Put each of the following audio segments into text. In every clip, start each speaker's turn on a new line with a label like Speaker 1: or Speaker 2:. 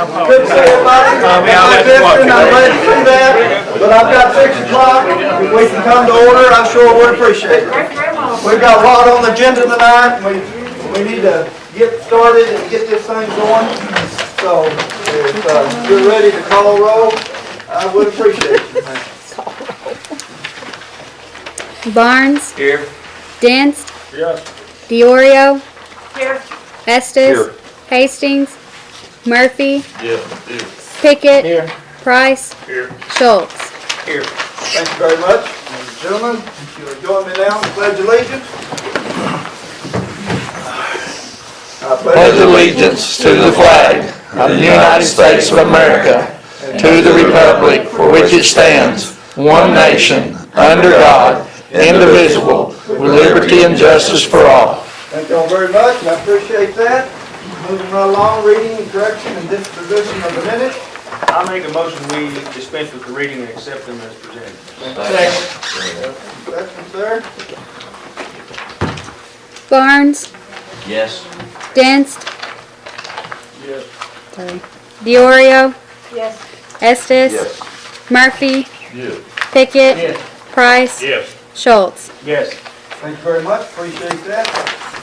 Speaker 1: Good to see everybody. I'm glad to see that. But I've got 6 o'clock. If we can come to order, I sure would appreciate it. We've got a lot on the agenda tonight. We need to get started and get this thing going. So if you're ready to call roll, I would appreciate it.
Speaker 2: Barnes.
Speaker 3: Here.
Speaker 2: Dent.
Speaker 3: Yes.
Speaker 2: Diorio.
Speaker 4: Here.
Speaker 2: Estes.
Speaker 3: Here.
Speaker 2: Hastings. Murphy.
Speaker 3: Yes.
Speaker 2: Pickett.
Speaker 1: Here.
Speaker 2: Price.
Speaker 3: Here.
Speaker 2: Schultz.
Speaker 3: Here.
Speaker 1: Thank you very much. Ladies and gentlemen, if you'll join me now in the Pledge of Allegiance. I
Speaker 5: Pledge allegiance to the flag of the United States of America, to the republic for which it stands, one nation, under God, indivisible, with liberty and justice for all.
Speaker 1: Thank you all very much. I appreciate that. Moving right along, reading, correction, and disposition of the minutes.
Speaker 3: I make a motion we dispense with the reading and accept them as presented.
Speaker 1: Second, sir.
Speaker 2: Barnes.
Speaker 3: Yes.
Speaker 2: Dent.
Speaker 3: Yes.
Speaker 2: Sorry. Diorio.
Speaker 4: Yes.
Speaker 2: Estes.
Speaker 3: Yes.
Speaker 2: Murphy.
Speaker 3: Yes.
Speaker 2: Pickett.
Speaker 3: Yes.
Speaker 2: Price.
Speaker 3: Yes.
Speaker 2: Schultz.
Speaker 3: Yes.
Speaker 1: Thank you very much. Appreciate that.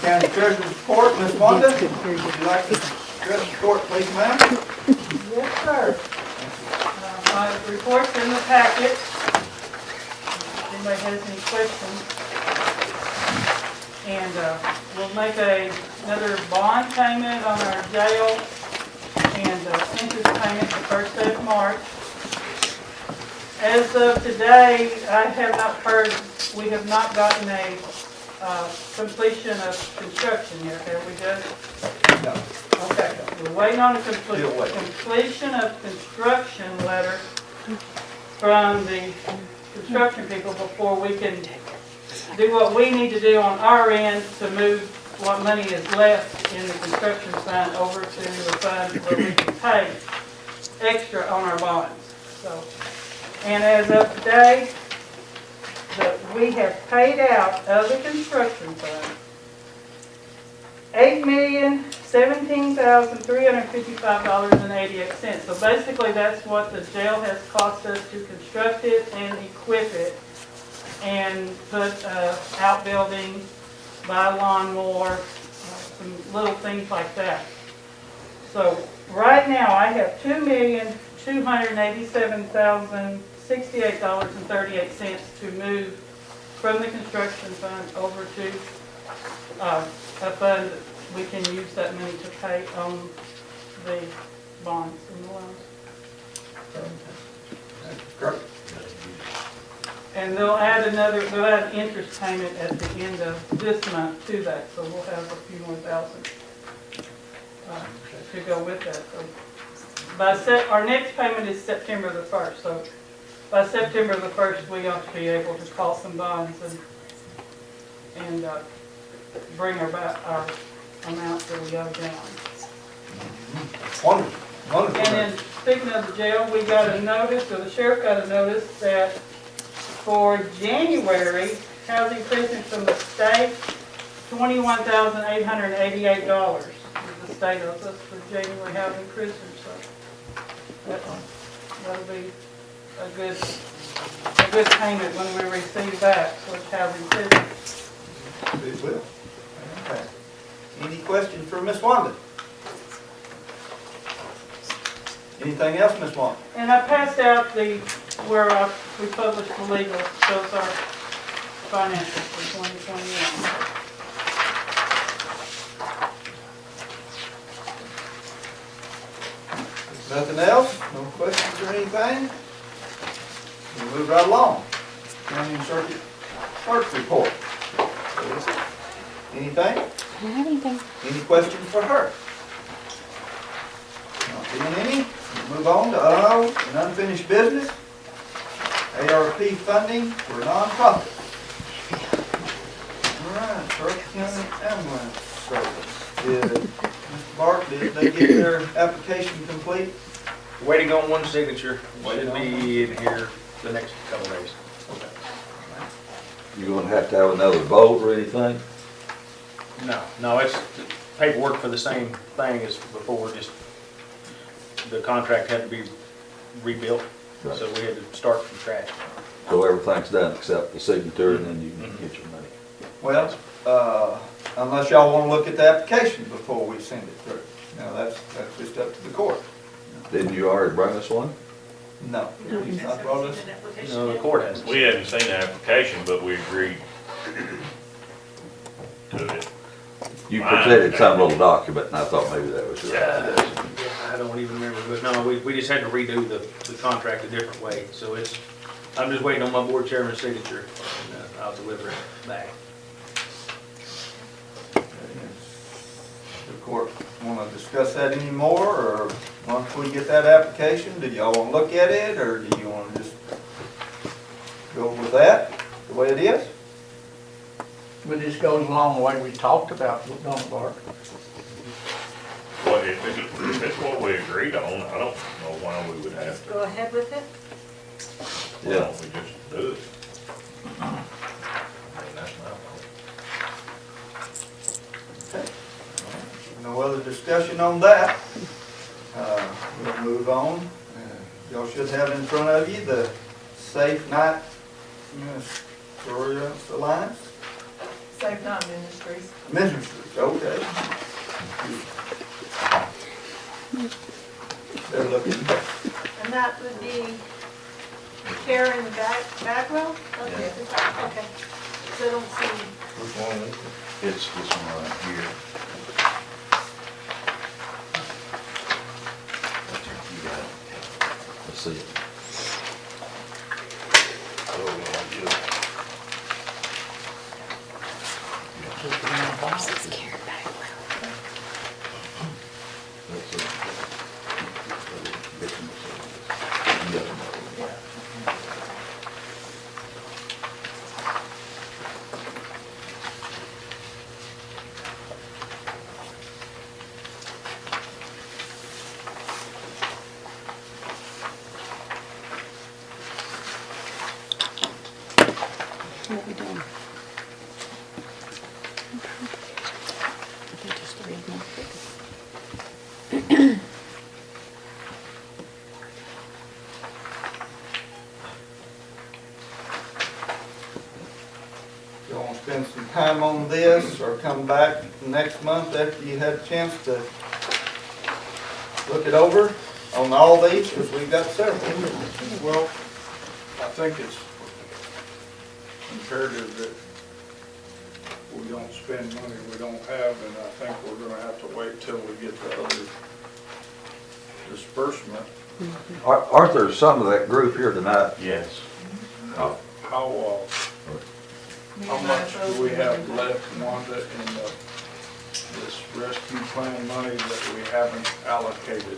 Speaker 1: County Treasurer's Report, Ms. Wanda. Would you like to address the report, please, ma'am?
Speaker 4: Yes, sir. My report's in the packet. If anybody has any questions. And we'll make another bond payment on our jail and interest payment the first day of March. As of today, I have not heard, we have not gotten a completion of construction yet, have we, Judge?
Speaker 1: No.
Speaker 4: Okay, we're waiting on a completion of construction letter from the construction people before we can do what we need to do on our end to move what money is left in the construction fund over to the fund where we can pay extra on our bonds. So, and as of today, we have paid out of the construction fund $8,017,355.88. So basically, that's what the jail has cost us to construct it and equip it, and put outbuilding, buy lawnmower, some little things like that. So right now, I have $2,287,068.38 to move from the construction fund over to a fund that we can use that money to pay on the bonds and the loans.
Speaker 1: Correct.
Speaker 4: And they'll add an interest payment at the end of this month to that, so we'll have a few more thousand to go with that. So our next payment is September the 1st, so by September the 1st, we ought to be able to call some bonds and bring our amount that we owe down.
Speaker 1: Wonderful. Wonderful.
Speaker 4: And then, speaking of the jail, we got a notice, or the sheriff got a notice that for January, housing prisons from the state, $21,888 is the state owes us for January housing prisons. So that'll be a good payment when we receive that for housing prisons.
Speaker 1: It will. Okay. Any questions for Ms. Wanda? Anything else, Ms. Wanda?
Speaker 4: And I passed out where we published the legal, shows our financials for 2021.
Speaker 1: Nothing else? No questions or anything? We'll move right along. County and Circuit Clerk's report. Anything?
Speaker 2: I don't have anything.
Speaker 1: Any questions for her? Not being any, we'll move on to unfinished business. ARP funding for nonprofit. All right, Circuit County Ambulance Service. Mr. Bart, did they get their application complete?
Speaker 3: Waiting on one signature. Should be in here the next couple days.
Speaker 5: You gonna have to have another vote or anything?
Speaker 3: No, it's paperwork for the same thing as before, just the contract had to be rebuilt,
Speaker 6: Right.
Speaker 3: so we had to start from scratch.
Speaker 6: So everything's done except the signature, and then you can get your money.
Speaker 1: Well, unless y'all wanna look at the application before we send it through. Now, that's just up to the court.
Speaker 6: Didn't you already bring us one?
Speaker 1: No, he's not brought us.
Speaker 3: No, the court has.
Speaker 7: We hadn't seen the application, but we agreed to it.
Speaker 6: You presented some little document, and I thought maybe that was your
Speaker 7: Yeah.
Speaker 6: idea.
Speaker 3: I don't even remember, but no, we just had to redo the contract a different way, so I'm just waiting on my board chairman's signature, and I'll deliver it back.
Speaker 1: The court wanna discuss that anymore, or once we get that application, do y'all wanna look at it, or do you wanna just go with that, the way it is?
Speaker 5: But this goes along the way we talked about, don't it, Bart?
Speaker 7: Well, if it's what we agreed on, I don't know why we would have to.
Speaker 8: Go ahead with it.
Speaker 7: Why
Speaker 6: Yeah.
Speaker 7: don't we just do it? I mean, that's my fault.
Speaker 1: No other discussion on that. We'll move on. Y'all should have in front of you the Safe Night Assurance Alliance.
Speaker 8: Safe Night Ministries.
Speaker 1: Ministries, okay. They're looking,
Speaker 8: And that would be care in the back row? Okay. Okay. So I don't see,
Speaker 7: Which one is it? It's this one right here. You got it.
Speaker 6: Let's see it.
Speaker 7: Oh, well, yeah.
Speaker 2: This is Karen Bagwell.
Speaker 6: That's it. You got it.
Speaker 2: What we doing? I think just read more.
Speaker 1: y'all wanna spend some time on this, or come back next month after you had a chance to look it over on all these, because we've got several.
Speaker 9: Well, I think it's imperative that we don't spend money we don't have, and I think we're gonna have to wait till we get the other disbursement.
Speaker 6: Aren't there some of that group here tonight?
Speaker 7: Yes.
Speaker 9: How much do we have left, Wanda, in this rescue plan money that we haven't allocated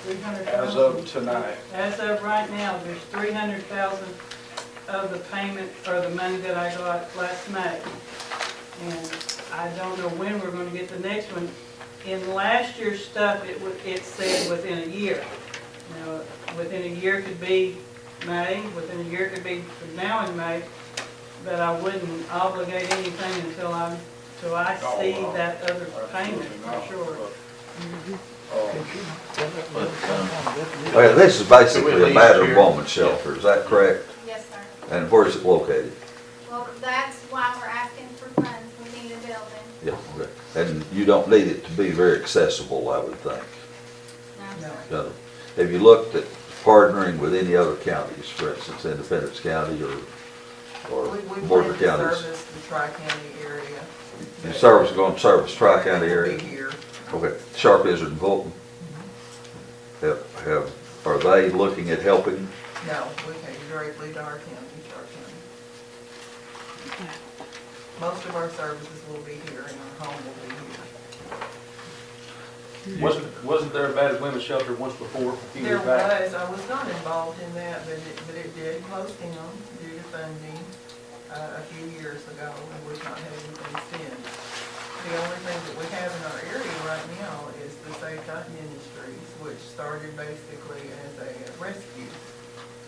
Speaker 4: 300,000.
Speaker 9: as of tonight?
Speaker 4: As of right now, there's 300,000 of the payment, or the money that I got last May. And I don't know when we're gonna get the next one. In last year's stuff, it said within a year. Now, within a year could be May, within a year could be from now in May, but I wouldn't obligate anything until I see that other payment for sure.
Speaker 6: Well, this is basically a battered woman shelter, is that correct?
Speaker 10: Yes, sir.
Speaker 6: And where's it located?
Speaker 10: Well, that's why we're asking for funds. We need a building.
Speaker 6: Yeah, okay. And you don't need it to be very accessible, I would think.
Speaker 10: No, sir.
Speaker 6: No. Have you looked at partnering with any other counties, for instance, Independence County or
Speaker 11: We
Speaker 6: border
Speaker 11: plan to
Speaker 6: counties?
Speaker 11: service the Tri-County area.
Speaker 6: Your service is going to service Tri-County
Speaker 11: Will
Speaker 6: area?
Speaker 11: be here.
Speaker 6: Okay, Sharp, Izard, and Fulton? Are they looking at helping?
Speaker 11: No, we pay directly to our county, Sharp County. Most of our services will be here and our home will be here.
Speaker 3: Wasn't there a battered women's shelter once before, a few
Speaker 11: There
Speaker 3: years back?
Speaker 11: was, I was not involved in that, but it did close down due to funding a few years ago, and we've not had anything since. The only thing that we have in our area right now is the Safe Night Ministries, which started basically as a rescue.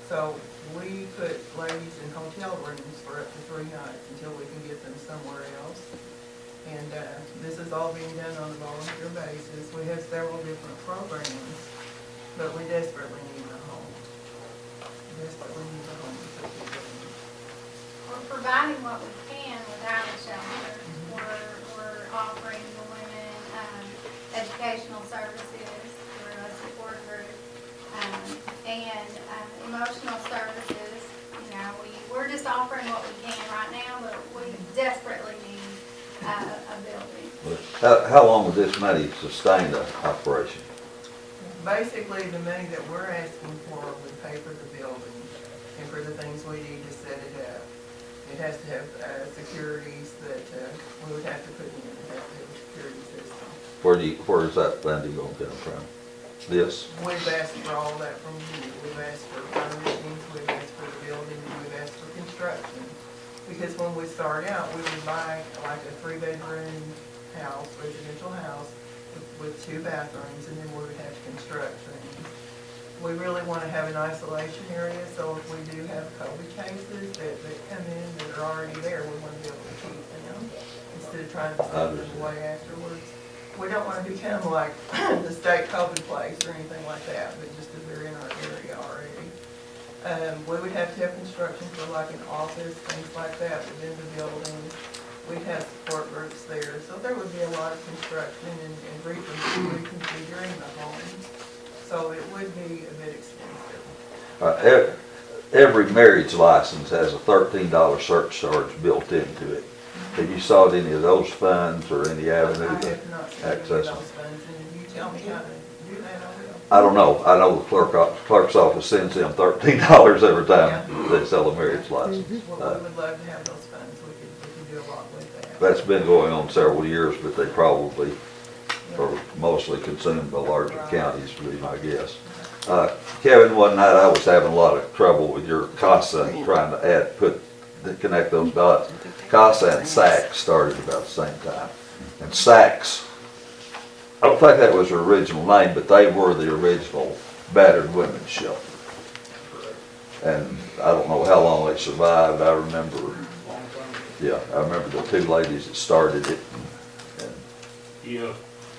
Speaker 11: So we put ladies in hotel rooms for up to 3 nights until we can get them somewhere else. And this is all being done on a volunteer basis. We have several different programs, but we desperately need a home. Desperately need a home for people.
Speaker 10: We're providing what we can without a shelter. We're offering the women educational services through a support group and emotional services. You know, we're just offering what we can right now, but we desperately need a building.
Speaker 6: How long would this money sustain the operation?
Speaker 11: Basically, the money that we're asking for would pay for the building and for the things we need to set it up. It has to have securities that we would have to put in. It has to have a security system.
Speaker 6: Where is that funding going to come from? This?
Speaker 11: We've asked for all that from you. We've asked for furnishings, we've asked for the building, and we've asked for construction. Because when we start out, we would buy like a 3-bedroom house, residential house, with 2 bathrooms, and then we would have to construct things. We really want to have an isolation area, so if we do have COVID cases that come in that are already there, we want to be able to keep them instead of trying to send them away afterwards. We don't want to become like the state COVID place or anything like that, but just as they're in our area already. We would have to have construction for like an office, things like that within the building. We'd have support groups there, so there would be a lot of construction and reconfiguring the home. So it would be a bit expensive.
Speaker 6: Every marriage license has a $13 search charge built into it. Have you sought any of those funds or any avenue
Speaker 11: I
Speaker 6: to
Speaker 11: have not seen any of
Speaker 6: access
Speaker 11: those
Speaker 6: them?
Speaker 11: funds, and if you tell me how to do that, I will.
Speaker 6: I don't know. I know the clerk's office sends them $13 every time they sell a marriage license.
Speaker 11: Well, we would love to have those funds. We could do a lot with that.
Speaker 6: That's been going on several years, but they probably are mostly consumed by larger counties, would be my guess. Kevin, one night I was having a lot of trouble with your CASA and trying to connect those dots. CASA and SACS started about the same time. And SACS, I don't think that was their original name, but they were the original battered women's shelter. And I don't know how long they survived. I remember, I remember the 2 ladies that started it.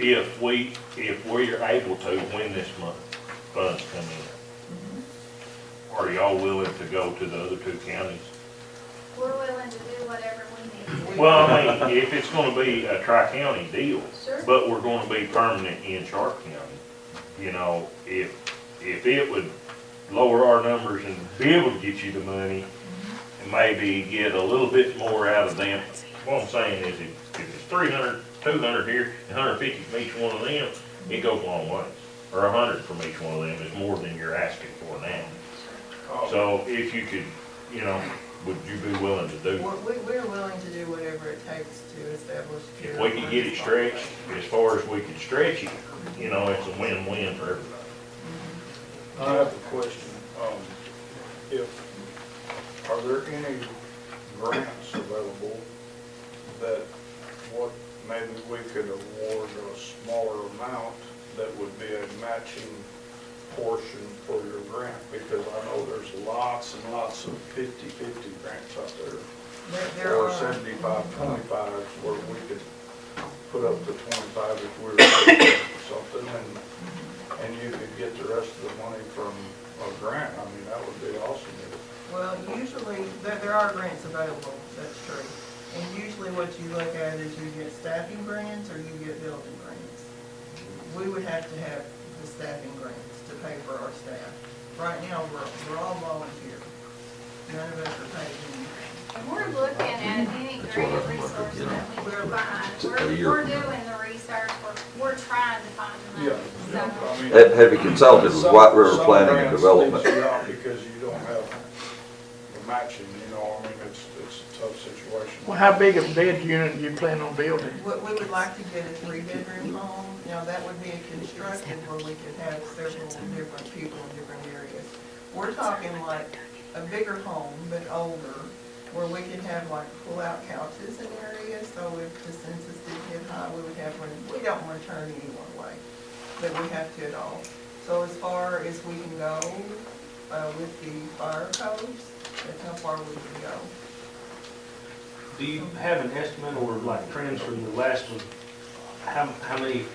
Speaker 7: If we're able to, when this month funds come in, are y'all willing to go to the other 2 counties?
Speaker 10: We're willing to do whatever we need to do.
Speaker 7: Well, I mean, if it's gonna be a tri-county deal,
Speaker 10: Sure.
Speaker 7: but we're gonna be permanent in Sharp County, you know, if it would lower our numbers and be able to get you the money and maybe get a little bit more out of them. What I'm saying is if it's 300, 200 here, and 150 from each one of them, it goes a long ways. Or 100 from each one of them is more than you're asking for now. So if you could, you know, would you be willing to do?
Speaker 11: We're willing to do whatever it takes to establish.
Speaker 7: If we could get it stretched, as far as we could stretch it, you know, it's a win-win for everybody.
Speaker 9: I have a question. Are there any grants available that maybe we could award a smaller amount that would be a matching portion for your grant? Because I know there's lots and lots of 50-50 grants out there. Or 75-25 where we could put up to 25 if we were doing something, and you could get the rest of the money from a grant. I mean, that would be awesome.
Speaker 11: Well, usually, there are grants available, that's true. And usually what you look at is you get staffing grants or you get building grants. We would have to have the staffing grants to pay for our staff. Right now, we're all volunteer. None of us are paid anything.
Speaker 10: And we're looking at any great resource that we can find. We're doing the research, we're trying to find the money.
Speaker 9: Yeah,
Speaker 10: So,
Speaker 9: I mean,
Speaker 6: Have you consulted with White River Planning and Development?
Speaker 9: Some grants leaves you out because you don't have the matching, you know, I mean, it's a tough situation.
Speaker 5: Well, how big a bed unit do you plan on building?
Speaker 11: We would like to get a 3-bedroom home. Now, that would be a constructed where we could have several different people in different areas. We're talking like a bigger home, but older, where we could have like pull-out couches in areas, so if the census did get high, we would have one. We don't want to turn anyone away, but we have to at all. So as far as we can go with the fire codes, that's how far we can go.
Speaker 3: Do you have an estimate or like trends from the last one? How many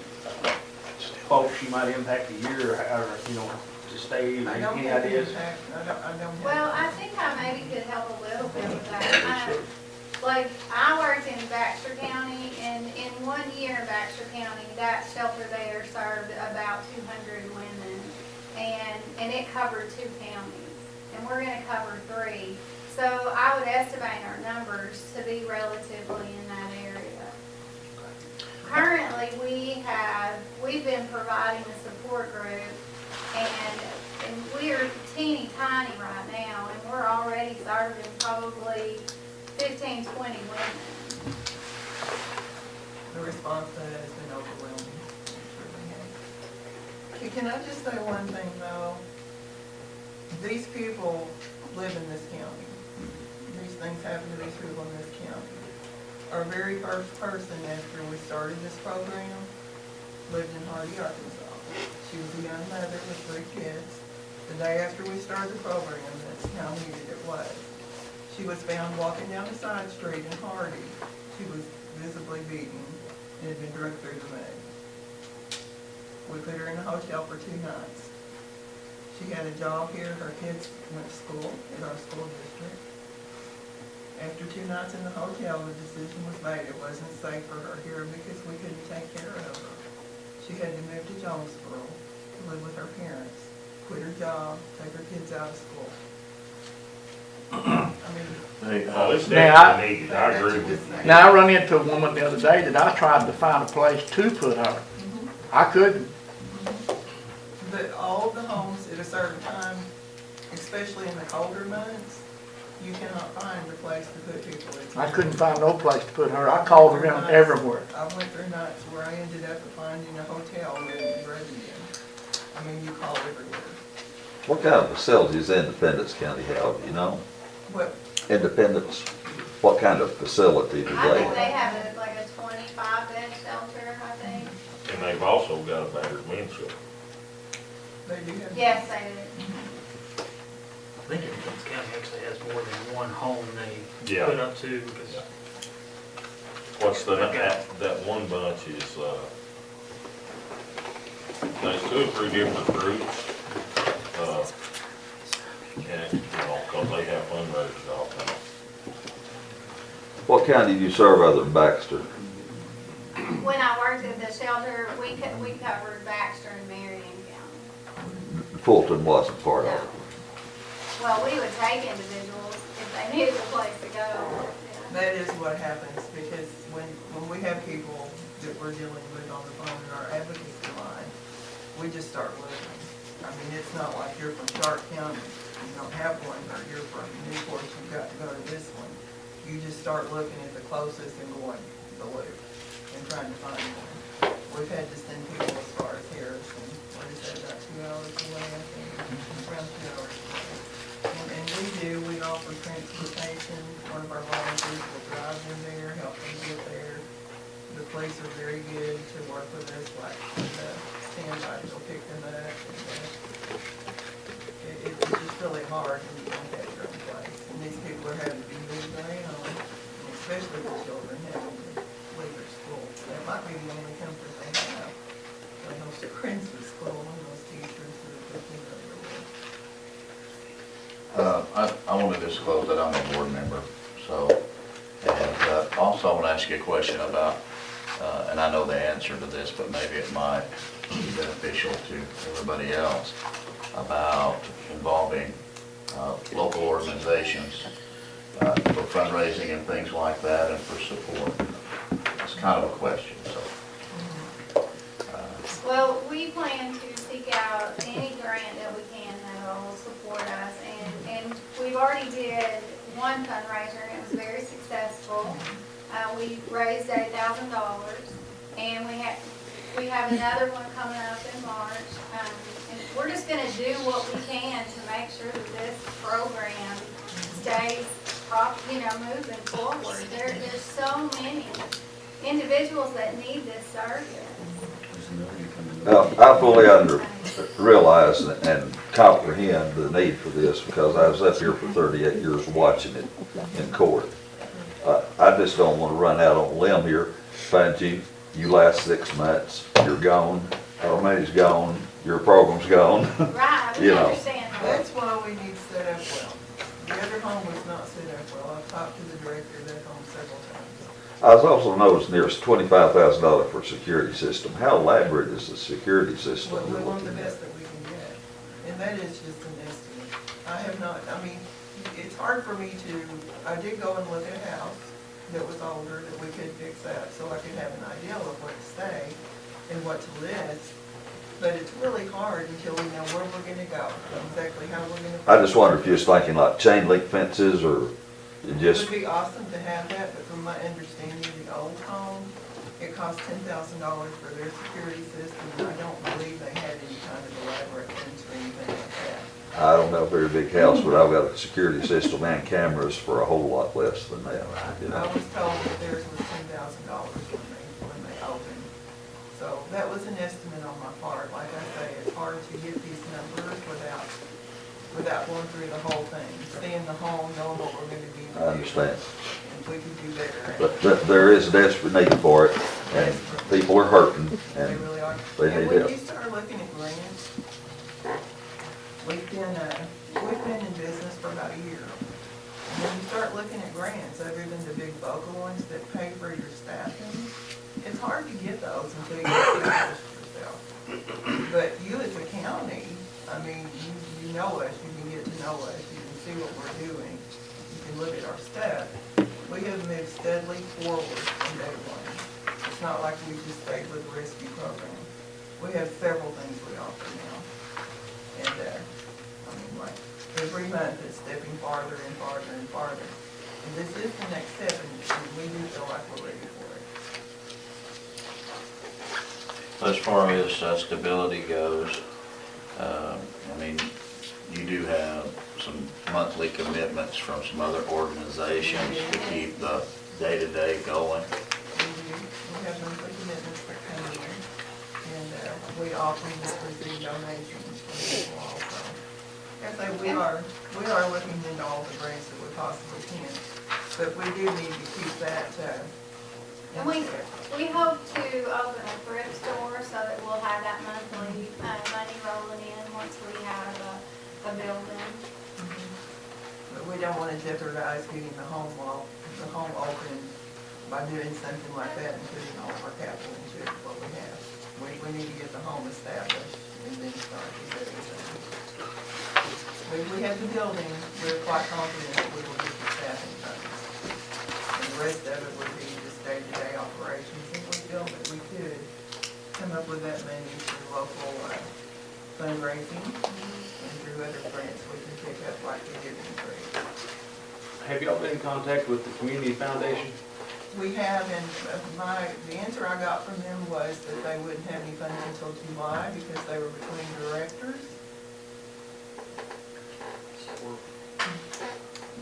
Speaker 3: folks you might impact a year or, you know, to stay,
Speaker 11: I don't
Speaker 3: any
Speaker 11: have the
Speaker 3: ideas?
Speaker 11: impact, I don't have.
Speaker 10: Well, I think I maybe could help a little bit with that. Like, I worked in Baxter County, and in 1 year in Baxter County, that shelter there served about 200 women, and it covered 2 counties, and we're gonna cover 3. So I would estimate our numbers to be relatively in that area. Currently, we've been providing a support group, and we're teeny tiny right now, and we're already serving probably 15, 20 women.
Speaker 11: The response to that has been overwhelming. Can I just say one thing though? These people live in this county. These things happen to these people in this county. Our very first person after we started this program lived in Hardy, Arkansas. She was a young mother with 3 kids. The day after we started the program, that's how needed it was. She was found walking down a side street in Hardy. She was visibly beaten and had been dragged through the mud. We put her in a hotel for 2 nights. She had a job here. Her kids went to school in our school district. After 2 nights in the hotel, the decision was made it wasn't safe for her here because we couldn't take care of her. She had to move to Jonesboro to live with her parents, quit her job, take her kids out of school. I mean,
Speaker 7: Oh, it's
Speaker 5: Now,
Speaker 7: definitely needed, I agree with you.
Speaker 5: Now, I run into a woman the other day that I tried to find a place to put her. I couldn't.
Speaker 11: but all the homes at a certain time, especially in the colder months, you cannot find a place to put people.
Speaker 5: I couldn't find no place to put her. I called around everywhere.
Speaker 11: I went through nights where I ended up finding a hotel in Reddington. I mean, you call everywhere.
Speaker 6: What kind of facilities Independence County have, you know?
Speaker 11: What,
Speaker 6: Independence, what kind of facility do
Speaker 10: I
Speaker 6: they
Speaker 10: think they
Speaker 6: have?
Speaker 10: have like a 25-bed shelter, I think.
Speaker 7: And they've also got a battered men's shelter.
Speaker 11: they do have.
Speaker 10: Yes, they do.
Speaker 12: I think Independence County actually has more than one home they
Speaker 7: Yeah.
Speaker 12: put up to, because
Speaker 7: What's that one bunch is, there's 2 or 3 different groups. And, you know, cause they have fundraisers all the time.
Speaker 6: What county do you serve other than Baxter?
Speaker 10: When I worked at the shelter, we covered Baxter and Marion County.
Speaker 6: Fulton wasn't part of
Speaker 10: No.
Speaker 6: it.
Speaker 10: Well, we would take individuals if they needed a place to go. Yeah.
Speaker 11: That is what happens, because when we have people that we're dealing with on the phone in our advocacy line, we just start looking. I mean, it's not like you're from Stark County, you don't have one, or you're from Newport, you've got to go to this one. You just start looking at the closest and going the loop and trying to find one. We've had to send people as far as Harrison, what is that, about 2 hours away, I think, around 2 hours away. And we offer transportation. One of our volunteers will drive them there, help them get there. The police are very good to work with us, like the standby, they'll pick them up. It's just really hard when you don't have your own place. And these people are having to be moved around, and especially the children having to leave their school. That might be the only comfort they have. They host friends at school and those teachers that are picking up their work.
Speaker 13: I want to disclose that I'm a board member, so, and also I want to ask you a question about, and I know the answer to this, but maybe it might be beneficial to everybody else, about involving local organizations for fundraising and things like that and for support. It's kind of a question, so.
Speaker 10: Well, we plan to seek out any grant that we can that will support us, and we've already did one fundraiser, and it was very successful. We raised $8,000, and we have another one coming up in March. And we're just gonna do what we can to make sure that this program stays moving forward. There's so many individuals that need this service.
Speaker 6: Now, I fully realize and comprehend the need for this because I was up here for 38 years watching it in court. I just don't wanna run out on a limb here, find you last 6 months, you're gone, our money's gone, your program's gone.
Speaker 10: Right,
Speaker 6: You
Speaker 10: we
Speaker 6: know.
Speaker 10: understand that.
Speaker 11: That's why we need to set up well. The other home was not set up well. I've talked to the director of that home several times.
Speaker 6: I was also noticing there's $25,000 for security system. How elaborate is the security system?
Speaker 11: We
Speaker 6: you're
Speaker 11: want the
Speaker 6: looking at?
Speaker 11: best that we can get. And that is just an estimate. I have not, I mean, it's hard for me to, I did go and look at a house that was older that we could fix up so I could have an idea of what to say and what to list. But it's really hard until we know where we're gonna go, exactly how we're gonna.
Speaker 6: I just wonder if you're just thinking like chain link fences or
Speaker 11: It
Speaker 6: just,
Speaker 11: would be awesome to have that, but from my understanding, the old home, it cost $10,000 for their security system, and I don't believe they had any kind of elaborate fence or anything like that.
Speaker 6: I don't know if they're a big house, but I've got a security system and cameras for a whole lot less than that. You
Speaker 11: I
Speaker 6: know?
Speaker 11: was told that theirs was $10,000 when they opened. So that was an estimate on my part. Like I say, it's hard to get these numbers without going through the whole thing, seeing the home, knowing what we're gonna be.
Speaker 6: I understand.
Speaker 11: And we can do better.
Speaker 6: But there is a desperate need for it and people are hurting
Speaker 11: They
Speaker 6: and
Speaker 11: really are.
Speaker 6: they
Speaker 11: And
Speaker 6: need
Speaker 11: when
Speaker 6: help.
Speaker 11: you start looking at grants, we've been in business for about a year. And when you start looking at grants, other than the big local ones that pay for your staffing, it's hard to get those until you establish yourself. But you as a county, I mean, you know us, you can get to know us, you can see what we're doing, you can look at our stuff. We have moved steadily forward from day one. It's not like we just stayed with the rescue program. We have several things we offer now. And, I mean, like, every month it's stepping farther and farther and farther. And this is the next step, and we do feel like we're ready for it.
Speaker 13: As far as stability goes, I mean, you do have some monthly commitments from some other organizations to keep the day-to-day going.
Speaker 11: We have monthly commitments that come in, and we often just receive donations from people also. As I say, we are looking into all the grants that we possibly can, but we do need to keep that,
Speaker 10: And we hope to open a thrift store so that we'll have that monthly money rolling in once we have a building.
Speaker 11: but we don't want to jeopardize getting the home open by doing something like that and putting all of our capital into what we have. We need to get the home established and then start with everything. We have the building, we're quite confident that we will get the staffing funds. And the rest of it would be just day-to-day operations, and we feel that we could come up with that money through local fundraising and through other grants we can pick up like the Giving Tree.
Speaker 3: Have y'all been in contact with the community foundation?
Speaker 11: We have, and the answer I got from them was that they wouldn't have any funds until July because they were between directors.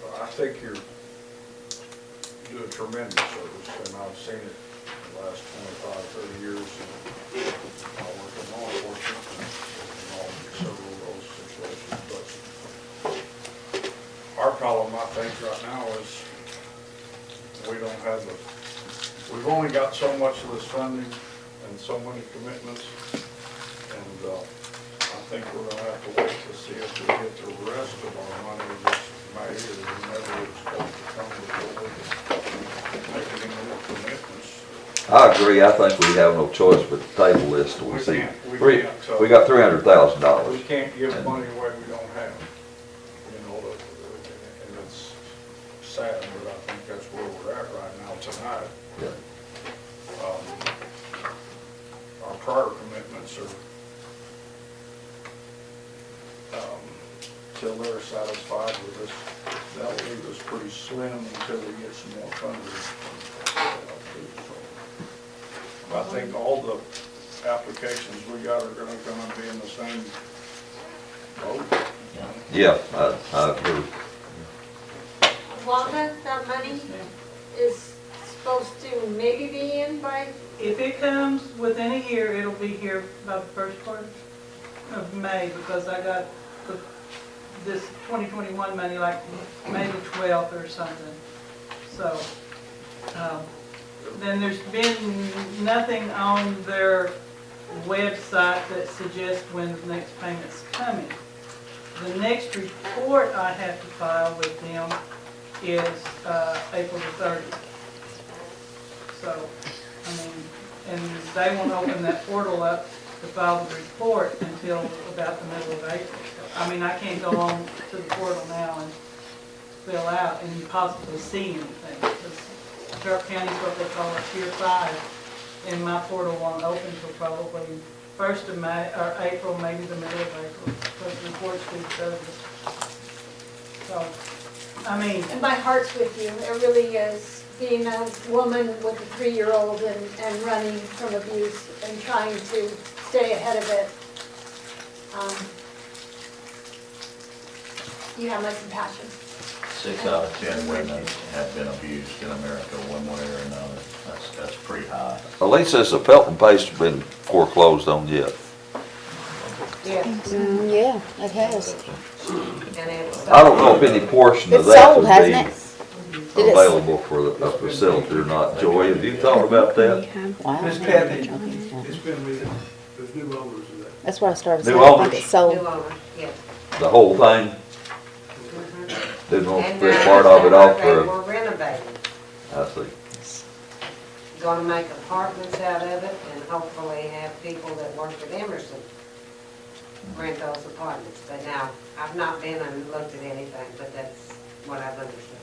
Speaker 9: But I think you do a tremendous service, and I've seen it the last 25, 30 years. I work in law enforcement and involved in several of those situations, but our problem, I think, right now is we don't have we've only got so much of this funding and so many commitments, and I think we're gonna have to wait to see if we get the rest of our money this May or whenever it's supposed to come before we can make any more commitments.
Speaker 6: I agree. I think we have no choice but to table this till we see.
Speaker 9: We
Speaker 6: We got $300,000.
Speaker 9: We can't give money away we don't have, you know, and it's sad, but I think that's where we're at right now tonight.
Speaker 6: Yeah.
Speaker 9: Our prior commitments are, till they're satisfied with us, that'll leave us pretty slim until we get some more funding. So I think all the applications we got are gonna be in the same boat.
Speaker 6: Yeah, I agree.
Speaker 8: Wanda, that money is supposed to maybe be in by,
Speaker 4: If it comes within a year, it'll be here by the first part of May, because I got this 2021 money like May the 12th or something. So Then there's been nothing on their website that suggests when the next payment's coming. The next report I have to file with them is April the 30th. So, I mean, and they won't open that portal up to file the report until about the middle of April. So, I mean, I can't go on to the portal now and fill out and possibly see anything, because Sharp County's what they call a tier 5, and my portal won't open until probably 1st of May, or April, maybe the middle of April, because the report's due the 30th. So, I mean,
Speaker 8: And my heart's with you, it really is. Being a woman with a 3-year-old and running from abuse and trying to stay ahead of it. You have my compassion.
Speaker 13: 6 out of 10 women have been abused in America one way or another. That's pretty high.
Speaker 6: At least this Pelton Paste has been foreclosed on yet.
Speaker 2: Yeah, it has.
Speaker 6: I don't know if any portion of
Speaker 2: It's
Speaker 6: that
Speaker 2: sold,
Speaker 6: would
Speaker 2: hasn't
Speaker 6: be
Speaker 2: it? Did it-
Speaker 6: available for a facility or not. Joy, have you thought about that?
Speaker 2: Wow.
Speaker 1: Miss Kathy, it's been, there's new owners of that.
Speaker 2: That's what I started
Speaker 6: New
Speaker 2: saying. I think
Speaker 6: owners?
Speaker 2: it's sold.
Speaker 6: The whole thing? Didn't want to split part of it off for,
Speaker 14: We're renovating,
Speaker 6: I see.
Speaker 14: gonna make apartments out of it and hopefully have people that work at Emerson rent those apartments. But now, I've not been and looked at anything, but that's what I've understood.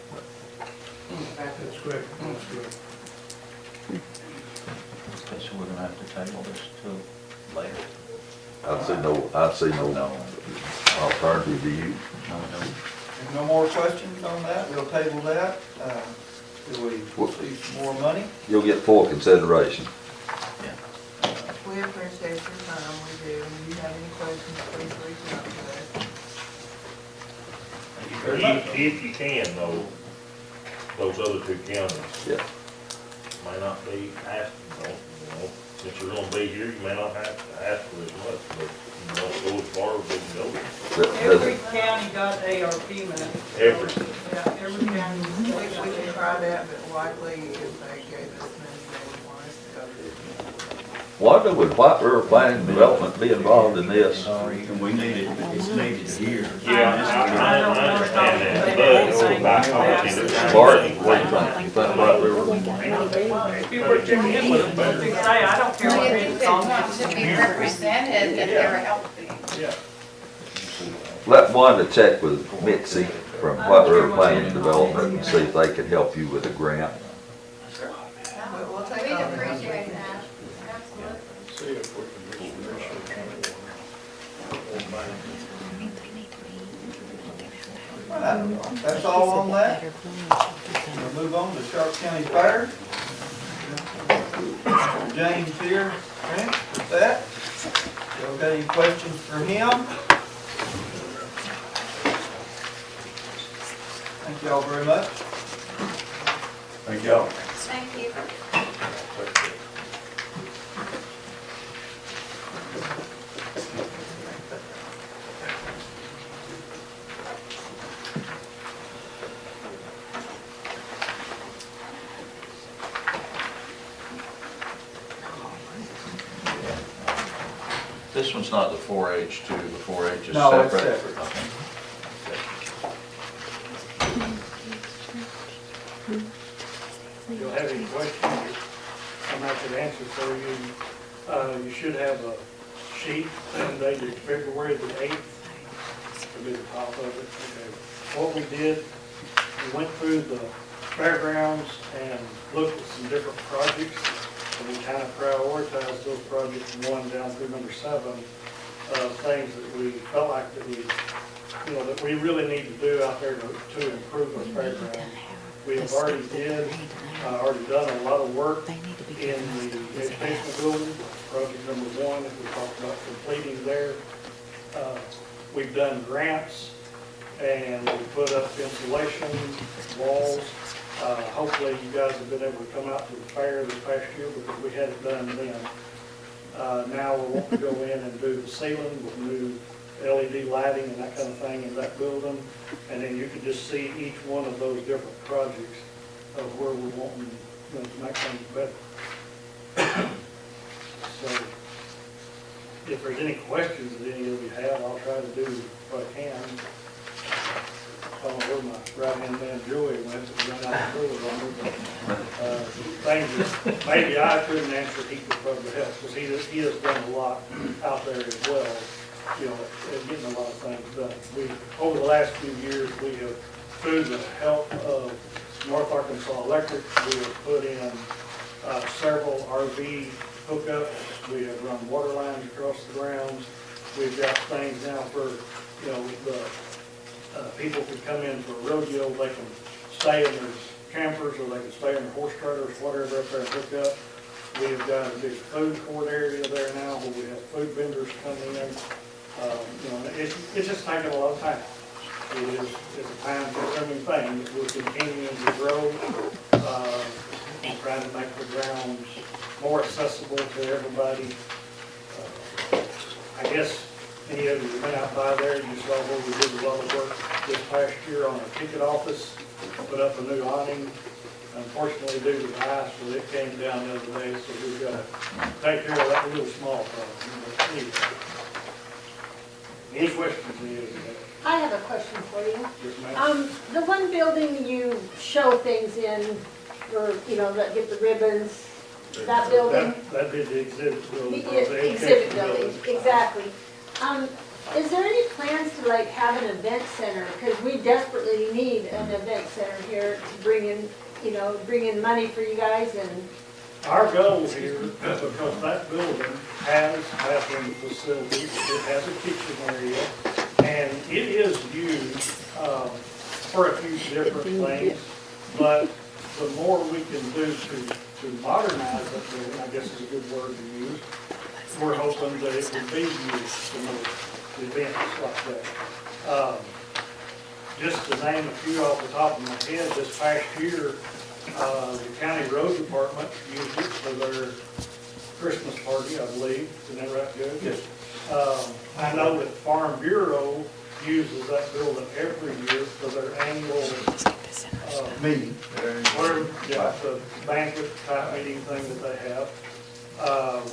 Speaker 1: That's great, that's great.
Speaker 13: Okay, so we're gonna have to table this till later.
Speaker 6: I see no alternative to you.
Speaker 1: If no more questions on that, we'll table that. Do we see some more money?
Speaker 6: You'll get full consideration.
Speaker 11: We appreciate your time, we do. If you have any questions, please reach out to us.
Speaker 7: If you can though, those other 2 counties.
Speaker 6: Yeah.
Speaker 7: May not be asked, since you're gonna be here, you may not have to ask for as much, but you know, go as far as we can go.
Speaker 4: every county got ARP money.
Speaker 7: Every.
Speaker 4: Yeah, every county.
Speaker 11: We can try that, but likely if they gave us money, they would want us to go to it.
Speaker 6: Why would White River Planning and Development be involved in this?
Speaker 15: And we need it, it's needed here.
Speaker 7: Yeah, I understand that, but by policy,
Speaker 6: Martin, what do you think? You think White River?
Speaker 4: If you were checking in with them, they say, I don't care what it's on.
Speaker 2: To be represented, that they're helping.
Speaker 6: Let Wanda check with Mitzi from White River Planning and Development and see if they can help you with a grant.
Speaker 11: We'll take
Speaker 10: We'd
Speaker 11: all that.
Speaker 10: appreciate that, absolutely.
Speaker 9: See if we can just reissue
Speaker 1: That's all on that. We'll move on to Sharp County Fair. James here, Trent, with that. Y'all got any questions for him? Thank y'all very much.
Speaker 9: Thank y'all.
Speaker 10: Thank you.
Speaker 13: This one's not the 4-H too, the 4-H is separate?
Speaker 1: No, it's separate.
Speaker 13: Okay.
Speaker 12: If you'll have any questions, I'm happy to answer for you. You should have a sheet dated February the 8th. It'll be the top of it. Okay. What we did, we went through the fairgrounds and looked at some different projects, and we kind of prioritized those projects from 1 down through number 7, things that we felt like that that we really need to do out there to improve our fairgrounds. We have already done a lot of work in the educational building, project number 1 that we talked about completing there. We've done grants and we put up insulation, walls. Hopefully you guys have been able to come out to the fair this past year because we had it done then. Now we want to go in and do the ceiling with new LED lighting and that kind of thing in that building. And then you can just see each one of those different projects of where we're wanting to make things better. So, if there's any questions that any of you have, I'll try to do what I can. I don't know where my right-hand man Joey went, but he ran out the door on me, but, things that maybe I couldn't answer, he could probably help, because he has done a lot out there as well, you know, and getting a lot of things done. Over the last few years, we have, through the help of North Arkansas Electric, we have put in several RV hookups. We have run water lines across the grounds. We've got things now for, you know, the people can come in for a rodeo, they can stay in their campers, or they can stay in their horse trailers, whatever, up there and hook up. We have got a big food court area there now where we have food vendors coming in. You know, it's just taking a lot of time. It's a time-consuming thing that we're continuing to grow, and trying to make the grounds more accessible to everybody. I guess any of you that went out by there, you saw where we did a lot of work this past year on our ticket office, put up a new awning. Unfortunately, due to the ice, well, it came down the other day, so we've got to take care of that little small problem. But anyway, any questions any of you have?
Speaker 8: I have a question for you.
Speaker 12: Yes, ma'am.
Speaker 8: The one building you show things in, or, you know, that get the ribbons, that building?
Speaker 12: That did the exhibit building.
Speaker 8: The exhibit building, exactly. Is there any plans to like have an event center? Because we desperately need an event center here to bring in, you know, bring in money for you guys and.
Speaker 12: Our goal here, because that building has bathroom facilities, it has a kitchen area, and it is used for a few different things, but the more we can do to modernize that building, I guess is a good word to use, we're hoping that it will be used for more events like that. Just to name a few off the top of my head, this past year, the county road department used it for their Christmas party, I believe. Isn't that right, Judge?
Speaker 9: Yes.
Speaker 12: I know that Farm Bureau uses that building every year for their annual
Speaker 1: meeting.
Speaker 12: whatever, yeah, the banquet type meeting thing that they have.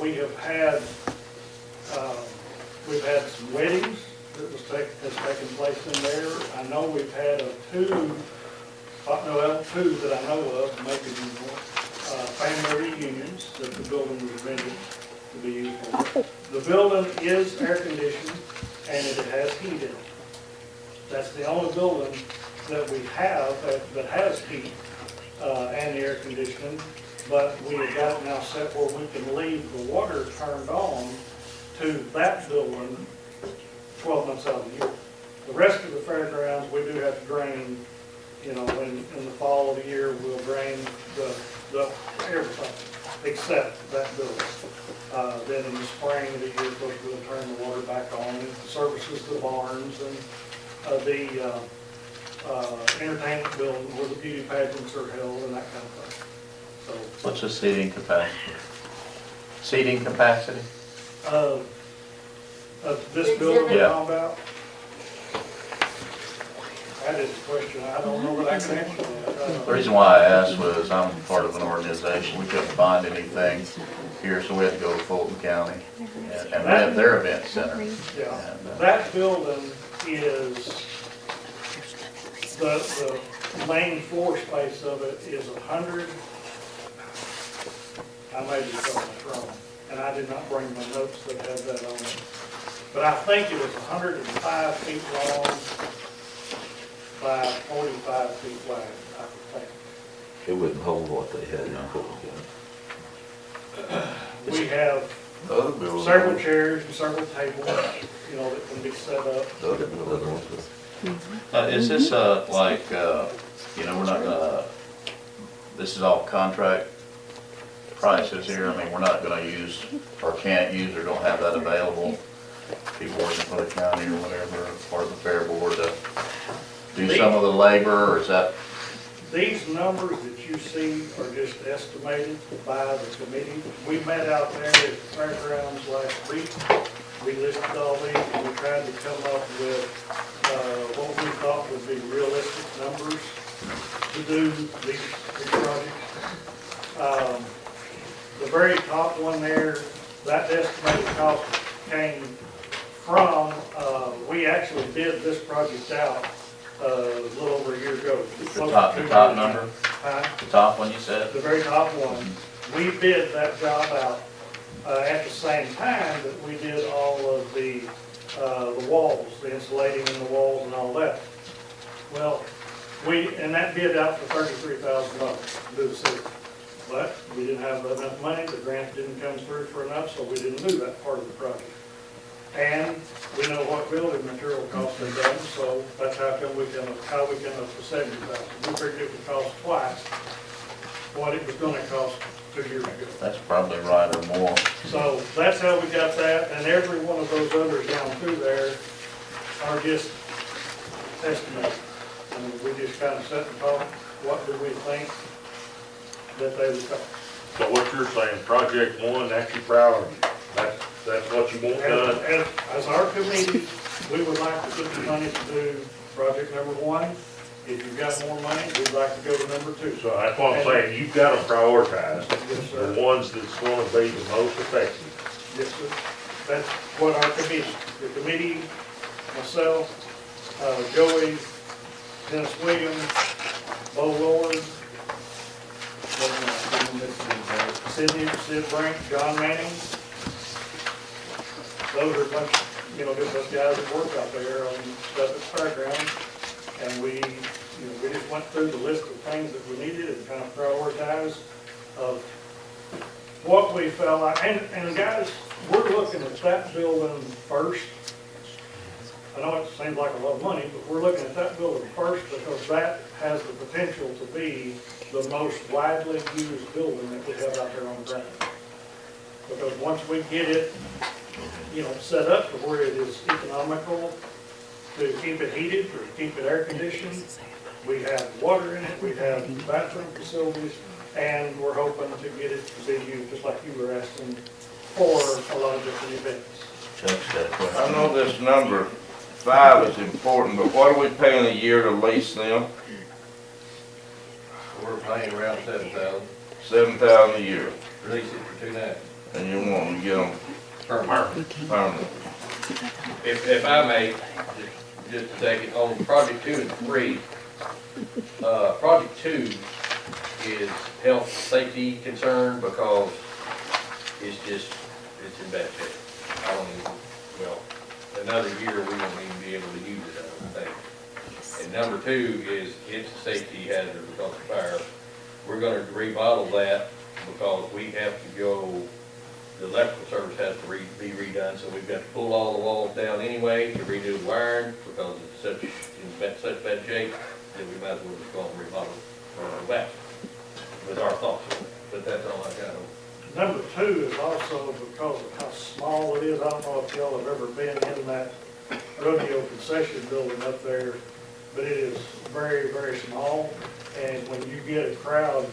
Speaker 12: We've had some weddings that has taken place in there. I know we've had two that I know of, maybe more, family reunions that the building was rented to be used for. The building is air conditioned and it has heat in it. That's the only building that we have that has heat and the air conditioning, but we have got it now set where we can leave the water turned on to that building 12 months out of the year. The rest of the fairgrounds, we do have to drain, you know, in the fall of the year, we'll drain the everything except that building. Then in the spring of the year, of course, we'll turn the water back on. It services the barns and the entertainment building where the beauty pageants are held and that kind of thing. So,
Speaker 13: What's the seating capacity? Seating capacity?
Speaker 12: this building we're
Speaker 13: Yeah.
Speaker 12: talking about, that is a question, I don't know that I can answer that.
Speaker 13: The reason why I asked was I'm part of an organization, we couldn't find anything here, so we had to go to Fulton County and we have their event center.
Speaker 12: Yeah,
Speaker 13: And,
Speaker 12: that building is, the main floor space of it is 100, I may be telling this wrong, and I did not bring my notes that have that on it. But I think it was 105 feet long by 45 feet wide, I think.
Speaker 6: It wouldn't hold what they had in Fulton County.
Speaker 12: We have
Speaker 6: The other building.
Speaker 12: several chairs and several tables, you know, that can be set up.
Speaker 6: The other building.
Speaker 13: Is this like, you know, we're not gonna, this is all contract prices here? I mean, we're not gonna use, or can't use, or don't have that available? People working for the county or whatever, part of the fair board to do some of the labor, or is that?
Speaker 12: These numbers that you see are just estimated by the committee. We met out there at the fairgrounds last week. We listed all these and we tried to come up with what we thought would be realistic numbers to do these projects. The very top one there, that estimated cost came from, we actually bid this project out a little over a year ago.
Speaker 13: The top number,
Speaker 12: Huh?
Speaker 13: the top one you said?
Speaker 12: The very top one. We bid that job out at the same time that we did all of the walls, the insulating in the walls and all that. Well, and that bid out for $33,000 to do the city. But we didn't have enough money, the grant didn't come through for enough, so we didn't do that part of the project. And we know what building material costs have done, so that's how we come up to $70,000. We figured it would cost twice what it was gonna cost 2 years ago.
Speaker 13: That's probably right or more.
Speaker 12: So that's how we got that, and every one of those others down through there are just estimates. I mean, we just kind of sit and talk, what do we think that they would cost?
Speaker 7: So what you're saying, project one, that's your priority, that's what you want done?
Speaker 12: As our committee, we would like to put the money to do project number one. If you've got more money, we'd like to go to number two.
Speaker 7: So that's what I'm saying, you've got to prioritize
Speaker 12: Yes, sir.
Speaker 7: the ones that's gonna be the most effective.
Speaker 12: Yes, sir. That's what our committee, the committee, myself, Joey, Dennis Williams, Bo Lord, Sid Brink, John Manning. Those are a bunch, just those guys that work out there on stuff at the fairground. And we just went through the list of things that we needed and kind of prioritized of what we felt like. And guys, we're looking at that building first. I know it seems like a lot of money, but we're looking at that building first because that has the potential to be the most widely used building that we have out there on the ground. Because once we get it, set up to where it is economical to keep it heated or keep it air conditioned, we have water in it, we have bathroom facilities, and we're hoping to get it to be used, just like you were asking, for a lot of different events.
Speaker 13: Chuck's got a question.
Speaker 5: I know this number 5 is important, but what are we paying a year to lease them?
Speaker 3: We're paying around 7,000,
Speaker 5: $7,000 a year,
Speaker 3: release it for 2 nights.
Speaker 5: and you want to get them
Speaker 3: Permanent.
Speaker 5: permanent.
Speaker 3: If I may, just to take it on project 2 and 3, project 2 is health, safety concern because it's in bad shape. I don't even, another year we won't even be able to use it, I don't think. And number 2 is it's a safety hazard because of fire. We're gonna remodel that because we have to go, the electrical service has to be redone, so we've got to pull all the walls down anyway to redo the wiring because it's in such bad shape that we might as well just go and remodel back with our thoughts on it. But that's all I got on.
Speaker 12: Number 2 is also because of how small it is. I don't know if y'all have ever been in that rodeo concession building up there, but it is very, very small. And when you get a crowd,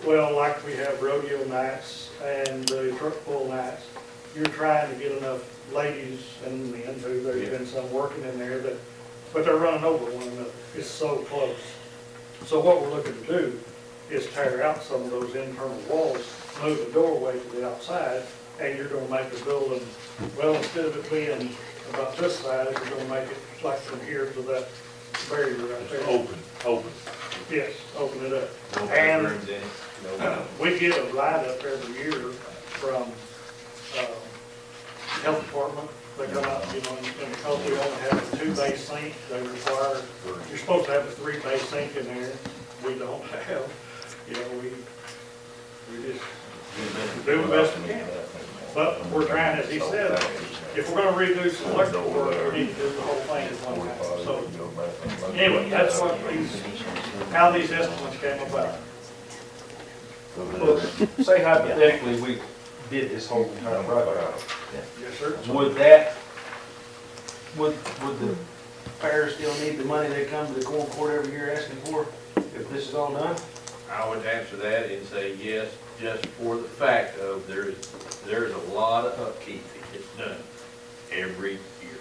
Speaker 12: well, like we have rodeo nights and the truck pull nights, you're trying to get enough ladies and men too. There's been some working in there but they're running over one another. It's so close. So what we're looking to do is tear out some of those internal walls, move the doorway to the outside, and you're gonna make the building, well, instead of it being about this size, you're gonna make it like from here to that barrier right there.
Speaker 7: Open.
Speaker 12: Yes, open it up.
Speaker 3: No
Speaker 12: And
Speaker 3: bathrooms in it, no.
Speaker 12: we get a write-up every year from, health department. They come out, and because we only have a 2-bay sink, they require, you're supposed to have a 3-bay sink in there. We don't have, we just do the best we can. But we're trying, as he said, if we're gonna redo some electrical work, we need to do the whole thing at one time. So, anyway, that's how these estimates came about.
Speaker 3: Well, say hypothetically, we did this whole entire project.
Speaker 12: Yes, sir.
Speaker 3: Would the fair still need the money they come to the Quorum Court every year asking for if this is all done? I would answer that and say yes, just for the fact of there's a lot of upkeep that gets done every year.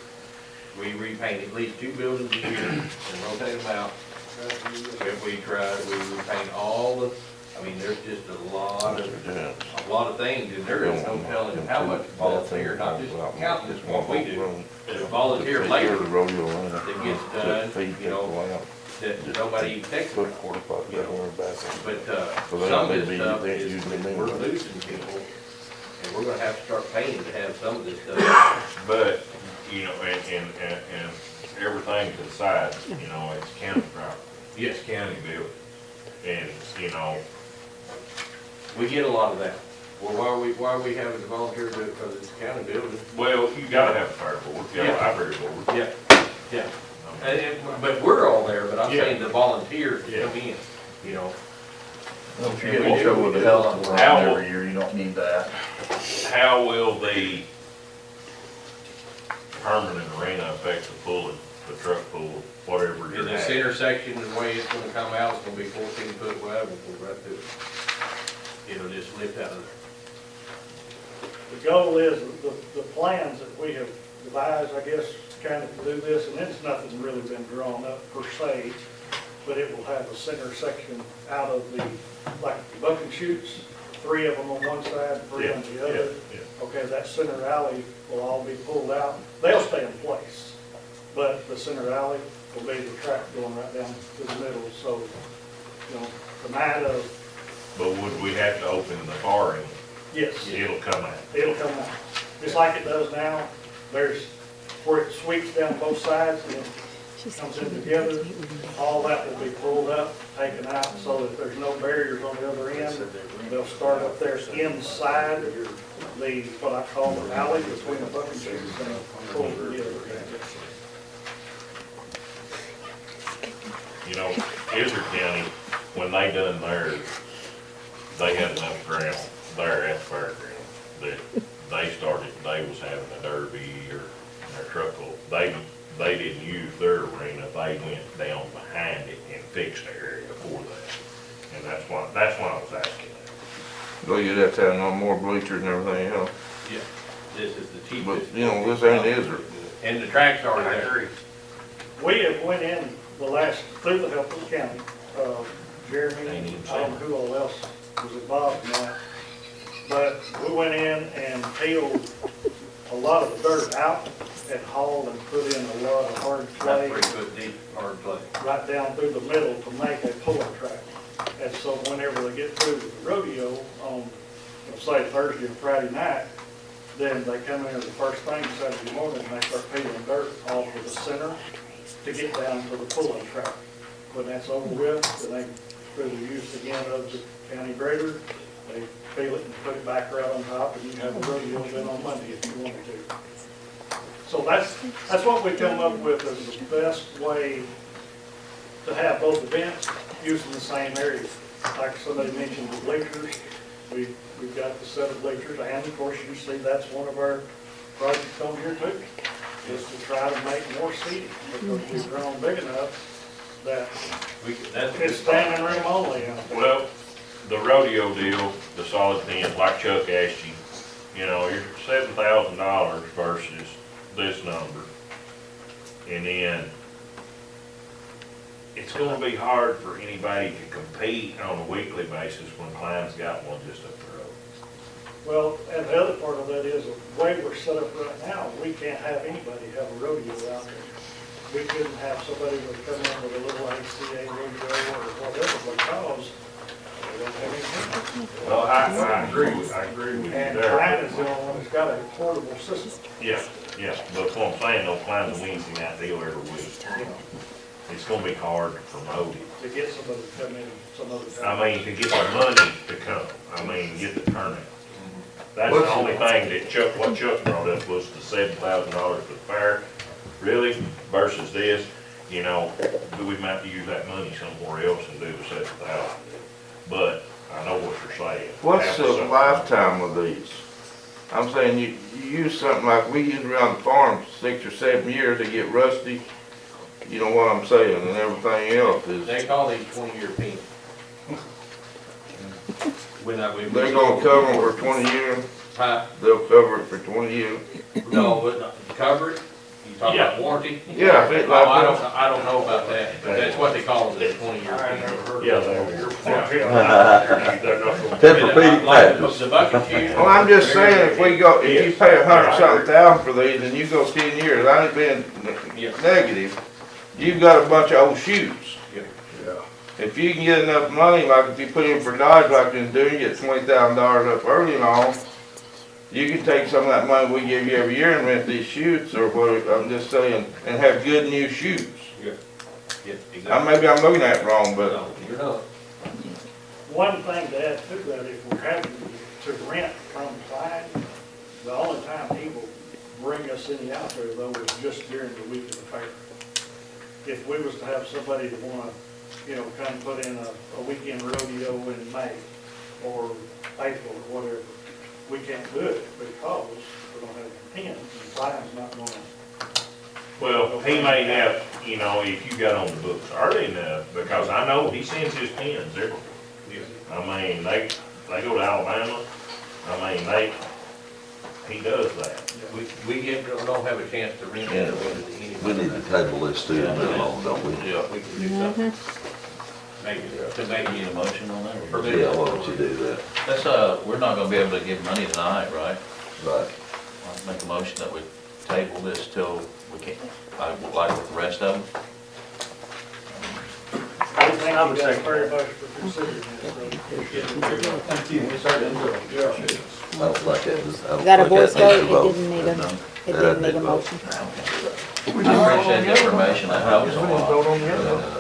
Speaker 3: We repaint at least 2 buildings a year and rotate them out. If we try, we repaint all the I mean, there's just a lot of things, and there is no telling how much volunteer, not just counting what we do, but a volunteer labor that gets done, you know, that nobody even thinks about. You know. But, some of this stuff is, we're losing people, and we're gonna have to start paying to have some of this stuff.
Speaker 7: But, you know, and everything to the side, you know, it's county property.
Speaker 3: Yes.
Speaker 7: It's county building. And, you know,
Speaker 3: We get a lot of that. Well, why are we having to volunteer to do it because it's county building?
Speaker 7: well, you gotta have a fire board, you gotta have a library board.
Speaker 3: Yeah. But we're all there, but I'm
Speaker 7: Yeah.
Speaker 3: saying the volunteers
Speaker 7: Yeah.
Speaker 3: come in, you know.
Speaker 13: Don't you get trouble with the health department every year, you don't need that.
Speaker 7: How will the permanent arena affect the pulling, the truck pull, whatever
Speaker 3: In
Speaker 7: you're
Speaker 3: this
Speaker 7: having?
Speaker 3: intersection, the way it's gonna come out, it's gonna be 14-foot wide, we'll go right through it. It'll just lift out of there.
Speaker 12: The goal is, the plans that we have devised, I guess, kind of to do this, and it's nothing really been drawn up per se, but it will have a center section out of the, like the bucket chutes, 3 of them on one side, 3 on the other.
Speaker 7: Yeah.
Speaker 12: Okay, that center alley will all be pulled out. They'll stay in place, but the center alley will be the track going right down to the middle, so, you know, the night of,
Speaker 7: But would we have to open the far end?
Speaker 12: yes.
Speaker 7: It'll come out.
Speaker 12: It'll come out, just like it does now. There's where it sweeps down both sides and it comes in together. All that will be pulled up, taken out, so that there's no barriers on the other end. They'll start up there inside the, what I call the alley between the bucket chutes and pull together.
Speaker 7: You know, Izard County, when they done theirs, they had enough ground there at the fairground that they was having a derby or a truck pull. They didn't use their arena, they went down behind it and fixed the area for that. And that's why I was asking that.
Speaker 5: Well, you'd have to have no more bleachers and everything else.
Speaker 3: Yeah, this is the cheapest.
Speaker 5: But, you know, this ain't Izard.
Speaker 3: And the track's already there.
Speaker 12: We have went in through the help of the county, Jeremy, I don't know who all else was involved in that. But we went in and peeled a lot of the dirt out and hauled and put in a lot of hard clay.
Speaker 3: 3 foot deep, hard clay.
Speaker 12: Right down through the middle to make a pulling track. And so whenever they get through with the rodeo on, say Thursday or Friday night, then they come in the first thing Saturday morning and they start peeling dirt off of the center to get down to the pulling track. When that's over with, then they, through the use again of the county grader, they peel it and put it back right on top, and you can have a rodeo then on Monday if you wanted to. So that's what we come up with as the best way to have both events using the same area. Like somebody mentioned the bleachers, we've got the set of bleachers, and of course you see that's one of our projects on here too, is to try to make more seating, because we've grown big enough that it's standing room only out there.
Speaker 7: Well, the rodeo deal, the solid tin, like Chuck asked you, you know, you're $7,000 versus this number. And then it's gonna be hard for anybody to compete on a weekly basis when Klein's got one just up the road.
Speaker 12: Well, and the other part of that is, the way we're set up right now, we can't have anybody have a rodeo out there. We couldn't have somebody that would come in with a little HCA rodeo or whatever, because we don't have anything.
Speaker 7: Well, I agree with you
Speaker 12: And
Speaker 7: there.
Speaker 12: Klein is the only one that's got a portable system.
Speaker 7: Yeah, but what I'm saying, though, Klein's a Wednesday night deal every week.
Speaker 12: You know,
Speaker 7: It's gonna be hard to promote it.
Speaker 12: to get somebody to come in some other time.
Speaker 7: I mean, to get the money to come, I mean, get the turnout. That's the only thing that what Chuck brought up was the $7,000 for the fair, really, versus this, you know, we might have to use that money somewhere else and do the $7,000. But I know what you're saying.
Speaker 5: What's the lifetime of these? I'm saying you use something like we use around the farm 6 or 7 years, they get rusty. You know what I'm saying, and everything else is.
Speaker 3: They call these 20-year pins.
Speaker 5: They're gonna cover them for 20 years?
Speaker 3: Huh?
Speaker 5: They'll cover it for 20 years?
Speaker 3: No, but not, to cover it, You talking about warranty?
Speaker 5: Yeah, if it
Speaker 3: Oh, I don't know about that, but that's what they call it, a 20-year.
Speaker 7: Yeah, they're
Speaker 6: Tempur-Pedic mattress.
Speaker 3: The bucket shoes.
Speaker 5: Well, I'm just saying, if we go, if you pay $100-something for these and you go 10 years, I ain't being negative, you've got a bunch of old shoes. If you can get enough money, like if you put in for Dodge like you're doing, you get $20,000 up early and all, you can take some of that money we give you every year and rent these shoes, or what, I'm just saying, and have good new shoes.
Speaker 3: Yeah, exactly.
Speaker 5: Maybe I'm looking at it wrong, but
Speaker 3: No, you're not.
Speaker 12: One thing to add to that, if we're having to rent from Clyde, the only time people bring us any out there though is just during the week of the fair. If we was to have somebody that wanna, come put in a weekend rodeo in May or April or whatever, we can't do it because we don't have a tent, and Clyde's not gonna.
Speaker 7: Well, he may have, if you got on the books early enough, because I know he sends his pins everywhere. I mean, they go to Alabama, he does that.
Speaker 3: We don't have a chance to rent it.
Speaker 6: We need to table this too, don't we?
Speaker 3: Yeah, we can do something. Maybe, to make
Speaker 13: Need a motion on that? or-
Speaker 6: Yeah, why don't you do that?
Speaker 13: Let's, we're not gonna be able to give money tonight, right?
Speaker 6: Right.
Speaker 13: I'll make a motion that we table this till we can, like with the rest of them.
Speaker 12: Thank you guys very much for considering this.
Speaker 6: I don't think it was. I don't
Speaker 2: Got a
Speaker 6: think
Speaker 2: voice
Speaker 6: that needs
Speaker 2: vote,
Speaker 6: a
Speaker 2: it didn't need a, it
Speaker 6: That
Speaker 2: didn't need a
Speaker 6: didn't vote.
Speaker 2: motion.
Speaker 13: I appreciate the information, that helps a lot.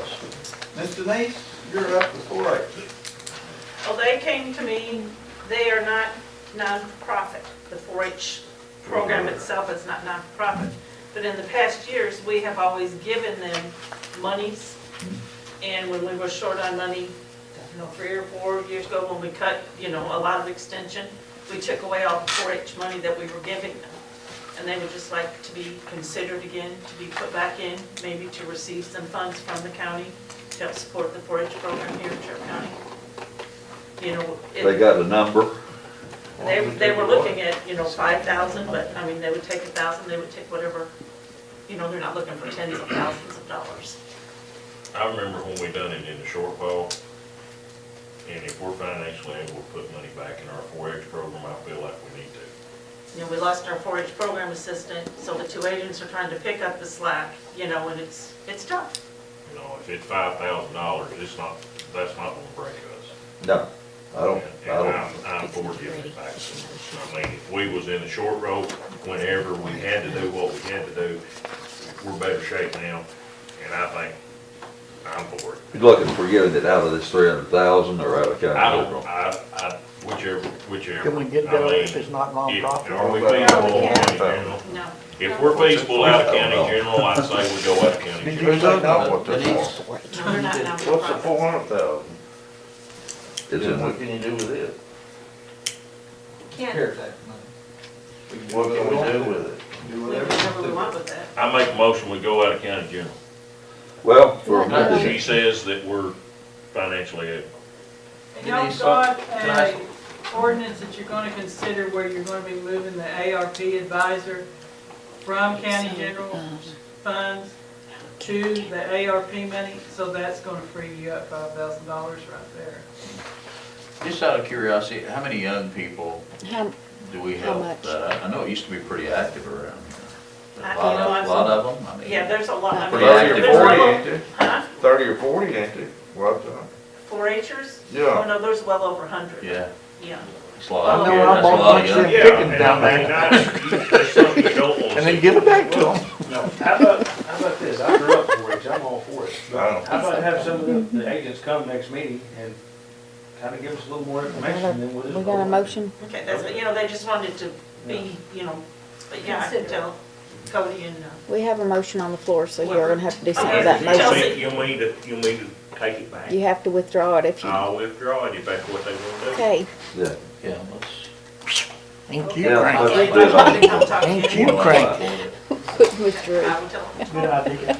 Speaker 1: Miss Denise, you're up to 4-H.
Speaker 16: Well, they came to me, they are not nonprofit. The 4-H program itself is not nonprofit. But in the past years, we have always given them monies. And when we were short on money, 3 or 4 years ago, when we cut, a lot of extension, we took away all the 4-H money that we were giving them. And they would just like to be considered again, to be put back in, maybe to receive some funds from the county to help support the 4-H program here in Sherman County.
Speaker 6: They got a number?
Speaker 16: They were looking at, 5,000, but, they would take 1,000, they would take whatever, they're not looking for tens of thousands of dollars.
Speaker 7: I remember when we done it in the short ball, and if we're financially able to put money back in our 4-H program, I feel like we need to.
Speaker 16: We lost our 4-H program assistant, so the 2 agents are trying to pick up the slack, and it's tough.
Speaker 7: If it's $5,000, that's not gonna break us.
Speaker 6: No, I don't.
Speaker 7: I'm for giving it back. If we was in the short road, whenever we had to do what we had to do, we're better shape now, and I think I'm for it.
Speaker 6: You're looking for getting it out of this 300,000 or out of county
Speaker 7: I don't,
Speaker 6: general?
Speaker 7: whichever.
Speaker 5: can we get
Speaker 7: I
Speaker 5: that
Speaker 7: mean,
Speaker 5: if it's not nonprofit?
Speaker 7: Are we feasible in county general?
Speaker 16: No.
Speaker 7: If we're feasible out of county general, I'd say we go out of county
Speaker 5: Did
Speaker 7: general.
Speaker 5: you say no, what they're
Speaker 13: Denise?
Speaker 5: for?
Speaker 16: No, they're not
Speaker 5: What's the
Speaker 16: nonprofits.
Speaker 5: 400,000?
Speaker 6: It's in
Speaker 5: What
Speaker 6: the,
Speaker 5: can you do with it?
Speaker 8: Can't,
Speaker 5: What can we do with it?
Speaker 16: We do whatever we want with that.
Speaker 7: I make a motion, we go out of county general.
Speaker 6: well, for
Speaker 7: She says that we're financially able.
Speaker 4: And y'all got a ordinance that you're gonna consider where you're gonna be moving the ARP advisor from county general funds to the ARP money, so that's gonna free you up $5,000 right there.
Speaker 13: Just out of curiosity, how many young people
Speaker 2: How,
Speaker 13: do we
Speaker 2: How
Speaker 13: help?
Speaker 2: much?
Speaker 13: I know it used to be pretty active around here. A
Speaker 16: I-
Speaker 13: lot
Speaker 16: you know,
Speaker 13: of,
Speaker 16: I'm-
Speaker 13: lot of them, I mean.
Speaker 16: Yeah, there's a lot.
Speaker 13: Pretty
Speaker 5: 30
Speaker 13: active.
Speaker 5: or 40, ain't there?
Speaker 16: Huh?
Speaker 5: 30 or 40, ain't there? What,
Speaker 16: 4-H'ers?
Speaker 5: Yeah.
Speaker 16: Oh, no, there's well over 100.
Speaker 13: Yeah,
Speaker 16: Yeah.
Speaker 13: it's a lot.
Speaker 5: I know
Speaker 13: Yeah,
Speaker 5: I
Speaker 13: that's a
Speaker 5: bought
Speaker 13: lot
Speaker 5: my
Speaker 13: of young.
Speaker 5: shit.
Speaker 7: Yeah,
Speaker 5: Chicken
Speaker 7: and
Speaker 5: down
Speaker 7: I mean,
Speaker 5: there.
Speaker 7: there's something you don't want to
Speaker 5: And then
Speaker 7: see.
Speaker 5: give it back to them.
Speaker 17: No, how about this, I grew up 4-H, I'm all for it.
Speaker 5: I know.
Speaker 17: How about have some of the agents come next meeting and kind of give us a little more information, and then we'll just.
Speaker 2: we got a motion?
Speaker 16: Okay, that's, they just wanted to be, but yeah, I can tell Cody and,
Speaker 2: We have a motion on the floor, so you're gonna have to do something with that motion.
Speaker 16: Chelsea.
Speaker 7: You'll need to take it back.
Speaker 2: You have to withdraw it if you,
Speaker 7: I'll withdraw it if that's what they want to do.
Speaker 2: okay.
Speaker 6: yeah.
Speaker 13: Yeah, let's.
Speaker 5: Ain't you
Speaker 6: Yeah,
Speaker 5: cranky?
Speaker 6: let's do that.
Speaker 16: I'll talk to
Speaker 5: Ain't
Speaker 16: you.
Speaker 5: you cranky?
Speaker 2: Withdrew.
Speaker 16: I will tell them.
Speaker 17: Good idea.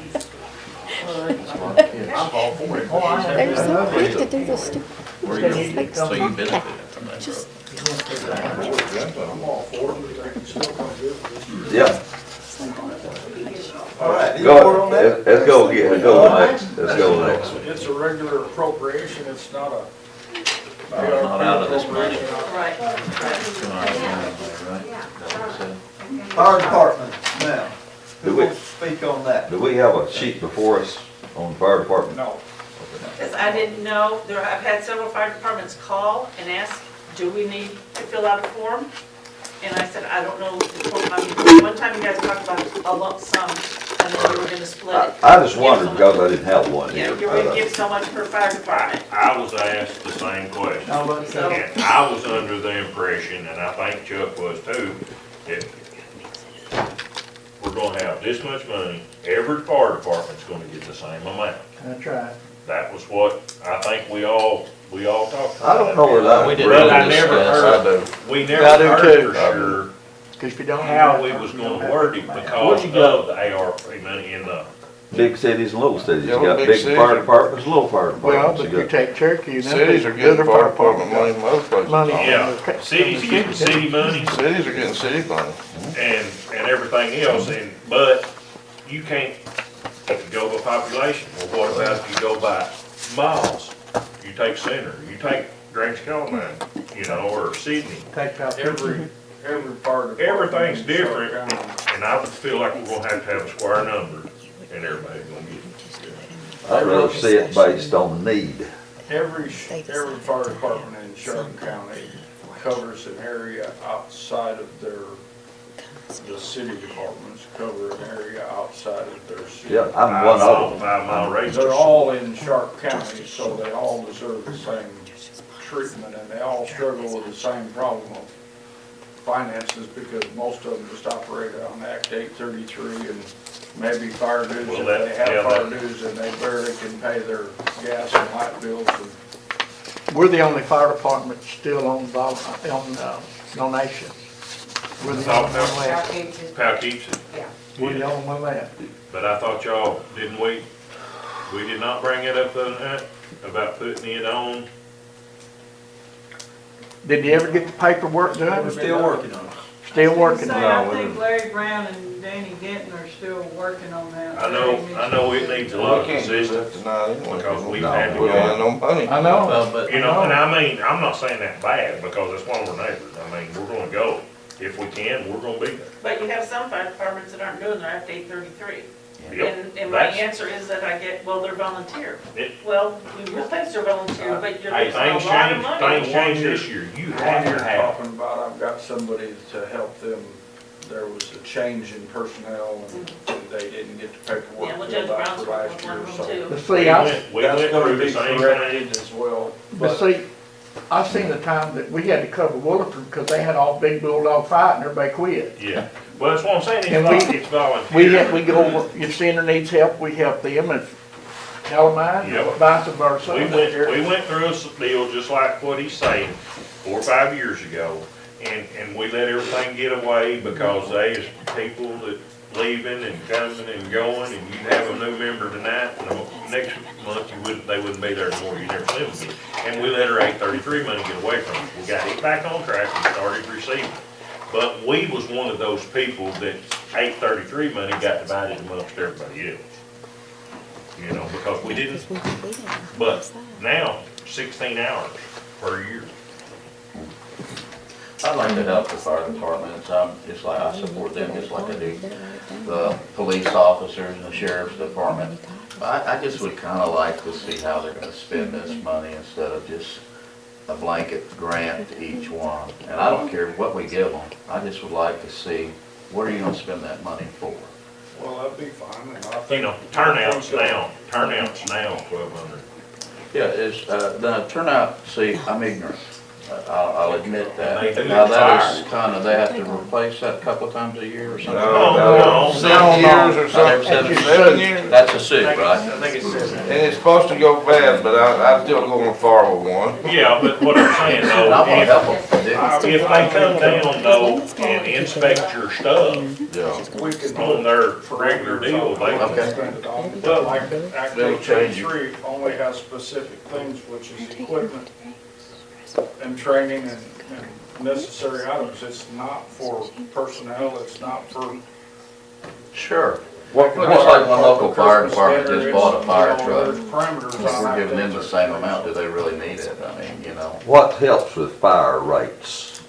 Speaker 17: I'm all for it.
Speaker 2: They're so quick to do this stupid.
Speaker 13: Where you, so you benefited from that.
Speaker 2: Just,
Speaker 9: I'm all for it.
Speaker 6: Yeah,
Speaker 1: All right, any
Speaker 6: Go,
Speaker 1: more on that?
Speaker 6: let's go next, let's go next.
Speaker 9: It's a regular appropriation, it's not a.
Speaker 13: Not out of this money.
Speaker 16: Right.
Speaker 1: Fire department, now,
Speaker 6: Do
Speaker 1: who
Speaker 6: we-
Speaker 1: wants to speak on that?
Speaker 6: Do we have a sheet before us on the fire department?
Speaker 9: No.
Speaker 16: Because I didn't know, I've had several fire departments call and ask, do we need to fill out a form? And I said, I don't know. One time you guys talked about a lump sum, and then you were gonna split it.
Speaker 6: I just wondered because I didn't have one
Speaker 16: Yeah,
Speaker 6: here.
Speaker 16: you were gonna give so much per fire department.
Speaker 7: I was asked the same question. And I was under the impression, and I think Chuck was too, that we're gonna have this much money, every fire department's gonna get the same amount.
Speaker 5: That's right.
Speaker 7: That was what I think we all talked about.
Speaker 6: I don't know whether I
Speaker 13: We
Speaker 6: agree.
Speaker 13: didn't
Speaker 7: But I
Speaker 13: really
Speaker 7: never
Speaker 13: discuss,
Speaker 7: heard-
Speaker 13: I do.
Speaker 7: We
Speaker 5: I
Speaker 7: never
Speaker 5: do
Speaker 7: heard
Speaker 5: too.
Speaker 7: for sure
Speaker 5: Cause if you don't.
Speaker 7: how we was gonna word it because of the ARP money in the,
Speaker 6: Big cities and little cities, you
Speaker 5: Yeah,
Speaker 6: got
Speaker 5: big
Speaker 6: big
Speaker 5: cities
Speaker 6: fire
Speaker 5: are-
Speaker 6: departments, little fire
Speaker 5: Well,
Speaker 6: departments.
Speaker 5: but
Speaker 6: You
Speaker 5: you
Speaker 6: got-
Speaker 5: take Cherokee, and
Speaker 18: Cities are getting fire department money most places.
Speaker 5: Money.
Speaker 7: yeah, cities getting city money
Speaker 18: Cities are getting city money.
Speaker 7: and everything else, and, but you can't, if you go by population, well, what about if you go by miles? You take Center, you take Grange County, you know, or Sydney.
Speaker 5: Take out.
Speaker 9: Every fire department.
Speaker 7: Everything's
Speaker 9: in
Speaker 7: different,
Speaker 9: Sharp County.
Speaker 7: and I would feel like we're gonna have a square number, and everybody's gonna get it.
Speaker 6: I'd rather see it based on need.
Speaker 9: Every fire department in Sharp County covers an area outside of the city departments cover an area outside of their city.
Speaker 6: Yeah, I'm one of them.
Speaker 7: 5 mile radius.
Speaker 9: They're all in Sharp County, so they all deserve the same treatment, and they all struggle with the same problem of finances, because most of them just operate on Act 833 and maybe fire dues,
Speaker 7: Well,
Speaker 9: if
Speaker 7: that-
Speaker 9: they have
Speaker 7: yeah,
Speaker 9: fire
Speaker 7: that-
Speaker 9: dues, and they barely can pay their gas and light bills. And
Speaker 5: We're the only fire department still on donations. We're the only one left.
Speaker 7: Poughkeepsie.
Speaker 5: We're the only one left.
Speaker 7: But I thought y'all, didn't we did not bring it up the other night about putting it on?
Speaker 5: Did you ever get the paperwork done?
Speaker 1: We're still working on it.
Speaker 5: Still working
Speaker 4: Say,
Speaker 5: on
Speaker 4: I
Speaker 5: it.
Speaker 4: think Larry Brown and Danny Denton are still working on that.
Speaker 7: I know it needs a lot of assistance, because we've had to
Speaker 18: We
Speaker 7: go.
Speaker 18: don't have no money.
Speaker 5: I know.
Speaker 13: Well, but
Speaker 7: You know, and I mean, I'm not saying that bad, because it's one of our neighbors, I mean, we're gonna go, if we can, we're gonna be there.
Speaker 16: But you have some fire departments that aren't doing their Act 833.
Speaker 7: Yep,
Speaker 16: And my
Speaker 7: that's-
Speaker 16: answer is that I get, well, they're volunteer.
Speaker 7: It-
Speaker 16: Well, we realize they're volunteer, but you're
Speaker 7: Hey,
Speaker 16: losing a
Speaker 7: things
Speaker 16: lot of
Speaker 7: change,
Speaker 16: money.
Speaker 7: things change this year, you
Speaker 9: the one
Speaker 7: have
Speaker 9: you're
Speaker 7: to have.
Speaker 9: talking about, I've got somebody to help them. There was a change in personnel, and they didn't get the
Speaker 16: Yeah,
Speaker 9: paperwork
Speaker 16: well,
Speaker 9: filled
Speaker 16: Judge
Speaker 9: out
Speaker 16: Brown's
Speaker 9: for last
Speaker 16: one
Speaker 9: year,
Speaker 16: of them
Speaker 9: so.
Speaker 16: too.
Speaker 5: But see, I,
Speaker 7: We
Speaker 9: That's
Speaker 7: went
Speaker 9: gonna
Speaker 7: through the
Speaker 9: be
Speaker 7: same thing.
Speaker 9: corrected as well.
Speaker 5: but see, I seen the time that we had to cover Williford because they had all big bulldog fight and everybody quit.
Speaker 7: Yeah, well, that's what I'm saying,
Speaker 5: And
Speaker 7: it's volunteer.
Speaker 5: We go over, if center needs help, we help them, and Calamine,
Speaker 7: Yep.
Speaker 5: vice versa.
Speaker 7: We went through a deal just like what he's saying 4 or 5 years ago, and we let everything get away because there's people that leaving and coming and going, and you have a new member tonight, and the next month they wouldn't be there anymore, you never see them again. And we let our 833 money get away from us. We got it back on track and started receiving it. But we was one of those people that 833 money got divided amongst everybody else. You know, because we didn't, but now, 16 hours per year.
Speaker 13: I'd like to help the fire departments, just like I support them, just like I do the police officers and the sheriff's department. I just would kinda like to see how they're gonna spend this money instead of just a blanket grant to each one. And I don't care what we give them, I just would like to see, what are you gonna spend that money for?
Speaker 9: Well, that'd be fine, and I
Speaker 7: You
Speaker 9: think.
Speaker 7: know, turnouts now, 1,200.
Speaker 13: Yeah, it's, the turnout, see, I'm ignorant. I'll admit that.
Speaker 7: And they do
Speaker 13: Now, that is
Speaker 7: fire.
Speaker 13: kinda, they have to replace that a couple of times a year or something?
Speaker 7: No,
Speaker 18: 7 years or something, 7 years.
Speaker 13: That's a suit, right?
Speaker 17: I think it's 7.
Speaker 18: And it's supposed to go fast, but I still go on far with one.
Speaker 7: Yeah, but what I'm saying
Speaker 13: I
Speaker 7: though,
Speaker 13: wanna
Speaker 7: if
Speaker 13: help them.
Speaker 7: if they come down though and inspect your stuff
Speaker 18: Yeah.
Speaker 9: We can
Speaker 7: on their regular deal, they,
Speaker 13: Okay.
Speaker 9: But like Act
Speaker 18: They'll change it.
Speaker 9: 833 only has specific things, which is equipment and training and necessary items. It's not for personnel, it's not for,
Speaker 13: Sure. Looks like one local fire department just
Speaker 9: It's,
Speaker 13: bought a fire
Speaker 9: you know,
Speaker 13: truck.
Speaker 9: there's parameters
Speaker 13: If
Speaker 9: on
Speaker 13: we're
Speaker 9: that.
Speaker 13: giving them the same amount, do they really need it? I mean, you know.
Speaker 6: What helps with fire rates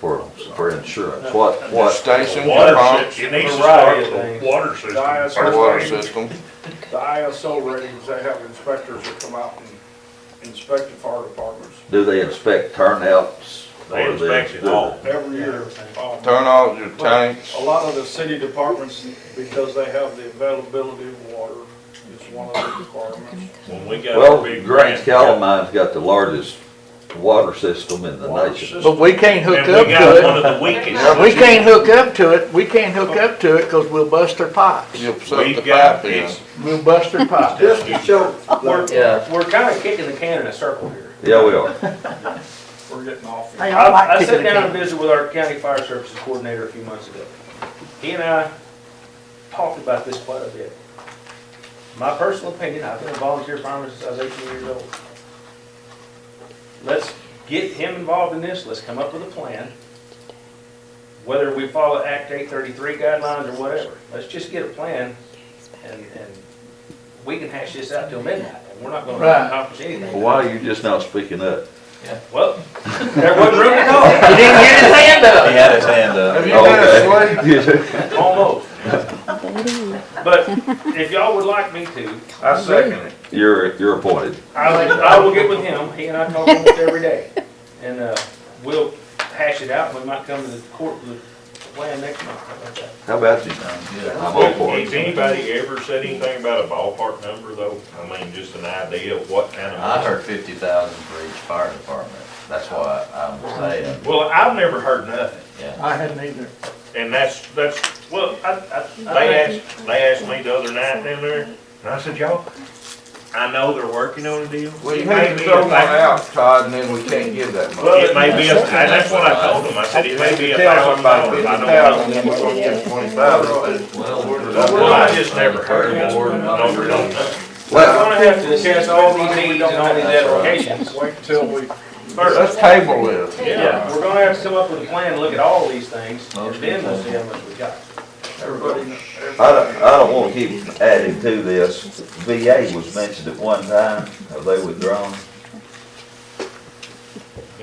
Speaker 6: for insurance? What?
Speaker 18: Station
Speaker 7: Water
Speaker 18: pumps,
Speaker 7: system, it needs to
Speaker 12: Variety
Speaker 7: start
Speaker 12: of
Speaker 7: with
Speaker 12: things.
Speaker 7: the water system.
Speaker 9: Our
Speaker 18: water system.
Speaker 9: The ISO ratings, they have inspectors that come out and inspect the fire departments
Speaker 6: Do they inspect turnouts?
Speaker 7: They
Speaker 6: Or
Speaker 7: inspect it all.
Speaker 9: every year.
Speaker 18: Turn off your tanks.
Speaker 9: A lot of the city departments, because they have the availability of water, it's one of the requirements.
Speaker 7: When we got
Speaker 6: Well,
Speaker 7: our big
Speaker 6: Grants
Speaker 7: grant.
Speaker 6: Calamine's got the largest water system in the
Speaker 9: Water
Speaker 6: nation.
Speaker 9: system.
Speaker 5: But we can't hook
Speaker 7: And
Speaker 5: up
Speaker 7: we got one
Speaker 5: to
Speaker 7: of the weakest.
Speaker 5: it. We can't hook up to it. We can't hook up to it because we'll bust their pipes.
Speaker 18: You'll suck the
Speaker 7: We've got,
Speaker 18: pipe in.
Speaker 7: it's,
Speaker 5: We'll bust their pipes.
Speaker 1: Just to show,
Speaker 17: We're kinda kicking the can in a circle here.
Speaker 6: Yeah, we are.
Speaker 9: We're getting off.
Speaker 5: Hey, I like
Speaker 17: I
Speaker 5: kicking
Speaker 17: sat
Speaker 5: the
Speaker 17: down
Speaker 5: can.
Speaker 17: and visited with our county fire services coordinator a few months ago. He and I talked about this quite a bit. My personal opinion, I've been a volunteer fireman since I was 18 years old. Let's get him involved in this, let's come up with a plan. Whether we follow Act 833 guidelines or whatever, let's just get a plan and we can hash this out till midnight and we're not gonna
Speaker 5: Right.
Speaker 17: accomplish anything.
Speaker 6: Well, why are you just not speaking up?
Speaker 17: Well, there wasn't room to talk.
Speaker 5: He didn't get his hand
Speaker 13: He
Speaker 5: up.
Speaker 13: had his hand up.
Speaker 18: Have you been asleep?
Speaker 6: Okay.
Speaker 17: Almost. But if y'all would like me to,
Speaker 18: I second it.
Speaker 6: You're appointed.
Speaker 17: I will get with him. He and I talk almost every day. And we'll hash it out. We might come to the court with a plan next month. How about that?
Speaker 6: How about you? I'm all for
Speaker 7: has
Speaker 6: it.
Speaker 7: anybody ever said anything about a ballpark number though? I mean, just an idea of what kind of.
Speaker 13: I heard 50,000 for each fire department. That's why I'm saying,
Speaker 7: Well, I've never heard nothing.
Speaker 13: yeah.
Speaker 5: I hadn't either.
Speaker 7: And that's,
Speaker 17: Well,
Speaker 7: they asked me the other night down there, and I said, y'all, I know they're working on a deal.
Speaker 18: Well, you
Speaker 7: It may
Speaker 18: hate to
Speaker 7: be
Speaker 18: throw
Speaker 7: a
Speaker 18: one
Speaker 7: thou-
Speaker 18: out, Todd, and then we can't give that much.
Speaker 7: Well, it may be, and that's what I told them, I said, it may be
Speaker 18: Tell
Speaker 7: $1,000,
Speaker 18: somebody
Speaker 7: I
Speaker 18: 50,000, then
Speaker 7: don't
Speaker 18: we're
Speaker 7: know.
Speaker 18: gonna give 20,000.
Speaker 7: Well, I just never heard of more numbers on that.
Speaker 17: we're gonna have to discuss all these needs and all these applications.
Speaker 9: Wait until we,
Speaker 18: Let's table this.
Speaker 17: Yeah, we're gonna have to come up with a plan, look at all these things, and then we'll see how much we got.
Speaker 9: everybody,
Speaker 6: I don't want to keep adding to this. VA was mentioned at one time. Have they withdrawn?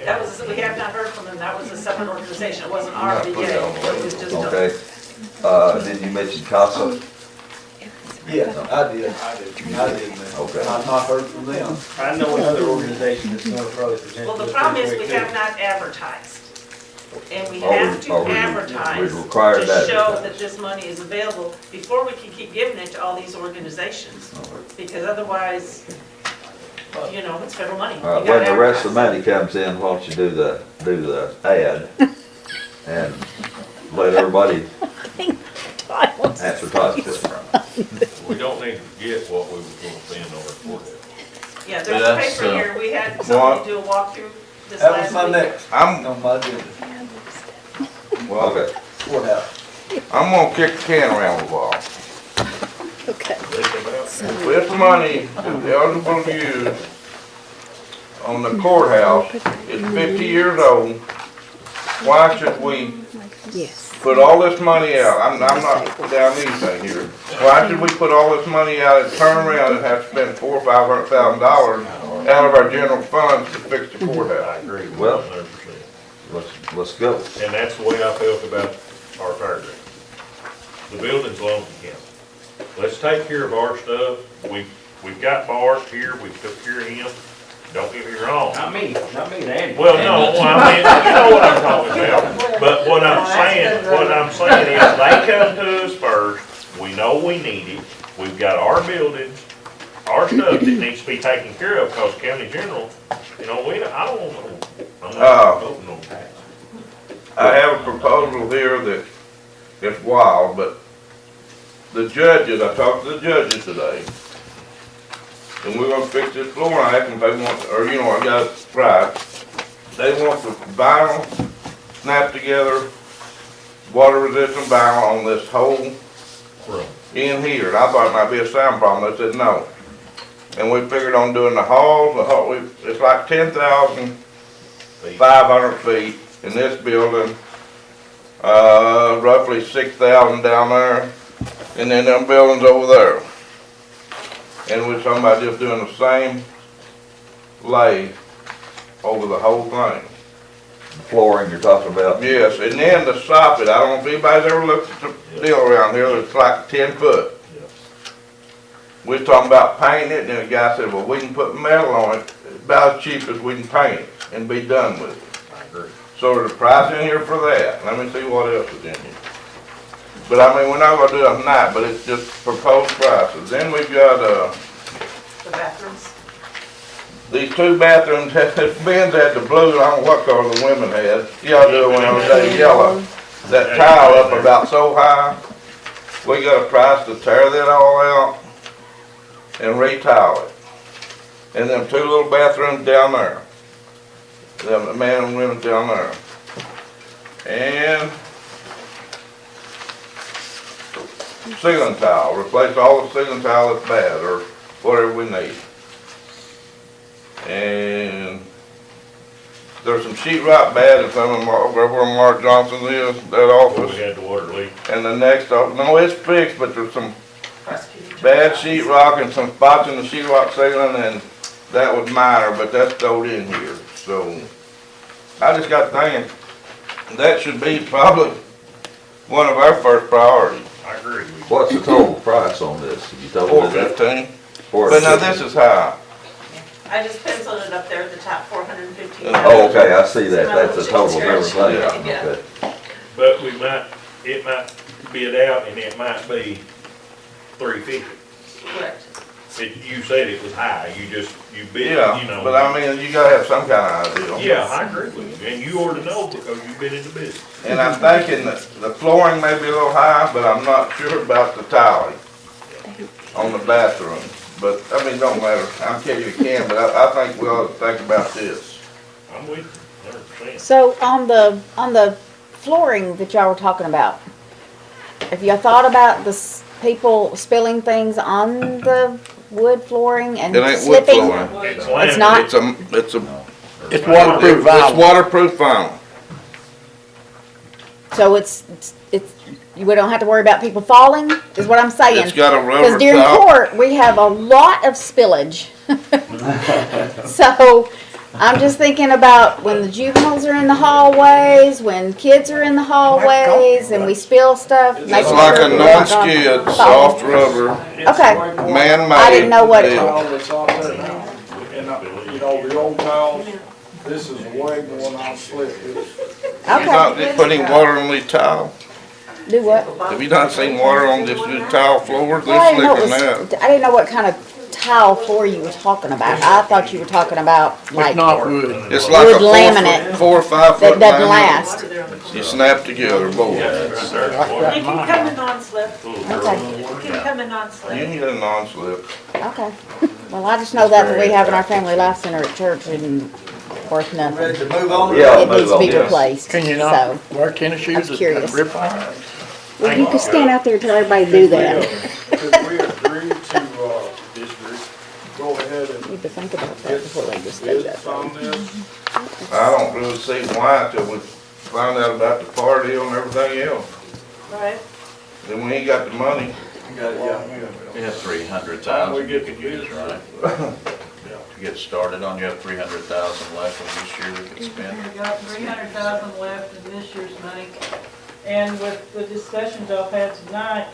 Speaker 16: That was, we have not heard from them, that was a separate organization, it wasn't our
Speaker 6: Not
Speaker 16: VA,
Speaker 6: put it on the
Speaker 16: it was just.
Speaker 6: Okay. Then you mentioned CASA.
Speaker 1: yes, I did,
Speaker 6: Okay.
Speaker 1: I've not heard from them.
Speaker 17: I know another organization that's gonna probably present.
Speaker 16: Well, the
Speaker 17: this
Speaker 16: problem is
Speaker 17: pretty
Speaker 16: we
Speaker 17: quick,
Speaker 16: have
Speaker 17: too.
Speaker 16: not advertised. And we
Speaker 6: Are we-
Speaker 16: have to
Speaker 6: are we-
Speaker 16: advertise
Speaker 6: we required
Speaker 16: to
Speaker 6: to
Speaker 16: show
Speaker 6: advertise.
Speaker 16: that this money is available before we can keep giving it to all these organizations. Because otherwise, you know, it's federal money.
Speaker 6: All right,
Speaker 16: You gotta
Speaker 6: when the rest of the
Speaker 16: advertise.
Speaker 6: money comes in, why don't you do the ad and let everybody answer Todd's question.
Speaker 7: We don't need to forget what we were gonna spend on our courthouse.
Speaker 16: Yeah, there's a
Speaker 13: That's,
Speaker 16: paper here, we had
Speaker 18: What?
Speaker 16: somebody do a walkthrough this
Speaker 1: That was
Speaker 16: last
Speaker 1: my
Speaker 16: week.
Speaker 1: next
Speaker 18: I'm,
Speaker 1: on my agenda,
Speaker 6: Okay.
Speaker 1: courthouse.
Speaker 18: I'm gonna kick the can around a while.
Speaker 2: Okay.
Speaker 18: If this money is eligible to use on the courthouse is 50 years old, why should we
Speaker 2: Yes.
Speaker 18: put all this money out? I'm not down anything here. Why should we put all this money out and turn around and have to spend $400,000 or $500,000 out of our general funds to fix the courthouse?
Speaker 7: I agree with
Speaker 6: Well-
Speaker 7: 100%.
Speaker 6: Let's go.
Speaker 7: And that's the way I felt about our fire grant. The building belongs to county. Let's take care of our stuff. We've got Bart here, we took care of him. Don't get me wrong.
Speaker 17: Not me, Andy.
Speaker 7: Well, no, I mean, you know what I'm talking about. But what I'm saying is they come to us first. We know we need it. We've got our buildings, our stuff that needs to be taken care of because county general, you know, I don't want to, I'm not voting on tax.
Speaker 18: I have a proposal here that is wild, but the judges, I talked to the judges today, and we're gonna fix this floor, and I asked them if they want, or you know, I got it right. They want the vinyl snapped together, water resistant vinyl on this whole in here, and I thought it might be a sound problem, they said no. And we figured on doing the halls, it's like 10,500 feet in this building, roughly 6,000 down there. and then them buildings over there. And we're talking about just doing the same lay over the whole thing.
Speaker 6: Flooring you're talking about?
Speaker 18: Yes, and then to soffit, I don't know if anybody's ever looked at the deal around here, it's like 10 foot. We was talking about painting it, and then the guy said, well, we can put metal on it, about as cheap as we can paint it, and be done with it.
Speaker 17: I agree.
Speaker 18: So there's a price in here for that. Let me see what else is in here. But I mean, we're not gonna do it tonight, but it's just proposed prices. Then we've got,
Speaker 16: The bathrooms.
Speaker 18: these 2 bathrooms, Ben's had the blue, I don't know what color the women had. Y'all do it when I was saying yellow. That tile up about so high. We got a price to tear that all out and retile it. And them 2 little bathrooms down there. The man and women down there. And ceiling tile, replace all the ceiling tile that's bad or whatever we need. And there's some sheetrock bad in some of them, over where Mark Johnson is, that office.
Speaker 7: We had the water leak.
Speaker 18: And the next, no, it's fixed, but there's some bad sheetrock and some spots in the sheetrock ceiling, and that was minor, but that's stowed in here. So I just got thinking, that should be probably one of our first priorities.
Speaker 7: I agree.
Speaker 6: What's the total price on this? Have you told me that?
Speaker 18: $415. But now this is high.
Speaker 16: I just penciled it up there at the top, 415.
Speaker 6: Oh, okay, I see that. That's the total of everything.
Speaker 16: Yeah.
Speaker 6: Okay.
Speaker 7: But it might bid out and it might be 350.
Speaker 16: Correct.
Speaker 7: You said it was high, you bid,
Speaker 18: Yeah,
Speaker 7: you know.
Speaker 18: but I mean, you gotta have some kind of idea.
Speaker 7: Yeah, I agree with you, and you ought to know because you've been in the business.
Speaker 18: And I'm thinking that the flooring may be a little high, but I'm not sure about the tiling on the bathroom. But, I mean, don't matter. I'm kidding, you can, but I think we ought to think about this.
Speaker 7: I'm with you, 100%.
Speaker 2: So on the flooring that y'all were talking about, have you thought about the people spilling things on the wood flooring and
Speaker 18: It ain't wood
Speaker 2: slipping?
Speaker 18: flooring.
Speaker 2: It's not?
Speaker 18: It's waterproof
Speaker 5: It's waterproof
Speaker 18: It's
Speaker 5: vinyl.
Speaker 18: waterproof vinyl.
Speaker 2: So it's we don't have to worry about people falling, is what I'm saying.
Speaker 18: It's got a rubber
Speaker 2: Because during
Speaker 18: top.
Speaker 2: court, we have a lot of spillage. So I'm just thinking about when the juveniles are in the hallways, when kids are in the hallways, and we spill stuff.
Speaker 18: It's
Speaker 2: making
Speaker 18: like
Speaker 2: sure
Speaker 18: a
Speaker 2: we're not gonna
Speaker 18: non-skid,
Speaker 2: fall.
Speaker 18: soft rubber,
Speaker 2: Okay.
Speaker 18: man-made.
Speaker 2: I didn't know what-
Speaker 18: deal.
Speaker 9: Tile that's on there now, and you know, the old tiles, this is way more non-slip.
Speaker 18: You
Speaker 2: Okay.
Speaker 18: not just putting water on these tile?
Speaker 2: Do what?
Speaker 18: Have you not seen water on this new tile floor?
Speaker 2: Well, I
Speaker 18: This
Speaker 2: didn't know
Speaker 18: slicker
Speaker 2: it
Speaker 18: than
Speaker 2: was,
Speaker 18: that.
Speaker 2: I didn't know what kind of tile floor you were talking about. I thought you were talking about like
Speaker 5: It's not wood.
Speaker 18: It's like
Speaker 2: wood
Speaker 18: a
Speaker 2: laminate
Speaker 18: 4 or 5
Speaker 2: that
Speaker 18: foot
Speaker 2: doesn't
Speaker 18: laminate.
Speaker 2: last.
Speaker 18: You snap together, both.
Speaker 16: It can come in non-slip.
Speaker 2: Okay.
Speaker 16: It can come in non-slip.
Speaker 18: You need a non-slip.
Speaker 2: Okay. Well, I just know that's what we have in our family life center at church and worth nothing.
Speaker 1: Ready to move on?
Speaker 6: Yeah,
Speaker 2: It needs to be
Speaker 6: move on.
Speaker 2: replaced.
Speaker 5: Can you
Speaker 2: So,
Speaker 5: not wear tennis shoes
Speaker 2: I'm curious.
Speaker 5: and rip on?
Speaker 2: well, you can stand out there and tell everybody to do that.
Speaker 9: Could we agree to, go ahead and
Speaker 2: Need to think about that
Speaker 9: get
Speaker 2: before
Speaker 9: some
Speaker 2: they just do that.
Speaker 9: bids on this?
Speaker 18: I don't really see why till we find out about the party and everything else.
Speaker 16: Right.
Speaker 18: Then we ain't got the money.
Speaker 9: You got it, yeah.
Speaker 13: You have 300,000
Speaker 9: Time we
Speaker 13: you
Speaker 9: get
Speaker 13: could
Speaker 9: the
Speaker 13: use,
Speaker 9: bids.
Speaker 13: right? To get started on, you have 300,000 left in this year we could spend.
Speaker 4: We got 300,000 left in this year's money, and with the discussions I've had tonight,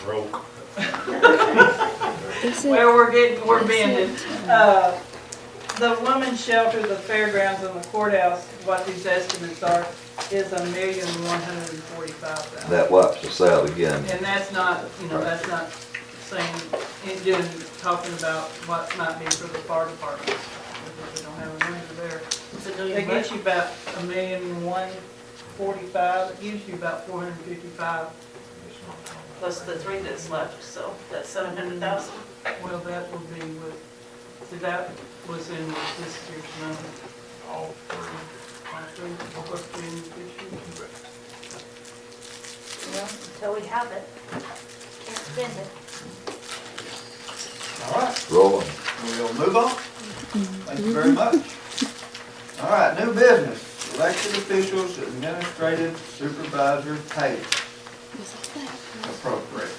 Speaker 7: Broke.
Speaker 4: well, we're bending. The women's shelter, the fairgrounds, and the courthouse, what these estimates are, is $1,145,000.
Speaker 6: That wipes us out again.
Speaker 4: And that's not, that's not saying, talking about what might be for the fire departments, because we don't have a number there. It gets you about $1,145,000, it gives you about 455.
Speaker 16: Plus the 3 that's left, so that's 700,000.
Speaker 4: Well, that would be with, see, that was in this year's number.
Speaker 7: All three.
Speaker 4: All three, what's in this year?
Speaker 10: Well, until we have it, can't spend it.
Speaker 1: All right,
Speaker 6: Rolling.
Speaker 1: we'll move on. Thank you very much. All right, new business, elected officials, administrative supervisor pay appropriate.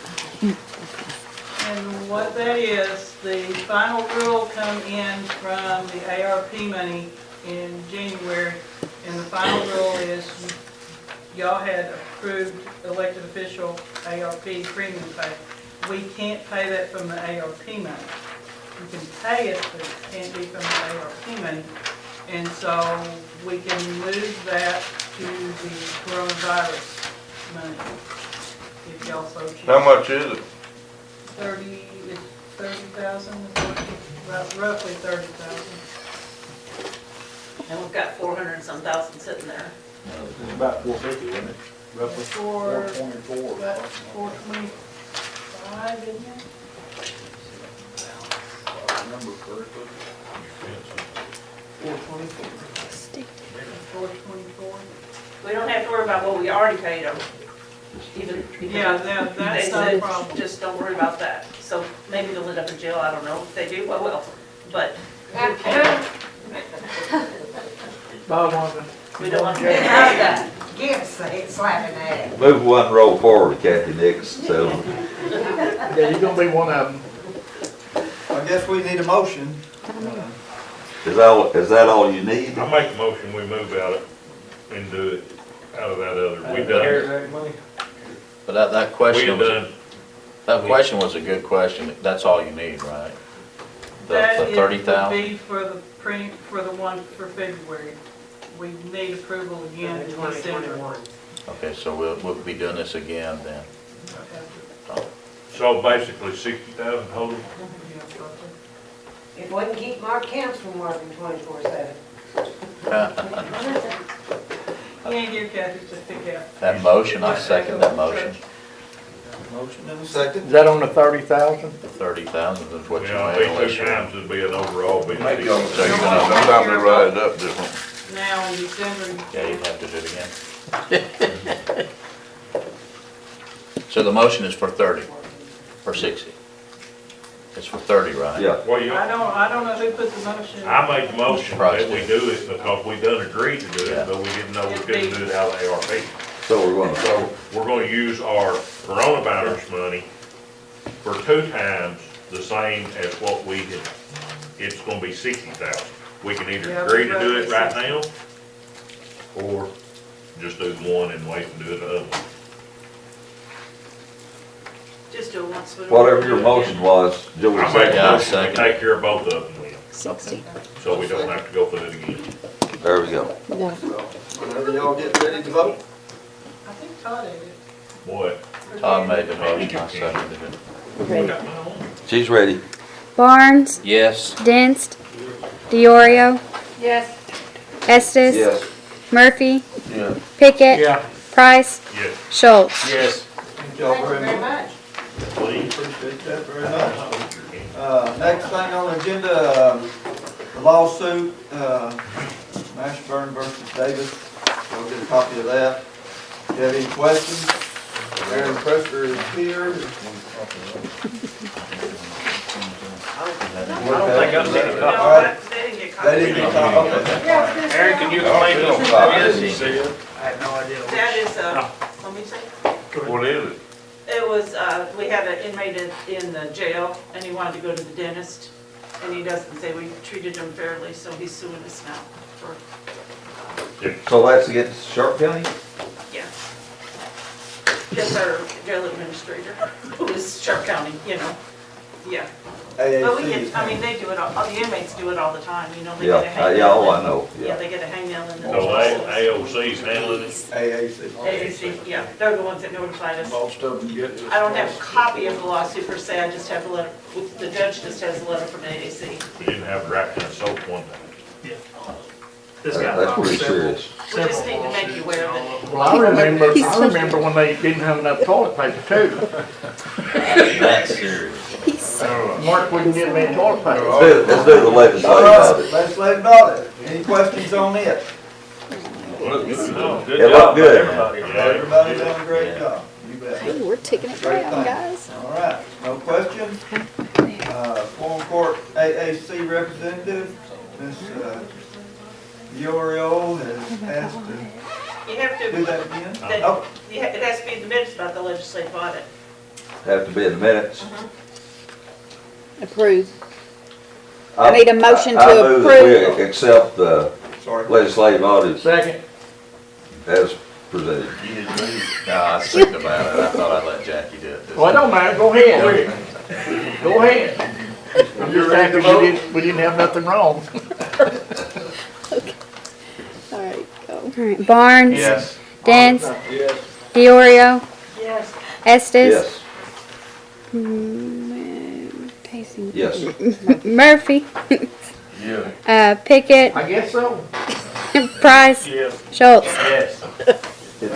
Speaker 4: And what that is, the final rule come in from the ARP money in January, and the final rule is y'all had approved elected official ARP premium pay. We can't pay that from the ARP money. You can pay it, but it can't be from the ARP money. And so we can move that to the coronavirus money, if y'all so choose.
Speaker 18: How much is it?
Speaker 4: 30,000, roughly 30,000.
Speaker 16: And we've got 400 and some thousand sitting there.
Speaker 9: It's about 450, isn't it? Roughly.
Speaker 4: About
Speaker 9: 424.
Speaker 4: 425, isn't it?
Speaker 9: If I remember correctly.
Speaker 4: 424.
Speaker 16: We don't have to worry about what we already paid them. Even,
Speaker 4: Yeah, that's
Speaker 16: they
Speaker 4: not a
Speaker 16: said,
Speaker 4: problem.
Speaker 16: just don't worry about that. So maybe they'll end up in jail, I don't know. If they do, well, well, but
Speaker 5: Bob Wanda.
Speaker 16: we don't want to.
Speaker 14: How's that? Give us a slap in the head.
Speaker 6: Move one roll forward, Kathy Nix, so.
Speaker 5: Yeah, you're gonna be one of them.
Speaker 1: I guess we need a motion.
Speaker 6: Is that all you need?
Speaker 7: I make a motion, we move out of, and do it out of that other, we
Speaker 12: Here's
Speaker 7: done,
Speaker 12: that money.
Speaker 13: But that
Speaker 7: we
Speaker 13: question was,
Speaker 7: done,
Speaker 13: that question was a good question. That's all you need, right?
Speaker 4: That
Speaker 13: The
Speaker 4: is-
Speaker 13: 30,000?
Speaker 4: would be for the one for February. We need approval again in December.
Speaker 14: 2021.
Speaker 13: Okay, so we'll be doing this again then.
Speaker 7: so basically 60,000 total.
Speaker 14: If we can keep Mark Camps from working 24/7.
Speaker 4: He ain't here, Kathy, to pick out.
Speaker 13: That motion, I second that motion.
Speaker 1: Motion and a second.
Speaker 5: Is that on the 30,000?
Speaker 13: The 30,000 is what you
Speaker 7: Yeah,
Speaker 13: made
Speaker 7: it'd
Speaker 13: unless
Speaker 7: be two
Speaker 13: you.
Speaker 7: times, it'd be an overall, be
Speaker 18: Make y'all,
Speaker 7: 60.
Speaker 13: So you're gonna-
Speaker 18: sometimes they write it up different.
Speaker 4: Now in December,
Speaker 13: Yeah, you'd have to do it again. So the motion is for 30 or 60? It's for 30, right?
Speaker 6: Yeah.
Speaker 7: Well, you,
Speaker 4: I don't know who put the motion.
Speaker 7: I made the motion that we do it because we done agreed to do
Speaker 13: Yeah.
Speaker 7: it, but we didn't know we couldn't do it out of ARP.
Speaker 6: So we're gonna,
Speaker 7: So we're gonna use our coronavirus money for two times the same as what we did. It's gonna be 60,000. We can either
Speaker 4: Yeah,
Speaker 7: agree to do
Speaker 4: roughly
Speaker 7: it right now, or just do one and wait and do it the other one.
Speaker 16: Just do it once. we don't
Speaker 6: whatever
Speaker 16: do
Speaker 6: your
Speaker 16: it
Speaker 6: motion
Speaker 16: again.
Speaker 6: was, Joey
Speaker 7: I make
Speaker 6: seconded.
Speaker 7: a
Speaker 13: Yeah, I'll
Speaker 7: motion, we
Speaker 13: second
Speaker 7: take care of both of them then,
Speaker 2: 60.
Speaker 7: so we don't have to go through it again.
Speaker 6: There we go.
Speaker 2: No.
Speaker 1: Whenever y'all get ready to vote.
Speaker 4: I think Todd ate it.
Speaker 7: What?
Speaker 13: Todd made the motion, I seconded it.
Speaker 6: She's ready.
Speaker 19: Barnes,
Speaker 13: Yes.
Speaker 19: Dinst, DeOrio,
Speaker 14: Yes.
Speaker 19: Estes,
Speaker 6: Yes.
Speaker 19: Murphy,
Speaker 6: Yeah.
Speaker 19: Pickett,
Speaker 5: Yeah.
Speaker 19: Price,
Speaker 7: Yes.
Speaker 19: Schultz.
Speaker 5: Yes.
Speaker 1: Thank y'all
Speaker 14: Thank you
Speaker 1: very
Speaker 14: very
Speaker 1: much.
Speaker 14: much.
Speaker 7: Please.
Speaker 1: Appreciate that very much. Next thing on the agenda, the lawsuit, Mashburn versus Davis. We'll get a copy of that. If you have any questions, Aaron Presser is here.
Speaker 17: I don't think I'm getting a copy.
Speaker 1: All right.
Speaker 16: They didn't get
Speaker 1: They didn't get
Speaker 16: copies.
Speaker 1: caught, okay.
Speaker 17: Aaron, can you explain to us what that is?
Speaker 5: I had no idea.
Speaker 16: That is, let me see.
Speaker 18: What is it?
Speaker 16: It was, we had an inmate in the jail, and he wanted to go to the dentist, and he doesn't say we treated him fairly, so he's suing us now for,
Speaker 6: So that's against Sharp County?
Speaker 16: yeah. Just our jail administrator, who is Sharp County, you know, yeah. But we
Speaker 1: AAC.
Speaker 16: get, I mean, they do it, all the inmates do it all the time, you know, they
Speaker 6: Yeah,
Speaker 16: get a hangnail.
Speaker 6: yeah, oh, I
Speaker 16: in-
Speaker 6: know,
Speaker 16: Yeah,
Speaker 6: yeah.
Speaker 16: they get a hangnail in the.
Speaker 7: So AOC's handling it?
Speaker 1: AAC.
Speaker 16: AAC, yeah, they're the ones that notified us.
Speaker 9: Most of them get it.
Speaker 16: I don't have a copy of the lawsuit per se, I just have the letter, the judge just has the letter from AAC.
Speaker 7: We didn't have right kind of soap one time.
Speaker 5: This guy
Speaker 6: That's pretty
Speaker 5: several-
Speaker 6: serious.
Speaker 16: We just need to make you aware of it.
Speaker 5: Well, I remember when they didn't have enough toilet paper too.
Speaker 13: That's serious.
Speaker 5: Mark wouldn't get me toilet paper.
Speaker 6: Let's do the legislative
Speaker 1: All
Speaker 6: about
Speaker 1: right,
Speaker 6: it.
Speaker 1: legislative audit. Any questions on it?
Speaker 7: Good
Speaker 6: It looked
Speaker 7: job,
Speaker 6: good.
Speaker 7: everybody.
Speaker 1: Everybody done a great job. You bet.
Speaker 2: Hey, we're ticking it
Speaker 1: Great
Speaker 2: down,
Speaker 1: thing.
Speaker 2: guys.
Speaker 1: All right, no questions? Quorum Court AAC representative, Ms. Diorio has asked to
Speaker 16: You have
Speaker 1: do
Speaker 16: to,
Speaker 1: that again.
Speaker 16: that-
Speaker 1: Oh,
Speaker 16: it has to be in the minutes about the legislative audit.
Speaker 6: Have to be in the minutes.
Speaker 2: Approve. I need a motion to
Speaker 6: I move that
Speaker 2: approve.
Speaker 6: we accept the legislative audit
Speaker 5: Second.
Speaker 6: as presented.
Speaker 13: You didn't read? No, I was thinking about it. I thought I'd let Jackie do it.
Speaker 5: Well, it don't matter, go ahead. Go ahead. I'm just happy we didn't have nothing wrong.
Speaker 2: All right, go.
Speaker 19: All right, Barnes.
Speaker 18: Yes.
Speaker 19: Dents.
Speaker 1: Yes.
Speaker 19: Diorio.
Speaker 4: Yes.
Speaker 19: Estes.
Speaker 6: Yes.
Speaker 19: Pacing.
Speaker 6: Yes.
Speaker 19: Murphy.
Speaker 18: Yeah.
Speaker 19: Pickett.
Speaker 5: I guess so.
Speaker 19: Price.
Speaker 18: Yes.
Speaker 19: Schultz.
Speaker 18: Yes.
Speaker 6: It's, you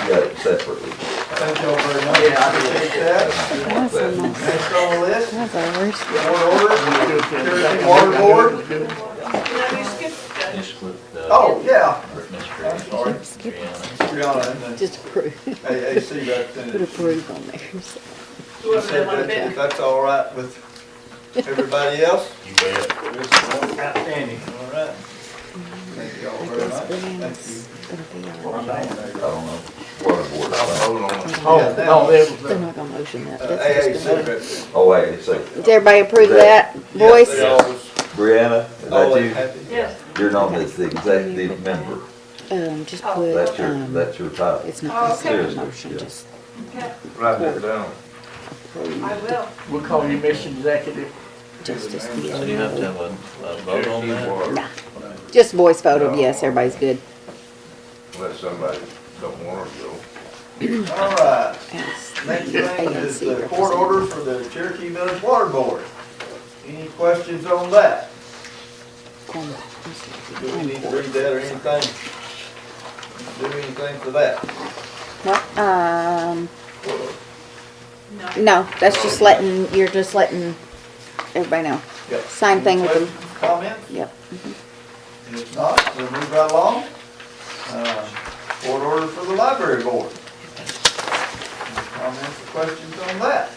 Speaker 6: got it separately.
Speaker 1: Thank y'all very much.
Speaker 5: Yeah, I
Speaker 1: Appreciate that.
Speaker 2: That's almost,
Speaker 1: Next on the list,
Speaker 2: that's ours.
Speaker 1: Board order, Cherokee Water Board.
Speaker 4: No, you skipped that.
Speaker 13: Just with,
Speaker 1: Oh, yeah.
Speaker 13: Miss
Speaker 1: I'm sorry. Brianna, and then
Speaker 2: Just approve.
Speaker 1: AAC representative.
Speaker 2: Put approve on there.
Speaker 1: You said that if that's all right with everybody else?
Speaker 13: You bet.
Speaker 1: Outstanding. All right. Thank you all very much. Thank you.
Speaker 6: I don't know. Water board.
Speaker 5: Oh,
Speaker 2: They're not gonna motion that. That's
Speaker 1: AAC
Speaker 2: just gonna-
Speaker 1: representative.
Speaker 6: Oh, wait, it's a,
Speaker 2: Did everybody approve that voice?
Speaker 1: Yes, they always,
Speaker 6: Brianna, is
Speaker 1: always
Speaker 6: that you?
Speaker 4: Yes.
Speaker 1: happy.
Speaker 6: You're known as the executive member.
Speaker 2: Just
Speaker 4: Oh.
Speaker 2: put,
Speaker 6: That's your title.
Speaker 2: it's not
Speaker 4: Oh,
Speaker 2: necessarily a
Speaker 6: okay.
Speaker 2: motion,
Speaker 6: Yeah.
Speaker 2: just
Speaker 18: Write that down.
Speaker 4: I will.
Speaker 5: we'll call you Miss Executive.
Speaker 2: just as
Speaker 13: So you have to have a vote on that?
Speaker 2: Nah. Just voice vote of yes, everybody's good.
Speaker 18: Let somebody don't want to go.
Speaker 1: All right.
Speaker 2: Yes.
Speaker 1: Next thing is
Speaker 2: ANC
Speaker 1: the court order for the Cherokee Village Water Board. Any questions on that? Do we need to read that or anything? Do anything for that?
Speaker 2: Well,
Speaker 4: No.
Speaker 2: no, that's just letting, you're just letting everybody know.
Speaker 1: Yep.
Speaker 2: Same thing with
Speaker 1: Any
Speaker 2: the,
Speaker 1: questions, comments?
Speaker 2: yep.
Speaker 1: And if not, we'll move right along. Court order for the library board. Any comments or questions on that?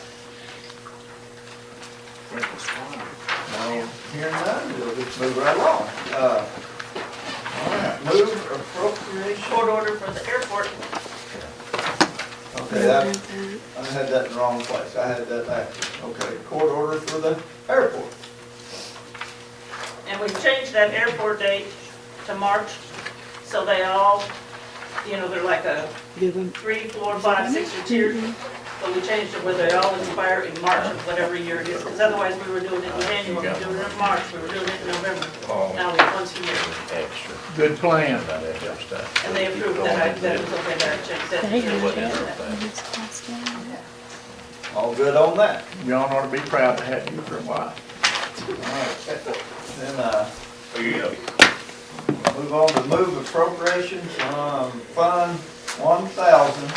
Speaker 1: No, hearing none, we'll just move right along. All right, move appropriation.
Speaker 16: Court order for the airport.
Speaker 1: Okay, I had that in the wrong place. I had that last. Okay, court order for the airport.
Speaker 16: And we've changed that airport date to March, so they all, they're like a 3, 4, 5, 6 tier. But we changed it where they all expire in March of whatever year it is, because otherwise we were doing it in January, we were doing it in March, we were doing it in November. Now it's once a year.
Speaker 13: Extra.
Speaker 5: Good plan.
Speaker 13: About extra stuff.
Speaker 16: And they approved that it was okay there, changed that.
Speaker 13: It wasn't everything.
Speaker 1: All good on that?
Speaker 5: Y'all ought to be proud to have you for a while.
Speaker 1: All right. Then, move on to move appropriations from Fund 1000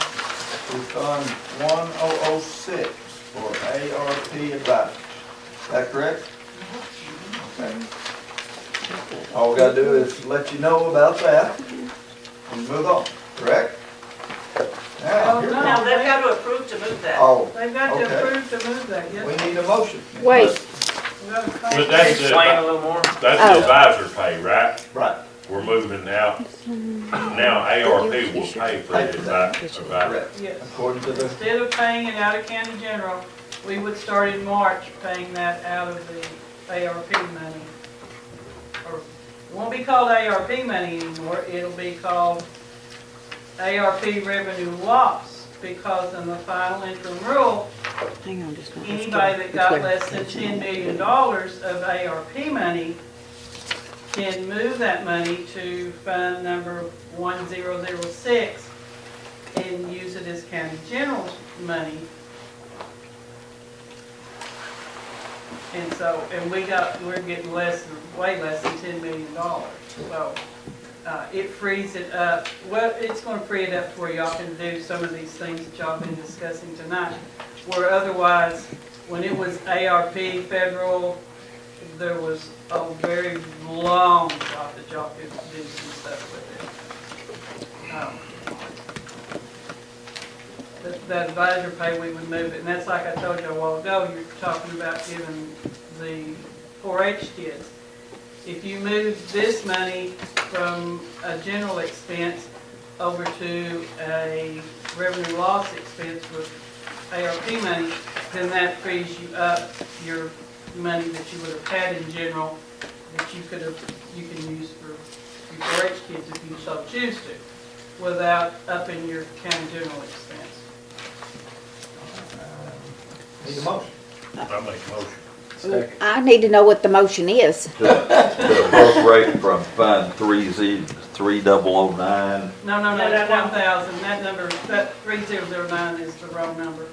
Speaker 1: to Fund 1006 for ARP advisory. Is that correct? Okay. All we gotta do is let you know about that and move on, correct? Now, here-
Speaker 16: Now, they've got to approve to move that.
Speaker 1: Oh,
Speaker 4: They've got to
Speaker 1: okay.
Speaker 4: approve to move that, yes.
Speaker 1: We need a motion.
Speaker 2: Wait,
Speaker 7: But that's the,
Speaker 3: a little more?
Speaker 7: that's
Speaker 2: Oh.
Speaker 7: the advisor pay, right?
Speaker 1: Right,
Speaker 7: We're moving now ARP will pay for the advisor.
Speaker 1: correct.
Speaker 4: Yes.
Speaker 1: According to the,
Speaker 4: Instead of paying it out of county general, we would start in March paying that out of the ARP money. Or, it won't be called ARP money anymore, it'll be called ARP revenue loss, because in the final interim rule,
Speaker 2: hang on just a minute.
Speaker 4: anybody that got less than $10 million of ARP money can move that money to fund number 1006 and use it as county general money. And so, and we're getting way less than $10 million. So, it frees it up. Well, it's gonna free it up to where y'all can do some of these things that y'all been discussing tonight. Where otherwise, when it was ARP federal, there was a very long shot that y'all could do some stuff with it. That advisor pay, we would move it, and that's like I told you a while ago, you're talking about giving the 4-H kids. If you move this money from a general expense over to a revenue loss expense with ARP money, then that frees you up your money that you would have had in general that you can use for your 4-H kids if you so choose to, without upping your county general expense.
Speaker 1: Need a motion?
Speaker 7: I make a motion.
Speaker 2: I need to know what the motion is.
Speaker 6: To appropriate from Fund 3009.
Speaker 4: No, that's 1,000. That number, that 3009 is the wrong number.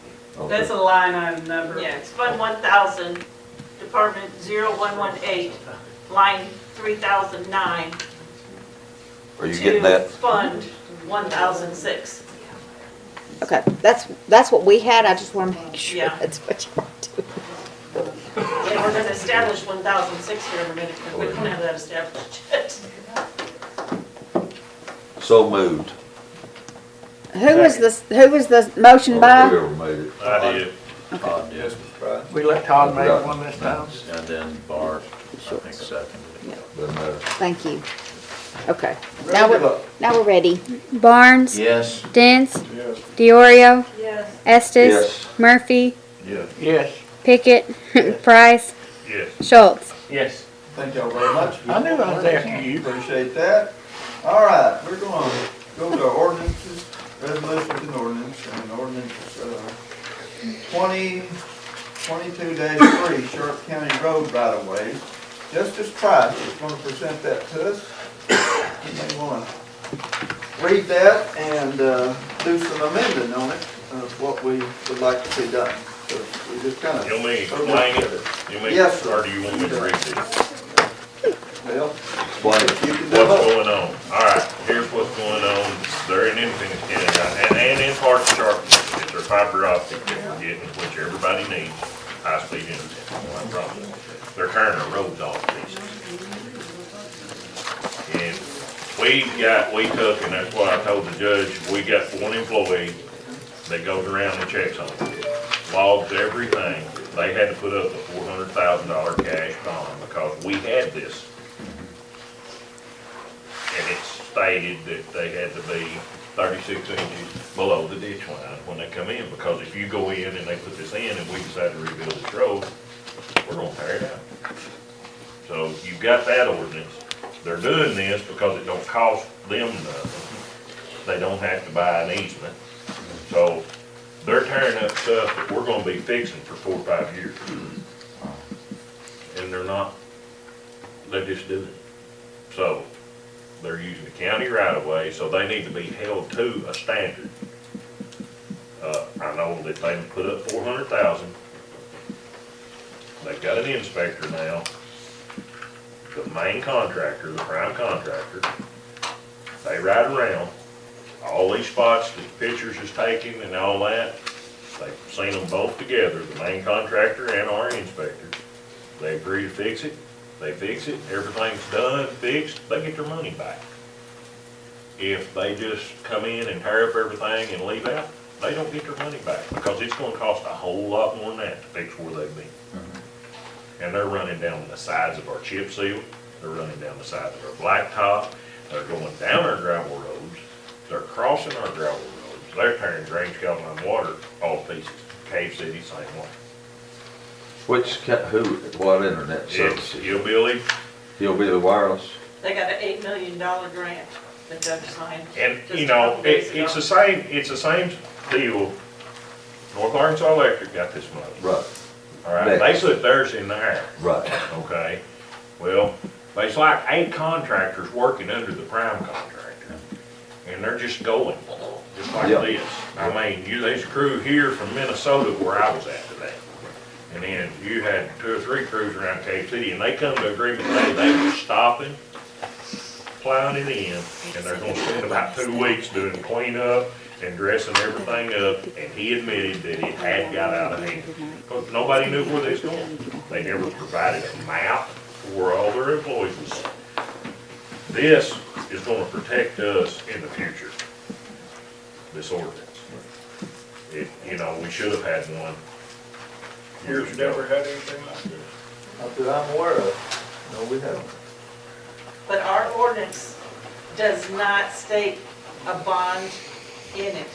Speaker 4: That's a line item number.
Speaker 16: Yeah, it's Fund 1000, Department 0118, line 3009.
Speaker 6: Are you getting that?
Speaker 16: To Fund 1006.
Speaker 2: Okay, that's what we had. I just want to make sure
Speaker 16: Yeah.
Speaker 2: that's what you want to do.
Speaker 16: And we're gonna establish 1006 here in a minute, because we don't have that established yet.
Speaker 6: So moved.
Speaker 2: Who was the motion by?
Speaker 6: Whoever made it.
Speaker 7: I did.
Speaker 13: Todd did,
Speaker 5: We let Todd make one this time.
Speaker 13: and then Bart, I think, seconded it.
Speaker 6: Doesn't matter.
Speaker 2: Thank you. Okay.
Speaker 1: Ready to vote?
Speaker 2: Now we're ready.
Speaker 19: Barnes,
Speaker 13: Yes.
Speaker 19: Dents,
Speaker 9: Yes.
Speaker 19: Diorio,
Speaker 16: Yes.
Speaker 19: Estes,
Speaker 6: Yes.
Speaker 19: Murphy,
Speaker 7: Yes.
Speaker 5: Yes.
Speaker 19: Pickett, Price,
Speaker 7: Yes.
Speaker 19: Schultz.
Speaker 17: Yes.
Speaker 1: Thank y'all very much.
Speaker 5: I knew I was asking you.
Speaker 1: Appreciate that. All right, we're gonna go to our ordinances, resolutions and ordinance, and ordinance, 2022-3, Sharp County Road right-of-way. Justice Price is gonna present that to us. You may wanna read that and, do some amending on it of what we would like to see done. So we just kinda.
Speaker 7: You want me to explain it? You want me,
Speaker 1: Yes, sir.
Speaker 7: or do you want me to read this?
Speaker 1: Well,
Speaker 6: Explain it.
Speaker 1: you can do
Speaker 7: What's
Speaker 1: both.
Speaker 7: going on? All right, here's what's going on. They're in Independence County, and in parts of Sharp. It's their fiber optic that we're getting, which everybody needs, high-speed internet, no problem. They're turning our roads off pieces. And we took, and that's why I told the judge, we got one employee that goes around and checks on it, logs everything. They had to put up a $400,000 cash bond because we had this. And it stated that they had to be 36 inches below the ditch line when they come in, because if you go in and they put this in and we decide to rebuild this road, we're gonna tear it out. So you've got that ordinance. They're doing this because it don't cost them nothing. They don't have to buy an easement. So they're tearing up stuff that we're gonna be fixing for 4 or 5 years. And they're not, they're just doing it. So they're using the county right of way, so they need to be held to a standard. I know that they put up 400,000. They've got an inspector now. The main contractor, the prime contractor, they ride around all these spots that pictures is taken and all that. They've seen them both together, the main contractor and our inspector. They agree to fix it. They fix it, everything's done, fixed, they get their money back. If they just come in and tear up everything and leave out, they don't get their money back, because it's gonna cost a whole lot more than that to fix where they've been. And they're running down the sides of our chip seal, they're running down the sides of our blacktop, they're going down our gravel roads, they're crossing our gravel roads, they're tearing drain, scale line water all to pieces. Cave City, same way.
Speaker 6: What internet
Speaker 7: It's
Speaker 6: services?
Speaker 7: hillbilly.
Speaker 6: Hillbilly Wireless?
Speaker 16: They got an $8 million grant that Doug signed.
Speaker 7: And,
Speaker 16: just
Speaker 7: you
Speaker 16: a
Speaker 7: know,
Speaker 16: couple days
Speaker 7: it's
Speaker 16: ago.
Speaker 7: the same deal. North Arkansas Electric got this money.
Speaker 6: Right.
Speaker 7: All right, they put theirs in there,
Speaker 6: Right.
Speaker 7: okay? Well, there's like 8 contractors working under the prime contractor. And they're just going, just like
Speaker 6: Yeah.
Speaker 7: this. I mean, there's a crew here from Minnesota where I was at today. And then you had 2 or 3 crews around Cave City, and they come to agreement today, they were stopping, plowing it in, and they're gonna spend about 2 weeks doing cleanup and dressing everything up, and he admitted that it had got out of hand. Because nobody knew where they was going. They never provided a map for where all their employees was. This is gonna protect us in the future, this ordinance. You know, we should have had one years
Speaker 9: We've never
Speaker 7: ago.
Speaker 9: had anything like this.
Speaker 1: Not that I'm aware of. No, we haven't.
Speaker 16: But our ordinance does not state a bond in it.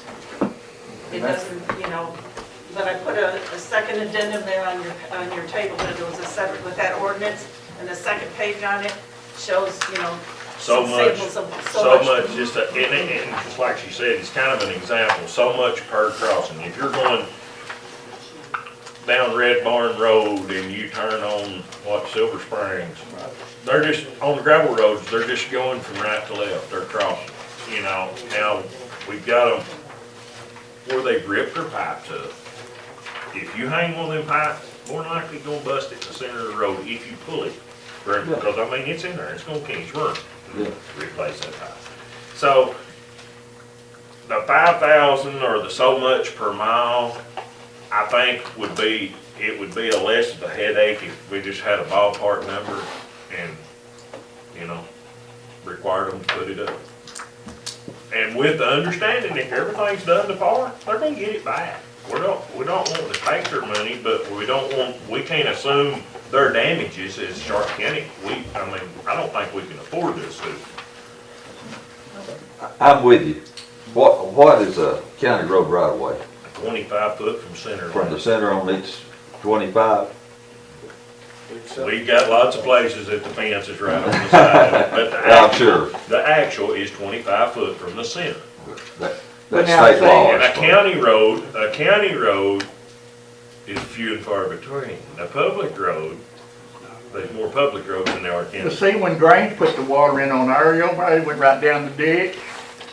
Speaker 16: It doesn't, you know, but I put a second addendum there on your table, that there was a separate with that ordinance, and the second page on it shows, you know,
Speaker 7: So
Speaker 16: some
Speaker 7: much,
Speaker 16: samples of
Speaker 7: so much, just, and just like she said, it's kind of an example, so much per crossing. If you're going down Red Barn Road and you turn on, Silver Springs, they're just, on the gravel roads, they're just going from right to left, they're crossing, you know. Now, we've got them where they've ripped their pipes up. If you hang one of them pipes, more than likely gonna bust it in the center of the road if you pull it. Because, I mean, it's in there, it's gonna catch run. Replace that pipe. So, the 5,000 or the so much per mile, I think it would be a less of a headache if we just had a ballpark number and, you know, required them to put it up. And with the understanding, if everything's done to par, they're gonna get it back. We don't want to take their money, but we can't assume their damages as Sharp County. I don't think we can afford this.
Speaker 6: I'm with you. What is a county road right of way?
Speaker 7: 25 foot from center
Speaker 6: From
Speaker 7: line.
Speaker 6: the center on each 25?
Speaker 7: We got lots of places that the fence is right on the side of it, but
Speaker 6: I'm sure.
Speaker 7: the actual is 25 foot from the center.
Speaker 6: That's state law.
Speaker 7: And a county road is few and far between. A public road, there's more public roads than there are
Speaker 5: You
Speaker 7: county.
Speaker 5: see, when Grange put the water in on Ariel, they went right down the ditch.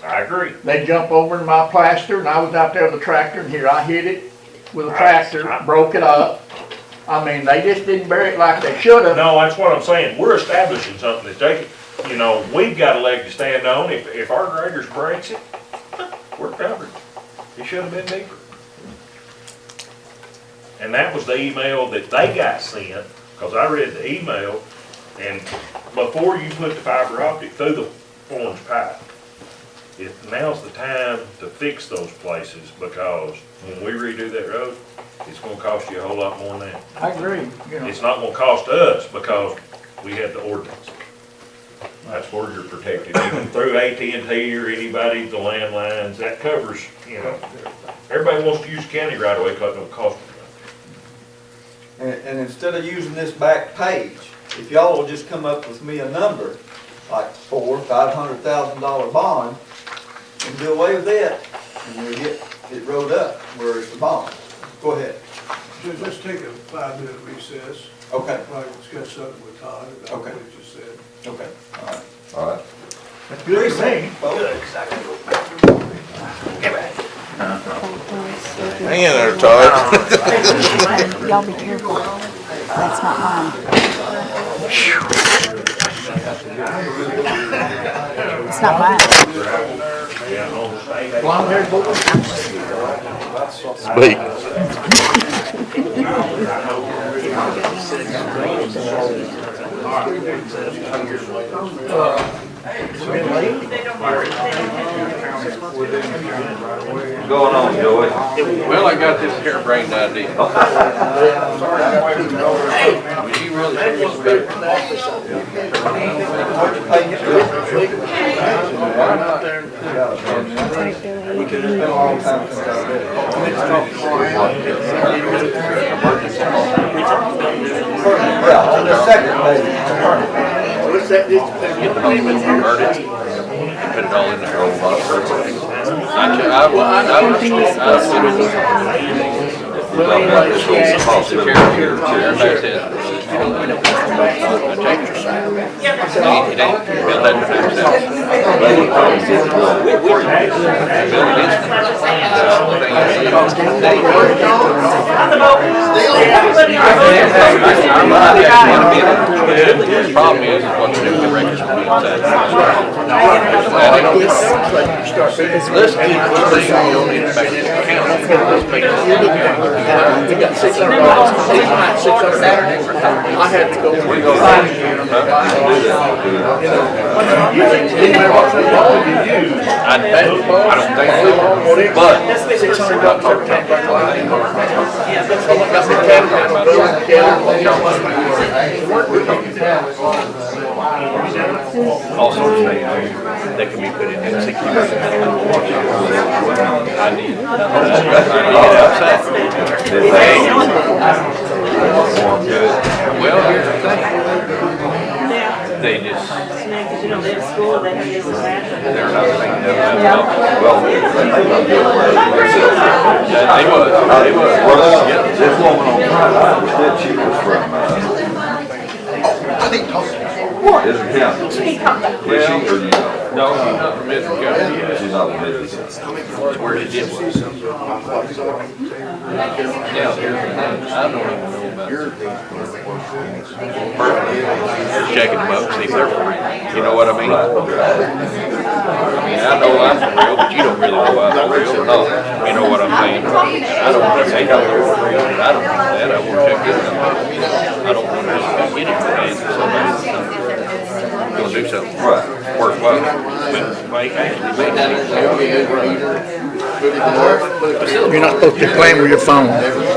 Speaker 7: I agree.
Speaker 5: They jumped over in my plaster, and I was out there with a tractor, and here I hit it with a tractor, broke it up. I mean, they just didn't bury it like they should have.
Speaker 7: No, that's what I'm saying. We're establishing something that they can, you know, we've got a leg to stand on. If our graders breaks it, we're covered. It should have been deeper. And that was the email that they got sent, because I read the email, and before you put the fiber optic through the orange pipe, now's the time to fix those places, because when we redo that road, it's gonna cost you a whole lot more than that.
Speaker 5: I agree, you know.
Speaker 7: It's not gonna cost us because we have the ordinance. That's where you're protected, even through AT&T or anybody, the landlines, that covers, you know. Everybody wants to use county right away because it don't cost them.
Speaker 1: And instead of using this back page, if y'all will just come up with me a number, like $500,000 bond, and do away with it, and we'll get it rolled up where it's the bond. Go ahead.
Speaker 9: Let's take a 5-minute recess.
Speaker 1: Okay.
Speaker 9: Probably discuss something with Todd about what he just said.
Speaker 1: Okay. All right.
Speaker 6: All right.
Speaker 5: That's good to me.
Speaker 18: Hang in there, Todd.
Speaker 2: Y'all be careful. That's not mine. It's not mine.
Speaker 5: Blonde-haired boy.
Speaker 18: Speak.
Speaker 6: What's going on, Joey?
Speaker 3: Well, I got this harebrained idea. Would you really think it's better? Why not?
Speaker 1: We could have been a long time since I read it. Yeah, on the second page.
Speaker 5: What's that?
Speaker 3: Get the payments converted, put it all in there.
Speaker 6: We're talking about this whole policy here.
Speaker 3: Everybody says, build that to themselves. The problem is what to do with the records when we inside. Let's keep this thing, you don't need to back this account. Let's make it.
Speaker 5: We got $600. I had to go.
Speaker 3: I don't think so, but also that can be put in at 60%. I need it outside. Well,
Speaker 16: school and they have this bathroom.
Speaker 3: They're not thinking of that.
Speaker 6: Well, they
Speaker 3: They was.
Speaker 6: this woman on Friday, I said she was from, Isn't county. Is she or you know?
Speaker 3: No, she's not from Midland County.
Speaker 6: She's not from Midland.
Speaker 3: That's where it is. Yeah, here's the thing, I don't even know about personally, just checking them up, see if they're for real. You know what I mean? I know I'm for real, but you don't really know I'm for real or not. You know what I'm saying? And I don't want to say no, they're for real, and I don't want that. I want to check this out. I don't want to just get it from hands of somebody. Gonna do something worthwhile. But like actually make that.
Speaker 5: You're not supposed to claim with your phone.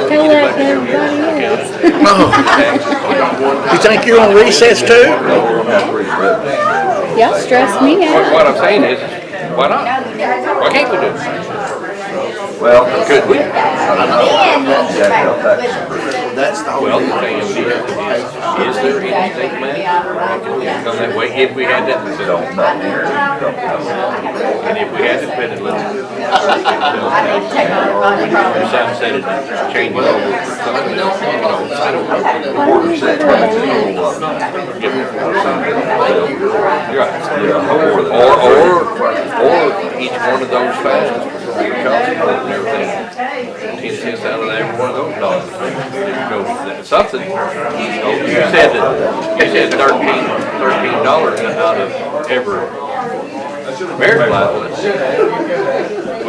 Speaker 19: Feel like everybody else.
Speaker 5: No. You think you're on recess too?
Speaker 19: Y'all stress me out.
Speaker 3: What I'm saying is, why not? Why can't we do it?
Speaker 6: Well,
Speaker 3: Could we?
Speaker 15: That's the whole
Speaker 3: Well, the
Speaker 15: thing.
Speaker 3: thing is there any state money that can come that way if we had that?
Speaker 6: Don't know.
Speaker 3: And if we had to spend it, let's sunset it, change it over for something else, you know, I don't know.
Speaker 6: Quarter cent makes a whole lot of money.
Speaker 3: You're right.
Speaker 6: Yeah, more than that.
Speaker 3: Or each one of those fines for your council and everything, 10 cents out of every one of those dollars. Something, you said $13 out of every marriage license. I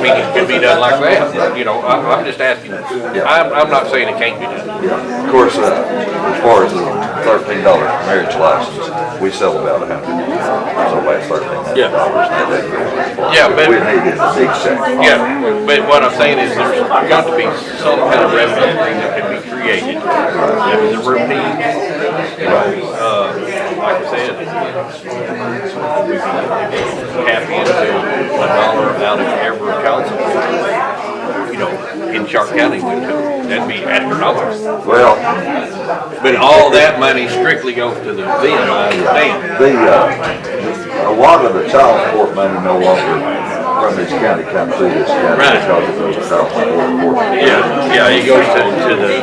Speaker 3: mean, it could be done like that, you know, I'm just asking, I'm not saying it can't be done.
Speaker 6: Yeah, of course, as far as the $13 marriage license, we sell about 100. So that's $1,300.
Speaker 3: Yeah, but
Speaker 6: We need it a big check.
Speaker 3: yeah, but what I'm saying is there's got to be some kind of revenue stream that can be created. That is a routine, you know, like I said, we can tap into $1 out of every council, you know, in Sharp County, that'd be astronomical.
Speaker 6: Well,
Speaker 3: But all that money strictly goes to the VIN, I understand.
Speaker 6: a lot of the child support money no longer from this county comes through this county because of those child support.
Speaker 3: Yeah, it goes to the,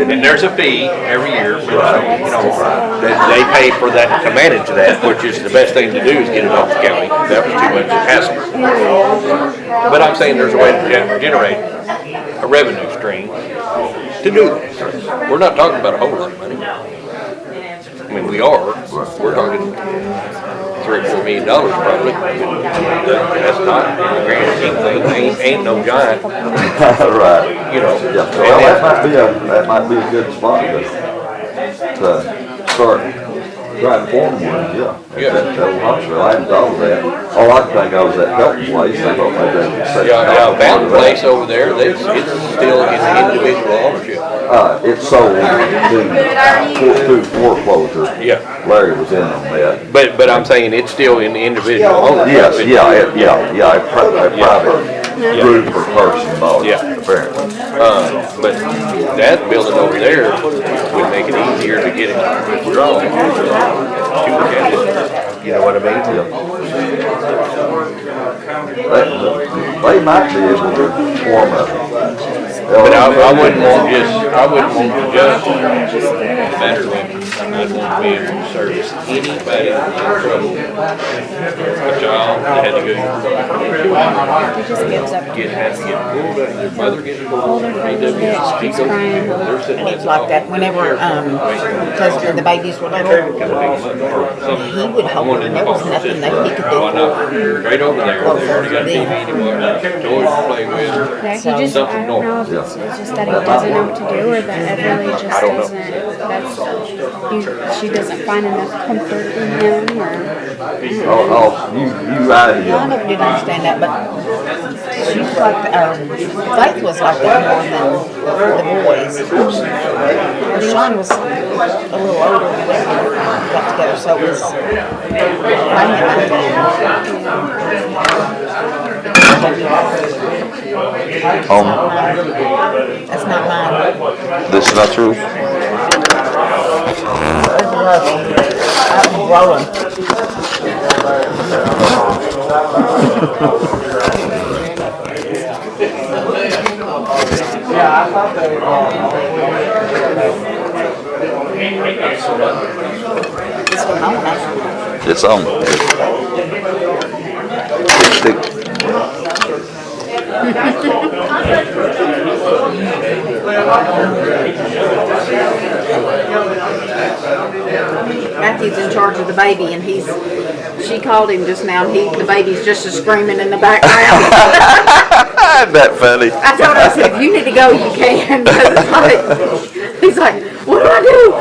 Speaker 3: and there's a fee every year for that, you know, that they pay for that, to manage that, which is the best thing to do is get it off the county. That was too much hassle. But I'm saying there's a way to generate a revenue stream to do this. We're not talking about a whole lot of money. I mean, we are, we're talking $3 or $4 million probably. That's not, in the grand scheme of things, ain't no giant.
Speaker 6: Right.
Speaker 3: You know.
Speaker 6: Yeah, well, that might be a good spot to start trying to form one, yeah. That Knoxville, I hadn't thought of that. All I could think of was that Pelton place, I thought maybe they could say.
Speaker 3: Yeah, Fountain Place over there, it's still in individual ownership.
Speaker 6: It's sold to foreclosure.
Speaker 3: Yeah.
Speaker 6: Larry was in on that.
Speaker 3: But I'm saying it's still in individual ownership.
Speaker 6: Yes, a private group or person bought it, apparently.
Speaker 3: But that building over there would make it easier to get it withdrawn to the county. You know what I mean?
Speaker 6: They might be able to form a.
Speaker 3: But I wouldn't want to just better women. I'd want to be able to service anybody in trouble. A child that had to go. Had to get pulled up. Their mother gets pulled up.
Speaker 2: Keeps crying. And it's like that whenever, because when the babies were little, he would hold her and there was nothing that he could do for her.
Speaker 3: Right over there. They already got TV to watch, toys to play with.
Speaker 19: Yeah, he just, I don't know if it's just that he doesn't know what to do or that Everly just doesn't, she doesn't find enough comfort in him or.
Speaker 6: You right
Speaker 2: I never did understand that, but she's like, Faith was like that more than the boys. Sean was a little older when we got together, so it was That's not mine.
Speaker 6: This is not true?
Speaker 2: I'm rolling.
Speaker 1: Yeah, I thought they were all.
Speaker 6: It's on.
Speaker 2: Matthew's in charge of the baby, and she called him just now, and the baby's just screaming in the background.
Speaker 6: Isn't that funny?
Speaker 2: I told her, I said, if you need to go, you can. He's like, what do I do?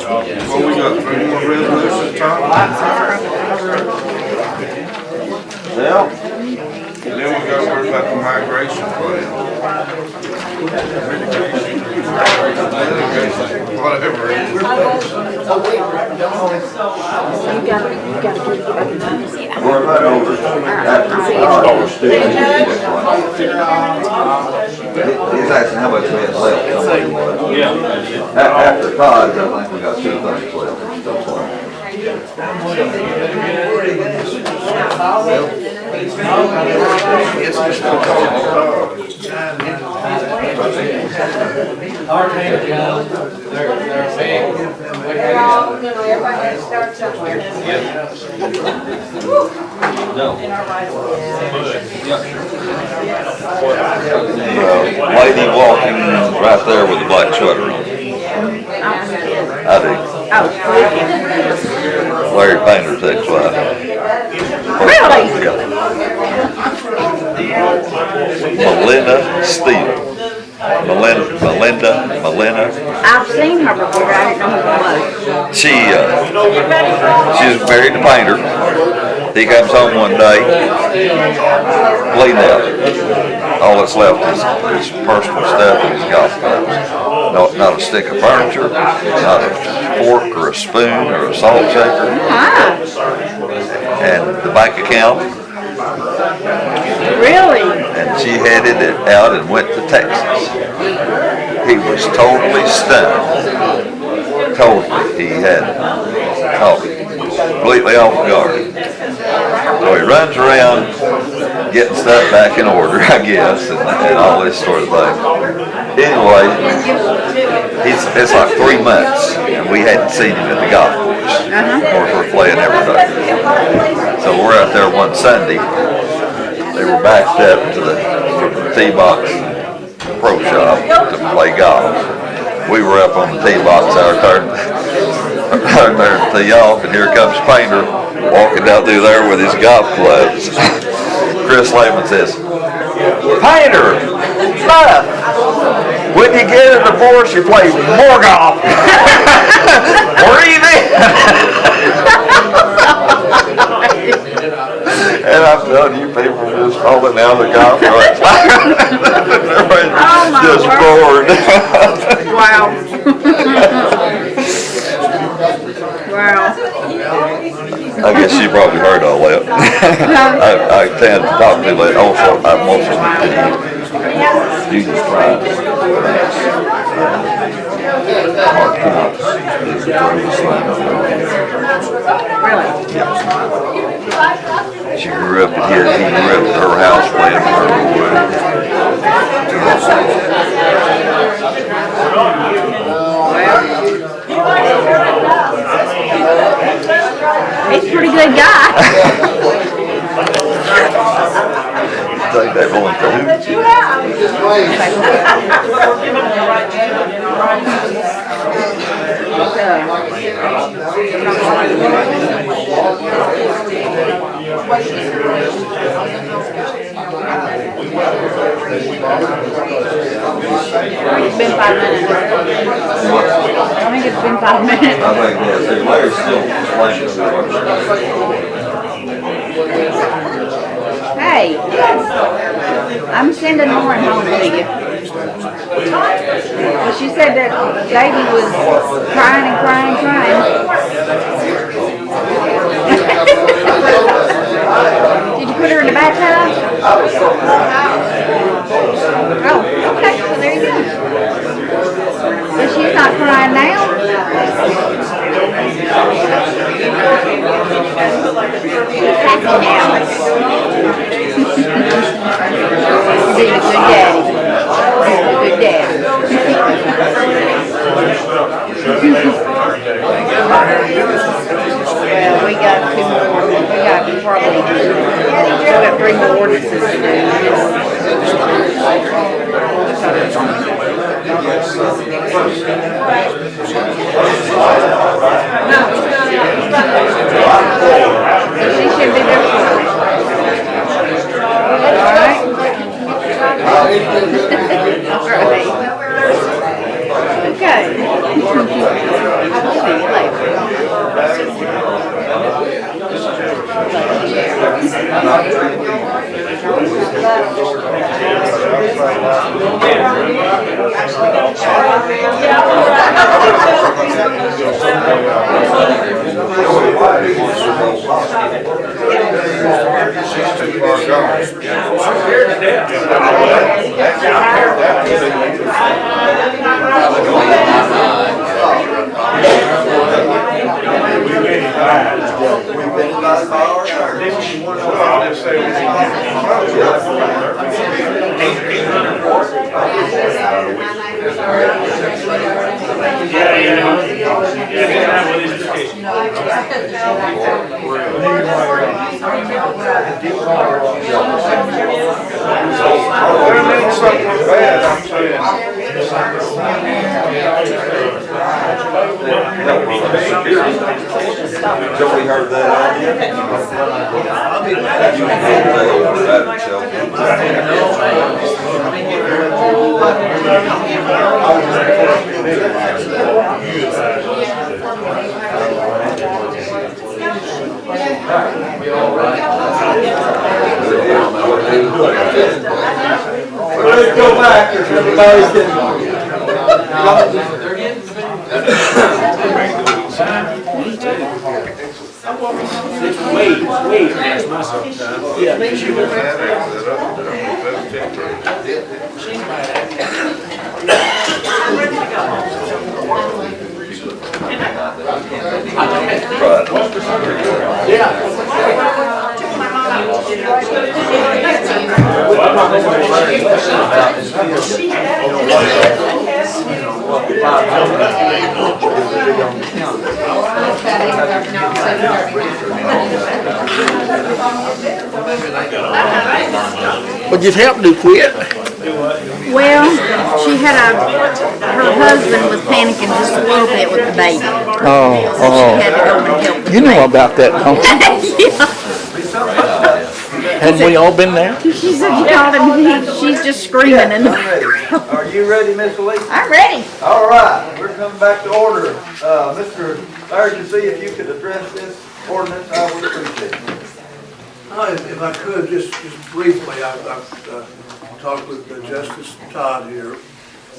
Speaker 18: Well, we got 3 more resolutions, Tom?
Speaker 6: Well,
Speaker 18: Then we got to worry about the migration plan. Whatever it is.
Speaker 2: You gotta get back in time to see that.
Speaker 6: we're right over. He's asking how much we have left. After Todd, I think we got 2 things left.
Speaker 14: Everybody starts somewhere.
Speaker 6: Lady walking right there with a black sweater on. I do. Larry Painter's ex-wife.
Speaker 2: Really?
Speaker 6: Melinda Steele. Melinda.
Speaker 2: I've seen her before, I didn't know who it was.
Speaker 6: She was married to Painter. He comes home one day, bleeding out. All that's left is his personal stuff and his golf clubs. Not a stick of furniture, not a fork or a spoon or a salt shaker. And the bank account.
Speaker 2: Really?
Speaker 6: And she headed it out and went to Texas. He was totally stunned. Totally. He had completely off guard. So he runs around getting stuff back in order, I guess, and all this sort of thing. Anyway, it's like 3 months, and we hadn't seen him at the golf course. Of course, we're playing every day. So we're out there one Sunday. They were backed up from the tee box pro shop to play golf. We were up on the tee box, our turn to tee off, and here comes Painter walking down through there with his golf clubs. Chris Lehman says, Painter, enough. When you get a divorce, you play more golf. Breathe in. And I'm telling you, people are just falling out of the golf carts. Just bored.
Speaker 2: Wow. Wow.
Speaker 6: I guess she probably heard all that. I tend to talk to that also. I'm also you just try.
Speaker 2: Really?
Speaker 6: Yeah. She grew up at he grew up at her house playing hardwood.
Speaker 2: He's a pretty good guy.
Speaker 6: Take that one too.
Speaker 2: It's been 5 minutes. I think it's been 5 minutes.
Speaker 6: I think that's it. Larry's still playing.
Speaker 2: Hey, I'm sending Lauren home to you. Well, she said that Davy was crying and crying and crying. Did you put her in the bathtub? Being a good daddy. Good daddy. Well, we got 2 more, we got probably, we got 3 more ordinances to do. She should be there for me. All right? Okay. I'll see you later.
Speaker 18: She's too far gone. Joey heard that idea?
Speaker 1: Let's go back if everybody can.
Speaker 17: Wait, that's myself. Yeah.
Speaker 5: Would you help do quit?
Speaker 2: Well, she had her husband was panicking just a little bit with the baby.
Speaker 5: Oh,
Speaker 2: So she had to go and help with
Speaker 5: You
Speaker 2: the
Speaker 5: know
Speaker 2: baby.
Speaker 5: about that, don't you? Hadn't we all been there?
Speaker 2: She said you called him, she's just screaming in the background.
Speaker 1: Are you ready, Miss Lee?
Speaker 2: I'm ready.
Speaker 1: All right, we're coming back to order. Mr. Larry, if you could address this ordinance, I would appreciate it.
Speaker 20: If I could, just briefly, I've talked with Justice Todd here,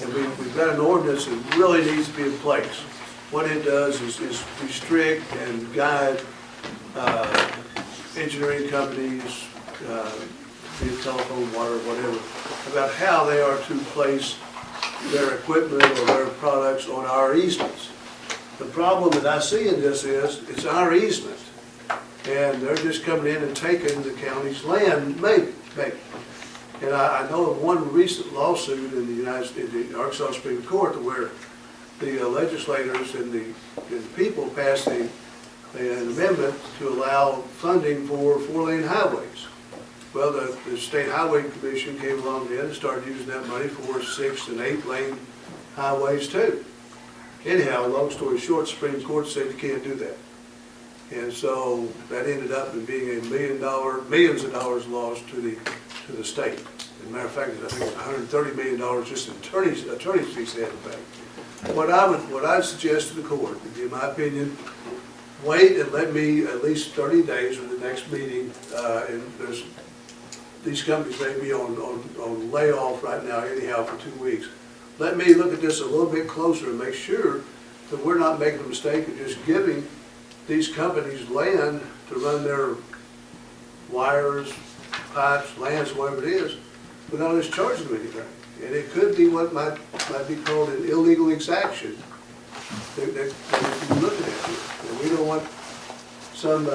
Speaker 20: and we've got an ordinance that really needs to be in place. What it does is restrict and guide engineering companies, be it telephone, water, whatever, about how they are to place their equipment or their products on our easements. The problem that I see in this is, it's our easement, and they're just coming in and taking the county's land, maybe. And I know of one recent lawsuit in the Arkansas Supreme Court where the legislators and the people passed an amendment to allow funding for 4-lane highways. Well, the State Highway Commission came along then and started using that money for 6- and 8-lane highways too. Anyhow, long story short, Supreme Court said you can't do that. And so that ended up in being millions of dollars lost to the state. As a matter of fact, I think it's $130 million just in attorney's fees they had to pay. What I suggest to the court, in my opinion, wait and let me at least 30 days or the next meeting, and these companies may be on layoff right now anyhow for 2 weeks. Let me look at this a little bit closer and make sure that we're not making the mistake of just giving these companies land to run their wires, pipes, lands, whatever it is, without us charging them anything. And it could be what might be called an illegal exaction that we're looking at here. And we don't want some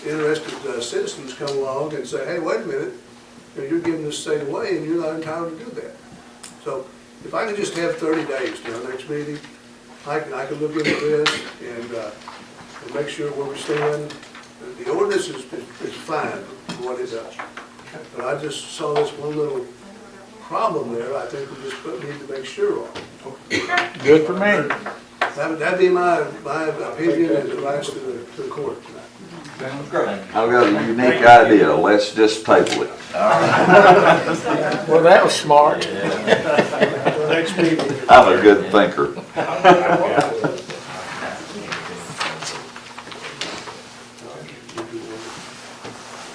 Speaker 20: interested citizens come along and say, hey, wait a minute, you're giving this thing away and you're not entitled to do that. So if I could just have 30 days to our next meeting, I can look into this and make sure where we stand. The ordinance is fine for what it does. But I just saw this one little problem there, I think we just need to make sure of.
Speaker 5: Good for me.
Speaker 20: That'd be my opinion and advice to the court tonight.
Speaker 6: I've got a unique idea, let's just table it.
Speaker 5: Well, that was smart.
Speaker 20: Next meeting.
Speaker 6: I'm a good thinker.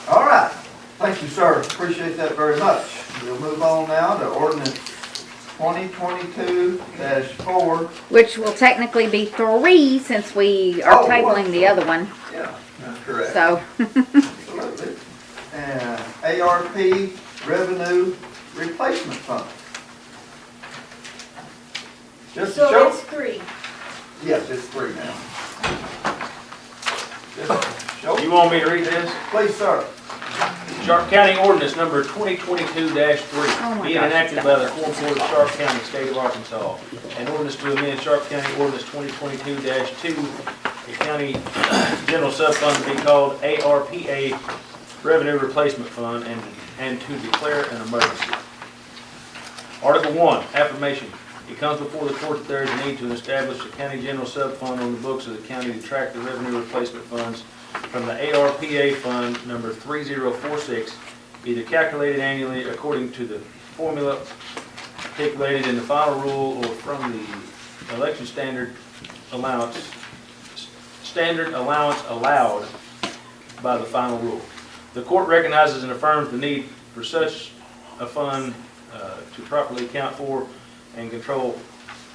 Speaker 1: All right, thank you, sir, appreciate that very much. We'll move on now to ordinance 2022-4.
Speaker 2: Which will technically be 3 since we are
Speaker 1: Oh,
Speaker 2: tabling the other one,
Speaker 1: Yeah, that's correct.
Speaker 2: so.
Speaker 1: Absolutely. And ARP Revenue Replacement Fund. Just to
Speaker 8: So
Speaker 1: show,
Speaker 8: it's 3.
Speaker 1: yes, it's 3 now. Just to show,
Speaker 17: You want me to read this?
Speaker 1: please, sir.
Speaker 17: Sharp County Ordinance Number 2022-3,
Speaker 2: Oh my
Speaker 17: being
Speaker 2: gosh,
Speaker 17: enacted
Speaker 2: it's
Speaker 17: by the Quorum Board of Sharp County, State of Arkansas. An ordinance to amend Sharp County Ordinance 2022-2, a county general subfund to be called ARPA Revenue Replacement Fund, and to declare an emergency. Article 1, affirmation. It comes before the court that there is a need to establish a county general subfund on the books of the county to track the revenue replacement funds from the ARPA Fund number 3046, either calculated annually according to the formula articulated in the final rule or from the election standard allowance allowed by the final rule. The court recognizes and affirms the need for such a fund to properly account for and control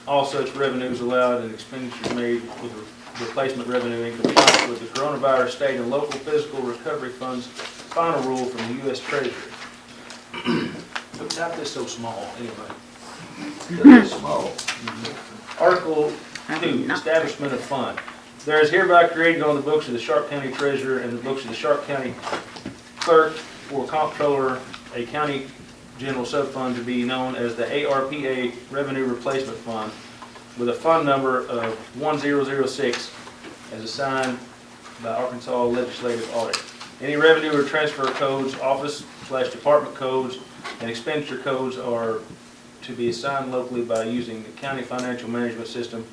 Speaker 17: all such revenues allowed and expenditures made with replacement revenue in compliance with the coronavirus state and local physical recovery funds final rule from the U.S. Treasury. Look at this so small, anyway.
Speaker 6: It is small.
Speaker 17: Article 2, establishment of fund. There is hereby created on the books of the Sharp County Treasurer and the books of the Sharp County Clerk or Comptroller a county general subfund to be known as the ARPA Revenue Replacement Fund with a fund number of 1006 as assigned by Arkansas Legislative Audit. Any revenue or transfer codes, office/department codes, and expenditure codes are to be assigned locally by using the county financial management system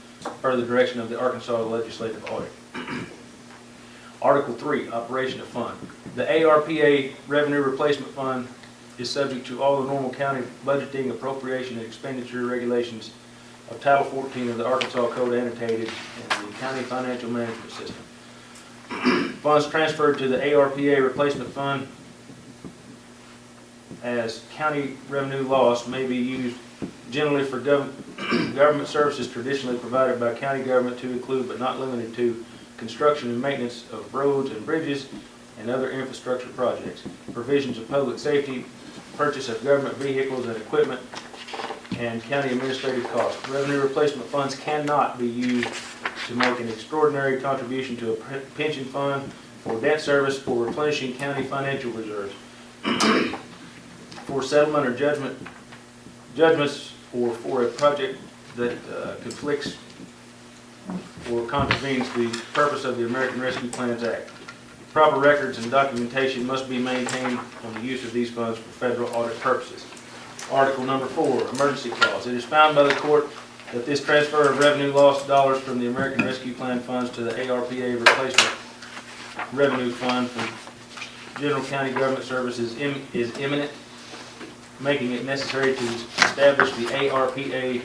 Speaker 17: per the direction of the Arkansas Legislative Audit. Article 3, operation of fund. The ARPA Revenue Replacement Fund is subject to all the normal county budgeting, appropriation, and expenditure regulations of Title 14 of the Arkansas Code annotated in the county financial management system. Funds transferred to the ARPA Replacement Fund as county revenue loss may be used generally for government services traditionally provided by county government to include but not limited to construction and maintenance of roads and bridges and other infrastructure projects, provisions of public safety, purchase of government vehicles and equipment, and county administrative costs. Revenue replacement funds cannot be used to make an extraordinary contribution to a pension fund or debt service for replenishing county financial reserves, for settlement or judgments, or for a project that conflicts or contravenes the purpose of the American Rescue Plans Act. Proper records and documentation must be maintained on the use of these funds for federal audit purposes. Article number 4, emergency clause. It is found by the court that this transfer of revenue loss dollars from the American Rescue Plan funds to the ARPA Replacement Revenue Fund for general county government services is imminent, making it necessary to establish the ARPA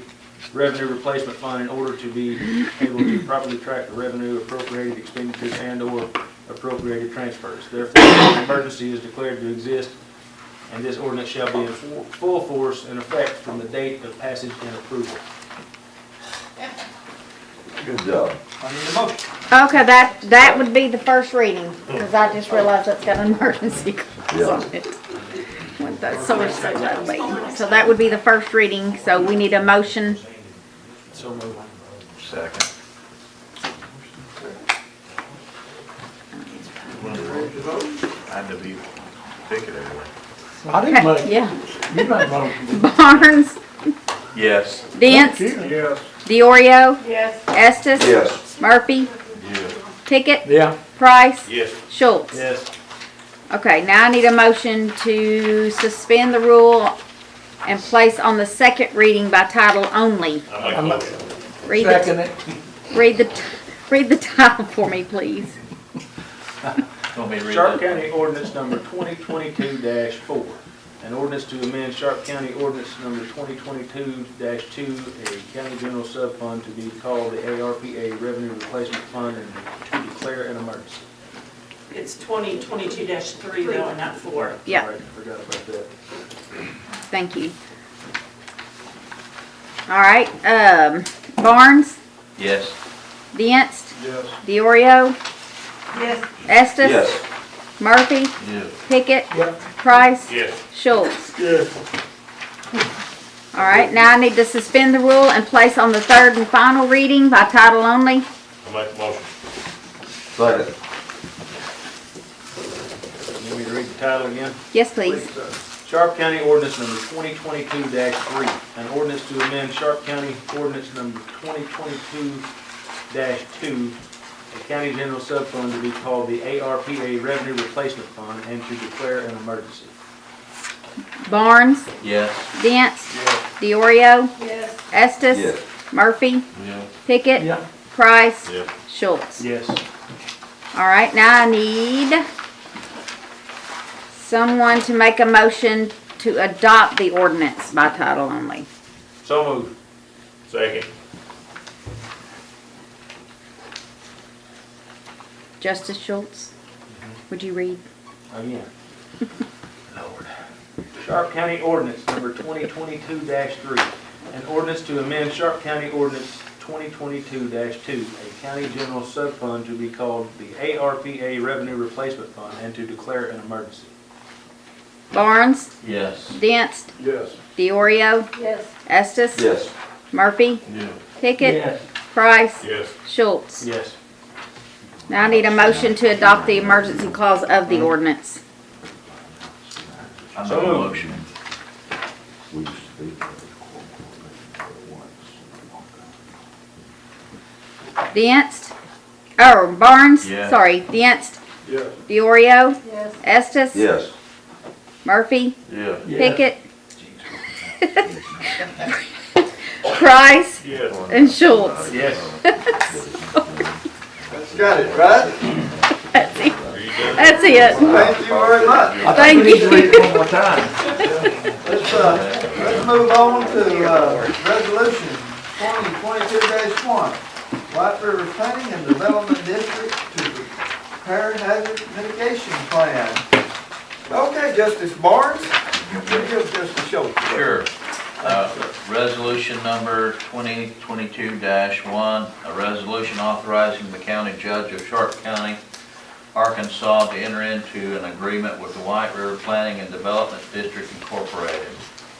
Speaker 17: Revenue Replacement Fund in order to be able to properly track the revenue, appropriated expenditures, and/or appropriated transfers. Therefore, an emergency is declared to exist, and this ordinance shall be in full force and effect from the date of passage and approval.
Speaker 6: Good job.
Speaker 1: I need a motion.
Speaker 2: Okay, that would be the first reading, because I just realized that's got an emergency clause on it. What that source says that'll be. So that would be the first reading, so we need a motion.
Speaker 17: So moved.
Speaker 13: Second. Had to be Pickett anyway.
Speaker 5: I didn't make,
Speaker 2: Yeah.
Speaker 5: you made motion.
Speaker 2: Barnes,
Speaker 13: Yes.
Speaker 2: Dents,
Speaker 9: Yes.
Speaker 2: Diorio,
Speaker 4: Yes.
Speaker 2: Estes.
Speaker 6: Yes.
Speaker 2: Murphy,
Speaker 13: Yes.
Speaker 2: Pickett,
Speaker 5: Yeah.
Speaker 2: Price,
Speaker 7: Yes.
Speaker 2: Schultz.
Speaker 17: Yes.
Speaker 2: Okay, now I need a motion to suspend the rule and place on the second reading by title only.
Speaker 7: I make a motion.
Speaker 2: Read
Speaker 5: Second
Speaker 2: the,
Speaker 5: it.
Speaker 2: read the title for me, please.
Speaker 13: Want me to read
Speaker 17: Sharp
Speaker 13: that?
Speaker 17: County Ordinance Number 2022-4. An ordinance to amend Sharp County Ordinance Number 2022-2, a county general sub-fund to be called the ARPA Revenue Replacement Fund and to declare an emergency.
Speaker 16: It's 2022-3 though, not 4.
Speaker 2: Yeah.
Speaker 17: Sorry, I forgot about that.
Speaker 2: Thank you. All right, Barnes,
Speaker 13: Yes.
Speaker 2: Dents,
Speaker 9: Yes.
Speaker 2: Diorio,
Speaker 4: Yes.
Speaker 2: Estes.
Speaker 6: Yes.
Speaker 2: Murphy,
Speaker 13: Yes.
Speaker 2: Pickett,
Speaker 5: Yep.
Speaker 2: Price,
Speaker 7: Yes.
Speaker 2: Schultz.
Speaker 5: Yes.
Speaker 2: All right, now I need to suspend the rule and place on the third and final reading by title only.
Speaker 7: I make a motion.
Speaker 6: Second.
Speaker 17: Need me to read the title again?
Speaker 2: Yes, please.
Speaker 17: Sharp County Ordinance Number 2022-3. An ordinance to amend Sharp County Ordinance Number 2022-2, a county general sub-fund to be called the ARPA Revenue Replacement Fund and to declare an emergency.
Speaker 2: Barnes,
Speaker 13: Yes.
Speaker 2: Dents, Diorio,
Speaker 4: Yes.
Speaker 2: Estes,
Speaker 6: Yes.
Speaker 2: Murphy,
Speaker 13: Yes.
Speaker 2: Pickett,
Speaker 5: Yeah.
Speaker 2: Price,
Speaker 7: Yes.
Speaker 2: Schultz.
Speaker 17: Yes.
Speaker 2: All right, now I need someone to make a motion to adopt the ordinance by title only.
Speaker 17: So moved.
Speaker 7: Second.
Speaker 2: Justice Schultz, would you read?
Speaker 17: Again. Lord. Sharp County Ordinance Number 2022-3. An ordinance to amend Sharp County Ordinance 2022-2, a county general sub-fund to be called the ARPA Revenue Replacement Fund and to declare an emergency.
Speaker 2: Barnes,
Speaker 13: Yes.
Speaker 2: Dents,
Speaker 9: Yes.
Speaker 2: Diorio,
Speaker 4: Yes.
Speaker 2: Estes,
Speaker 6: Yes.
Speaker 2: Murphy,
Speaker 13: Yes.
Speaker 2: Pickett,
Speaker 5: Yes.
Speaker 2: Price,
Speaker 7: Yes.
Speaker 2: Schultz.
Speaker 17: Yes.
Speaker 2: Now I need a motion to adopt the emergency clause of the ordinance.
Speaker 13: I make
Speaker 17: So
Speaker 13: a
Speaker 17: moved.
Speaker 13: motion.
Speaker 2: Dents, or Barnes,
Speaker 13: Yes.
Speaker 2: sorry, Dents,
Speaker 9: Yes.
Speaker 2: Diorio,
Speaker 4: Yes.
Speaker 2: Estes,
Speaker 6: Yes.
Speaker 2: Murphy,
Speaker 13: Yes.
Speaker 2: Pickett, Price,
Speaker 7: Yes.
Speaker 2: and Schultz.
Speaker 17: Yes.
Speaker 1: That's got it, right?
Speaker 2: That's it. That's it.
Speaker 1: Thank you very much.
Speaker 5: I
Speaker 2: Thank
Speaker 5: think we need to read
Speaker 2: you.
Speaker 5: it one more time.
Speaker 1: Let's move on to, resolution 2022-1. White River Planning and Development District to prepare hazard mitigation plan. Okay, Justice Barnes, you give Justice Schultz.
Speaker 13: Sure. Resolution number 2022-1, a resolution authorizing the county judge of Sharp County, Arkansas to enter into an agreement with the White River Planning and Development District Incorporated.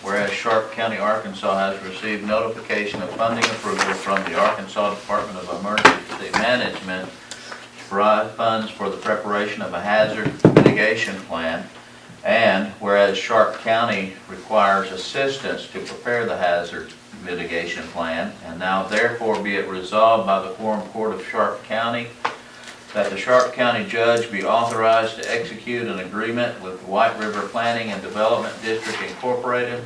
Speaker 13: Whereas Sharp County, Arkansas has received notification of funding approval from the Arkansas Department of Emergency Management to provide funds for the preparation of a hazard mitigation plan. And whereas Sharp County requires assistance to prepare the hazard mitigation plan, and now therefore be it resolved by the Quorum Court of Sharp County that the Sharp County judge be authorized to execute an agreement with the White River Planning and Development District Incorporated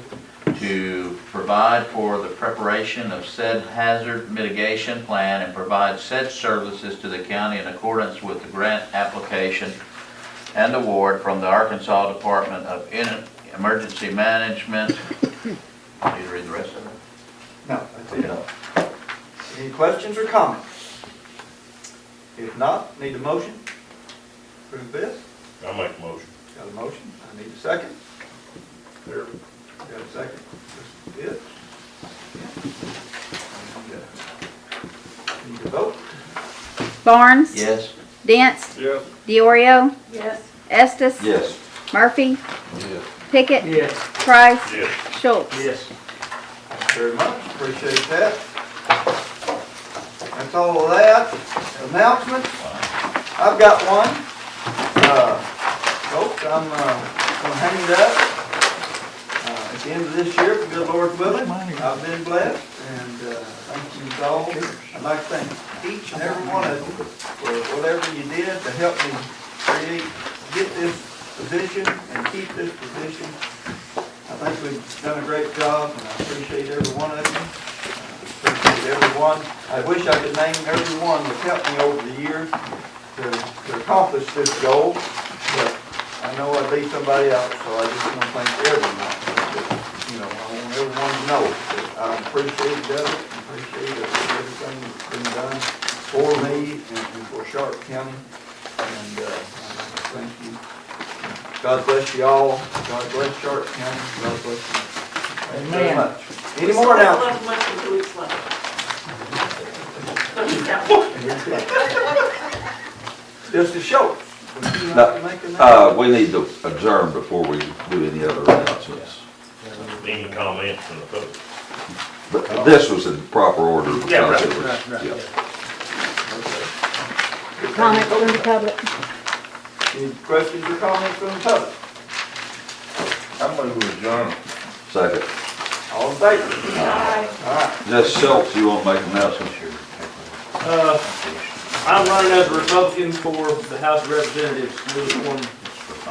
Speaker 13: to provide for the preparation of said hazard mitigation plan and provide said services to the county in accordance with the grant application and award from the Arkansas Department of Emergency Management. Need to read the rest of it?
Speaker 1: No, that's it. Any questions or comments? If not, need a motion? Approve this?
Speaker 7: I make a motion.
Speaker 1: Got a motion? I need a second.
Speaker 9: There.
Speaker 1: Got a second? This is it. Need to vote?
Speaker 2: Barnes,
Speaker 13: Yes.
Speaker 2: Dents,
Speaker 9: Yes.
Speaker 2: Diorio,
Speaker 4: Yes.
Speaker 2: Estes,
Speaker 6: Yes.
Speaker 2: Murphy,
Speaker 6: Yes.
Speaker 2: Pickett,
Speaker 5: Yes.
Speaker 2: Price,
Speaker 7: Yes.
Speaker 2: Schultz.
Speaker 17: Yes.
Speaker 1: Thank you very much, appreciate that. That's all of that. Announcements, I've got one. I'm gonna hang it up. At the end of this year, if the good Lord's willing, I've been blessed, and thank you all. I'd like to thank each and every one of you for whatever you did to help me get this position and keep this position. I think we've done a great job, and I appreciate every one of you. I appreciate everyone. I wish I could name everyone that's helped me over the years to accomplish this goal, but I know I'd leave somebody out, so I just want to thank everyone. You know, I want everyone to know that I appreciate it, appreciate everything that's been done for me and for Sharp County, and thank you. God bless you all. God bless Sharp County. God bless you. Thank you very much. Any more announcements? Just a show.
Speaker 6: We need to adjourn before we do any other announcements.
Speaker 7: Any comments from the public?
Speaker 6: But this was in proper order because
Speaker 7: Yeah, right,
Speaker 6: it was,
Speaker 7: right.
Speaker 6: yeah.
Speaker 19: Comment from the public.
Speaker 1: Any questions or comments from the public?
Speaker 18: I'm gonna adjourn.
Speaker 6: Second.
Speaker 1: All in favor? All right.
Speaker 6: Just Schultz, you want to make an announcement?
Speaker 17: I'm running as a Republican for the House of Representatives, newly formed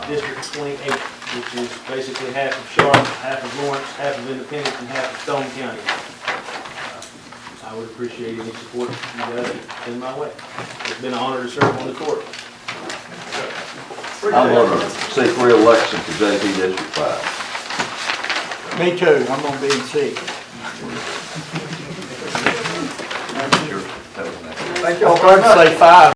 Speaker 17: District 28, which is basically half of Sharp, half of Lawrence, half of Independence, and half of Stone County. I would appreciate any support you guys send my way. It's been an honor to serve on the court.
Speaker 6: I'm going to seek re-election to JP District 5.
Speaker 1: Me too. I'm gonna be in sick. Thank y'all very much.
Speaker 5: Say 5.